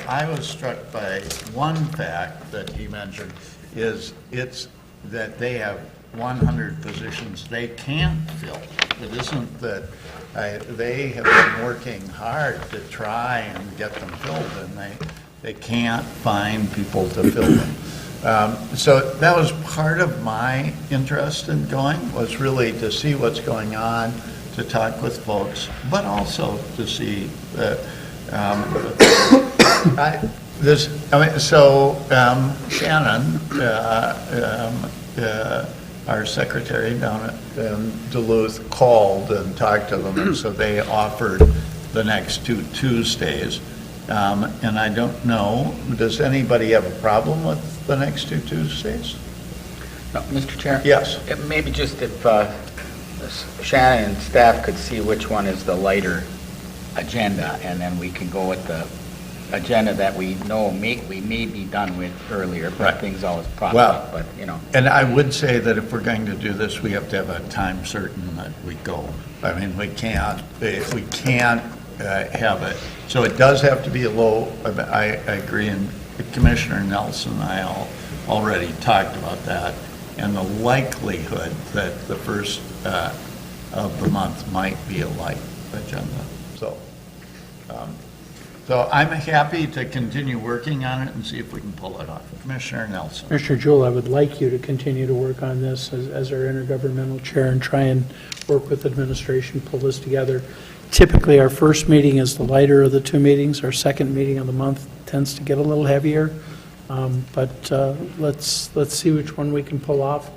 I was struck by one fact that he mentioned is it's that they have 100 positions they can't fill. It isn't that they have been working hard to try and get them filled, and they can't find people to fill them. So that was part of my interest in going, was really to see what's going on, to talk with folks, but also to see that Shannon, our secretary down at Duluth, called and talked to them, and so they offered the next 2 Tuesdays. And I don't know, does anybody have a problem with the next 2 Tuesdays? No, Mr. Chair? Yes. Maybe just if Shannon and staff could see which one is the lighter agenda, and then we can go with the agenda that we know we may be done with earlier, but Right. things always pop Well, up, but, And I would say that if we're going to do this, we have to have a time certain that we go. I mean, we can't have it. So it does have to be a low, I agree, and Commissioner Nelson and I already talked about that, and the likelihood that the first of the month might be a light agenda. So I'm happy to continue working on it and see if we can pull it off. Commissioner Nelson. Commissioner Jewell, I would like you to continue to work on this as our intergovernmental chair and try and work with administration, pull this together. Typically, our first meeting is the lighter of the 2 meetings. Our second meeting of the month tends to get a little heavier. But let's see which one we can pull off.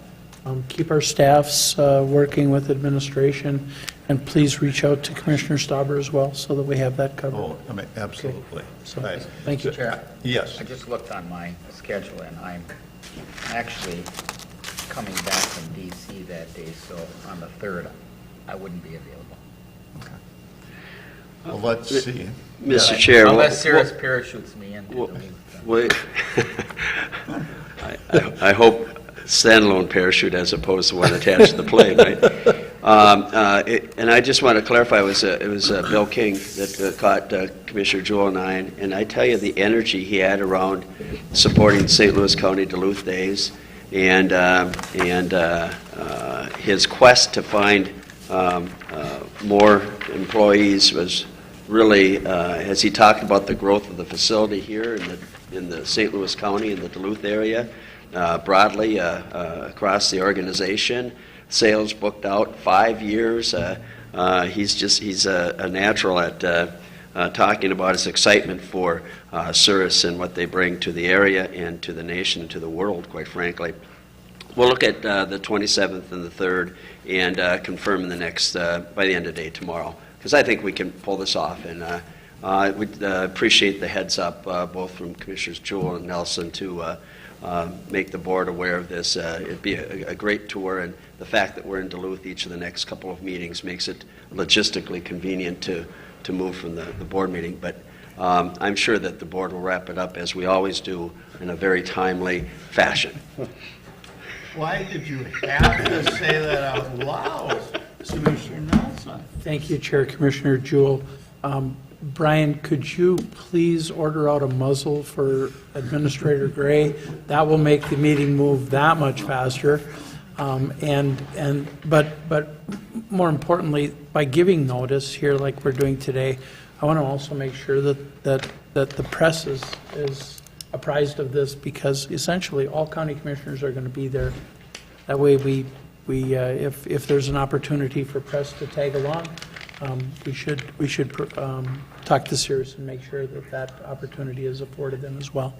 Keep our staffs working with administration, and please reach out to Commissioner Stauber as well, so that we have that covered. Oh, I mean, absolutely. Okay. So, Right. thank you. Chair? Yes. I just looked on my schedule, and I'm actually coming back from DC that day, so on the 3rd, I wouldn't be available. Well, let's see. Mr. Chair. Unless Cirrus parachutes me in. Wait. I hope standalone parachute as opposed to one attached to the plane, right? And I just want to clarify, it was Bill King that caught Commissioner Jewell and I, and I tell you the energy he had around supporting St. Louis County Duluth Days and his quest to find more employees was really, as he talked about the growth of the facility here in the St. Louis County and the Duluth area, broadly across the organization. Sales booked out 5 years. He's a natural at talking about his excitement for Cirrus and what they bring to the area and to the nation and to the world, quite frankly. We'll look at the 27th and the 3rd and confirm the next by the end of the day tomorrow, because I think we can pull this off. And we'd appreciate the heads up both from Commissioners Jewell and Nelson to make the board aware of this. It'd be a great tour, and the fact that we're in Duluth each of the next couple of meetings makes it logistically convenient to move from the board meeting. But I'm sure that the board will wrap it up, as we always do, in a very timely fashion. Why did you have to say that out loud, Commissioner Nelson? Thank you, Chair. Commissioner Jewell. Brian, could you please order out a muzzle for Administrator Gray? That will make the meeting move that much faster. But more importantly, by giving notice here like we're doing today, I want to also make sure that the press is apprised of this, because essentially all county commissioners are going to be there. That way if there's an opportunity for press to tag along, we should talk to Cirrus and make sure that opportunity is afforded them as well.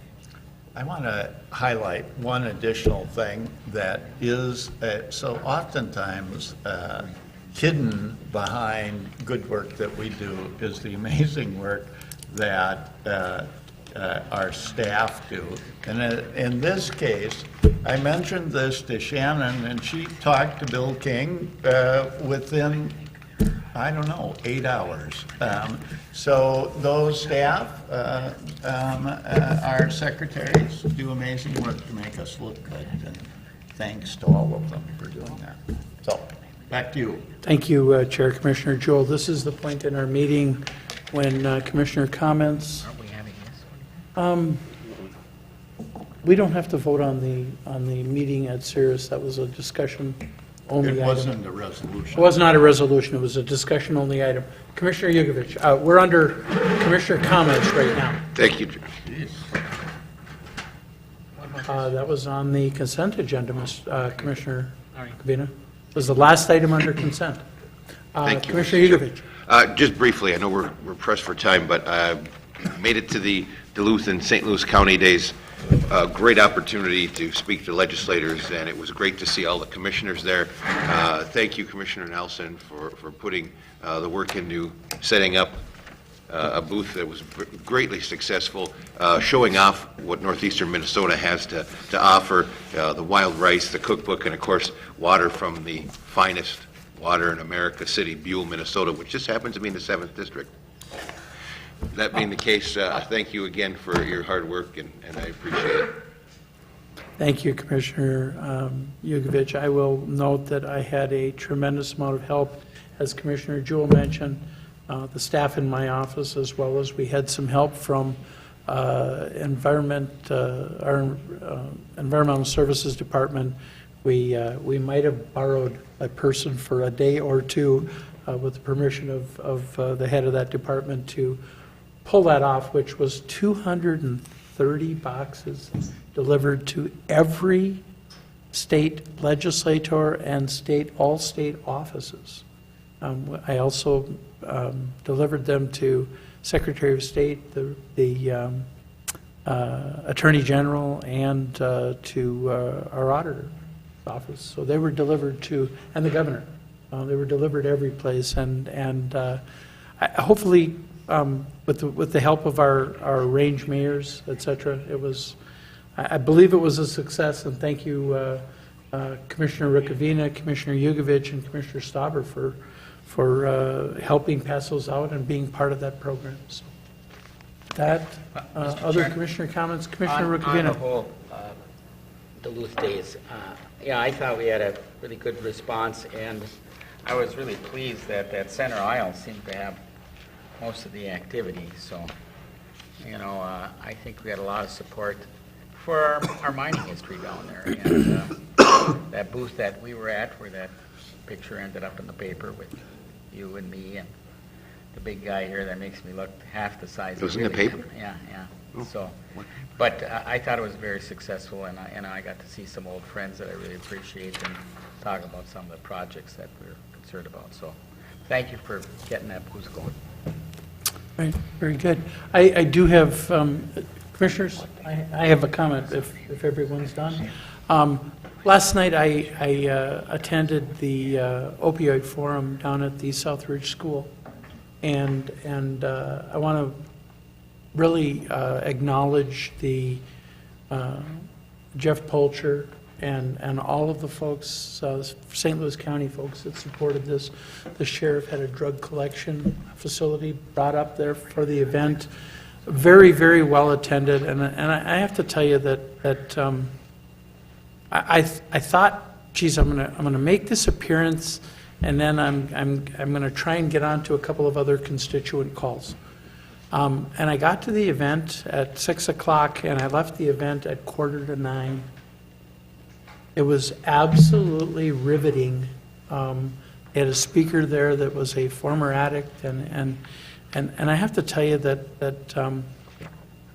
I want to highlight one additional thing that is so oftentimes hidden behind good work that we do is the amazing work that our staff do. And in this case, I mentioned this to Shannon, and she talked to Bill King within, I don't know, 8 hours. So those staff, our secretaries, do amazing work to make us look good, and thanks to all of them for doing that. So, back to you. Thank you, Chair. Commissioner Jewell, this is the point in our meeting when Commissioner comments. We don't have to vote on the meeting at Cirrus. That was a discussion only item. It wasn't a resolution. It was not a resolution. It was a discussion only item. Commissioner Yugovich, we're under Commissioner comments right now. Thank you. That was on the consent agenda, Commissioner Kavina. It was the last item under consent. Thank you, Commissioner Yugovich. Just briefly, I know we're pressed for time, but made it to the Duluth and St. Louis County Days. A great opportunity to speak to legislators, and it was great to see all the commissioners there. Thank you, Commissioner Nelson, for putting the work into setting up a booth that was greatly successful, showing off what northeastern Minnesota has to offer, the wild rice, the cookbook, and of course, water from the finest water in America, City, Buell, Minnesota, which just happens to be in the 7th District. That being the case, thank you again for your hard work, and I appreciate it. Thank you, Commissioner Yugovich. I will note that I had a tremendous amount of help, as Commissioner Jewell mentioned, the staff in my office, as well as we had some help from our Environmental Services Department. We might have borrowed a person for a day or two with the permission of the head of that department to pull that off, which was 230 boxes delivered to every state legislator and all state offices. I also delivered them to Secretary of State, the Attorney General, and to our auditor office. So they were delivered to, and the governor. They were delivered every place, and hopefully with the help of our range mayors, et cetera, I believe it was a success, and thank you, Commissioner Rukavina, Commissioner Yugovich, and Commissioner Stauber for helping pass those out and being part of that program. So other Commissioner comments, Commissioner Rukavina. On the whole, Duluth days. Yeah, I thought we had a really good response, and I was really pleased that that center aisle seemed to have most of the activity. So, you know, I think we had a lot of support for our mining history down there. And that booth that we were at, where that picture ended up in the paper with you and me and the big guy here that makes me look half the size. It was I in the really paper? am. Yeah, yeah. Oh. So, but I thought it was very successful, and I got to see some old friends that I really appreciate and talk about some of the projects that we're concerned about. So, thank you for getting that booth going. Right, very good. I do have, commissioners, I have a comment if everyone's done. Last night I attended the opioid forum down at the Southridge School, and I want to really acknowledge the Jeff Polcher and all of the folks, St. Louis County folks that supported this. The sheriff had a drug collection facility brought up there for the event. Very, very well attended, and I have to tell you that I thought, geez, I'm gonna make this appearance, and then I'm gonna try and get on to a couple of other constituent calls. And I got to the event at 6 o'clock, and I left the event at 8:45. It was absolutely riveting. They had a speaker there that was a former addict, and I have to tell you that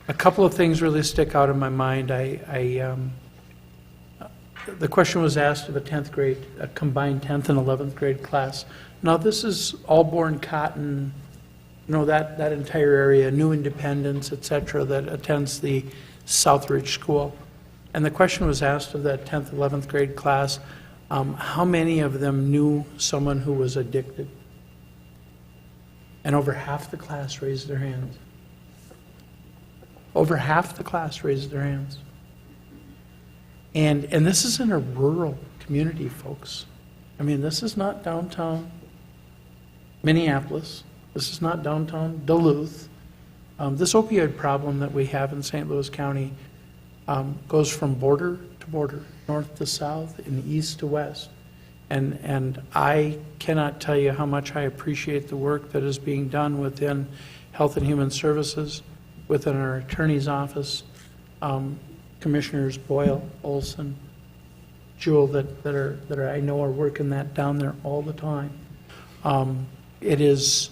a couple of things really stick out in my mind. The question was asked of a 10th grade, a combined 10th and 11th grade class. Now, this is Allborn, Cotton, you know, that entire area, New Independence, et cetera, that attends the Southridge School. And the question was asked of that 10th, 11th grade class, how many of them knew someone who was addicted? And over half the class raised their hands. Over half the class raised their hands. And this is in a rural community, folks. I mean, this is not downtown Minneapolis. This is not downtown Duluth. This opioid problem that we have in St. Louis County goes from border to border, north to south, and east to west. And I cannot tell you how much I appreciate the work that is being done within Health and Human Services, within our attorney's office, Commissioners Boyle, Olson, Jewel, that are I know are working that down there all the time. It is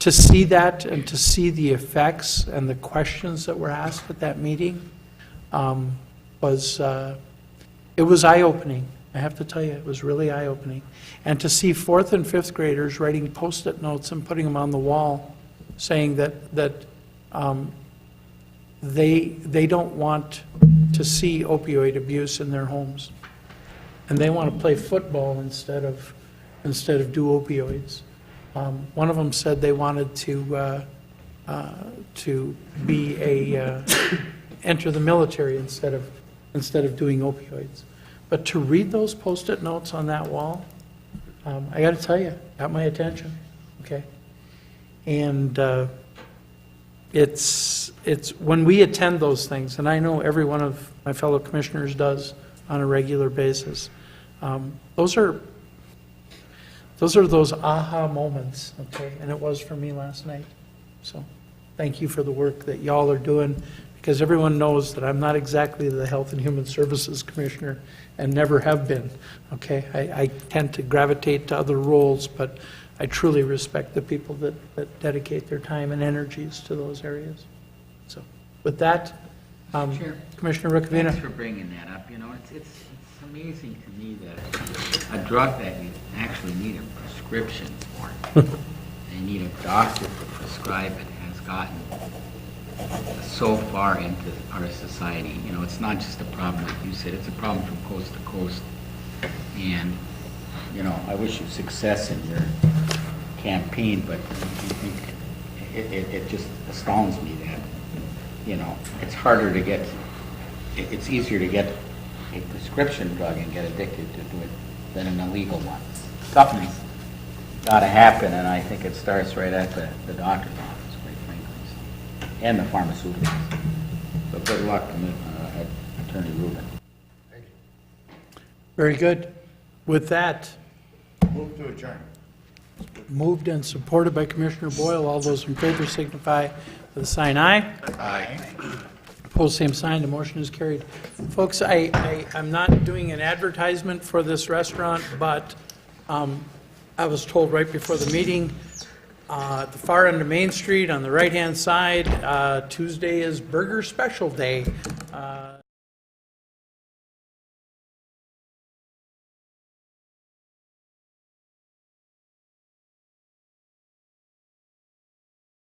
to see that and to see the effects and the questions that were asked at that meeting was eye-opening. I have to tell you, it was really eye-opening. And to see 4th and 5th graders writing Post-it notes and putting them on the wall saying that they don't want to see opioid abuse in their homes. And they want to play football instead of do opioids. One of them said they wanted to be enter the military instead of doing opioids. But to read those Post-it notes on that wall, I got to tell you, got my attention. Okay, and it's when we attend those things, and I know every one of my fellow commissioners does on a regular basis. Those are those aha moments. Okay, and it was for me last night. So, thank you for the work that y'all are doing. Because everyone knows that I'm not exactly the Health and Human Services Commissioner and never have been, okay? I tend to gravitate to other roles, but I truly respect the people that dedicate their time and energies to those areas. So with that, Sure. Commissioner Ricavina. Thanks for bringing that up. You know, it's amazing to me that a drug that you actually need a prescription for, they need a doctor to prescribe it, has gotten so far into our society. You know, it's not just a problem, like you said, it's a problem from coast to coast. And, you know, I wish you success in your campaign, but it just astounds me that, you know, it's harder to get, it's easier to get a prescription drug and get addicted to it than an illegal one. Something's got to happen, and I think it starts right at the doctor's office. And the pharmaceuticals. So good luck, Attorney Rubin. Very good. With that, Move to adjourn. moved and supported by Commissioner Boyle. All those in favor signify with a sign aye. Aye. Opposed, same sign. The motion is carried. Folks, I'm not doing an advertisement for this restaurant, but I was told right before the meeting, at the far end of Main Street on the right-hand side, Tuesday is Burger Special Day.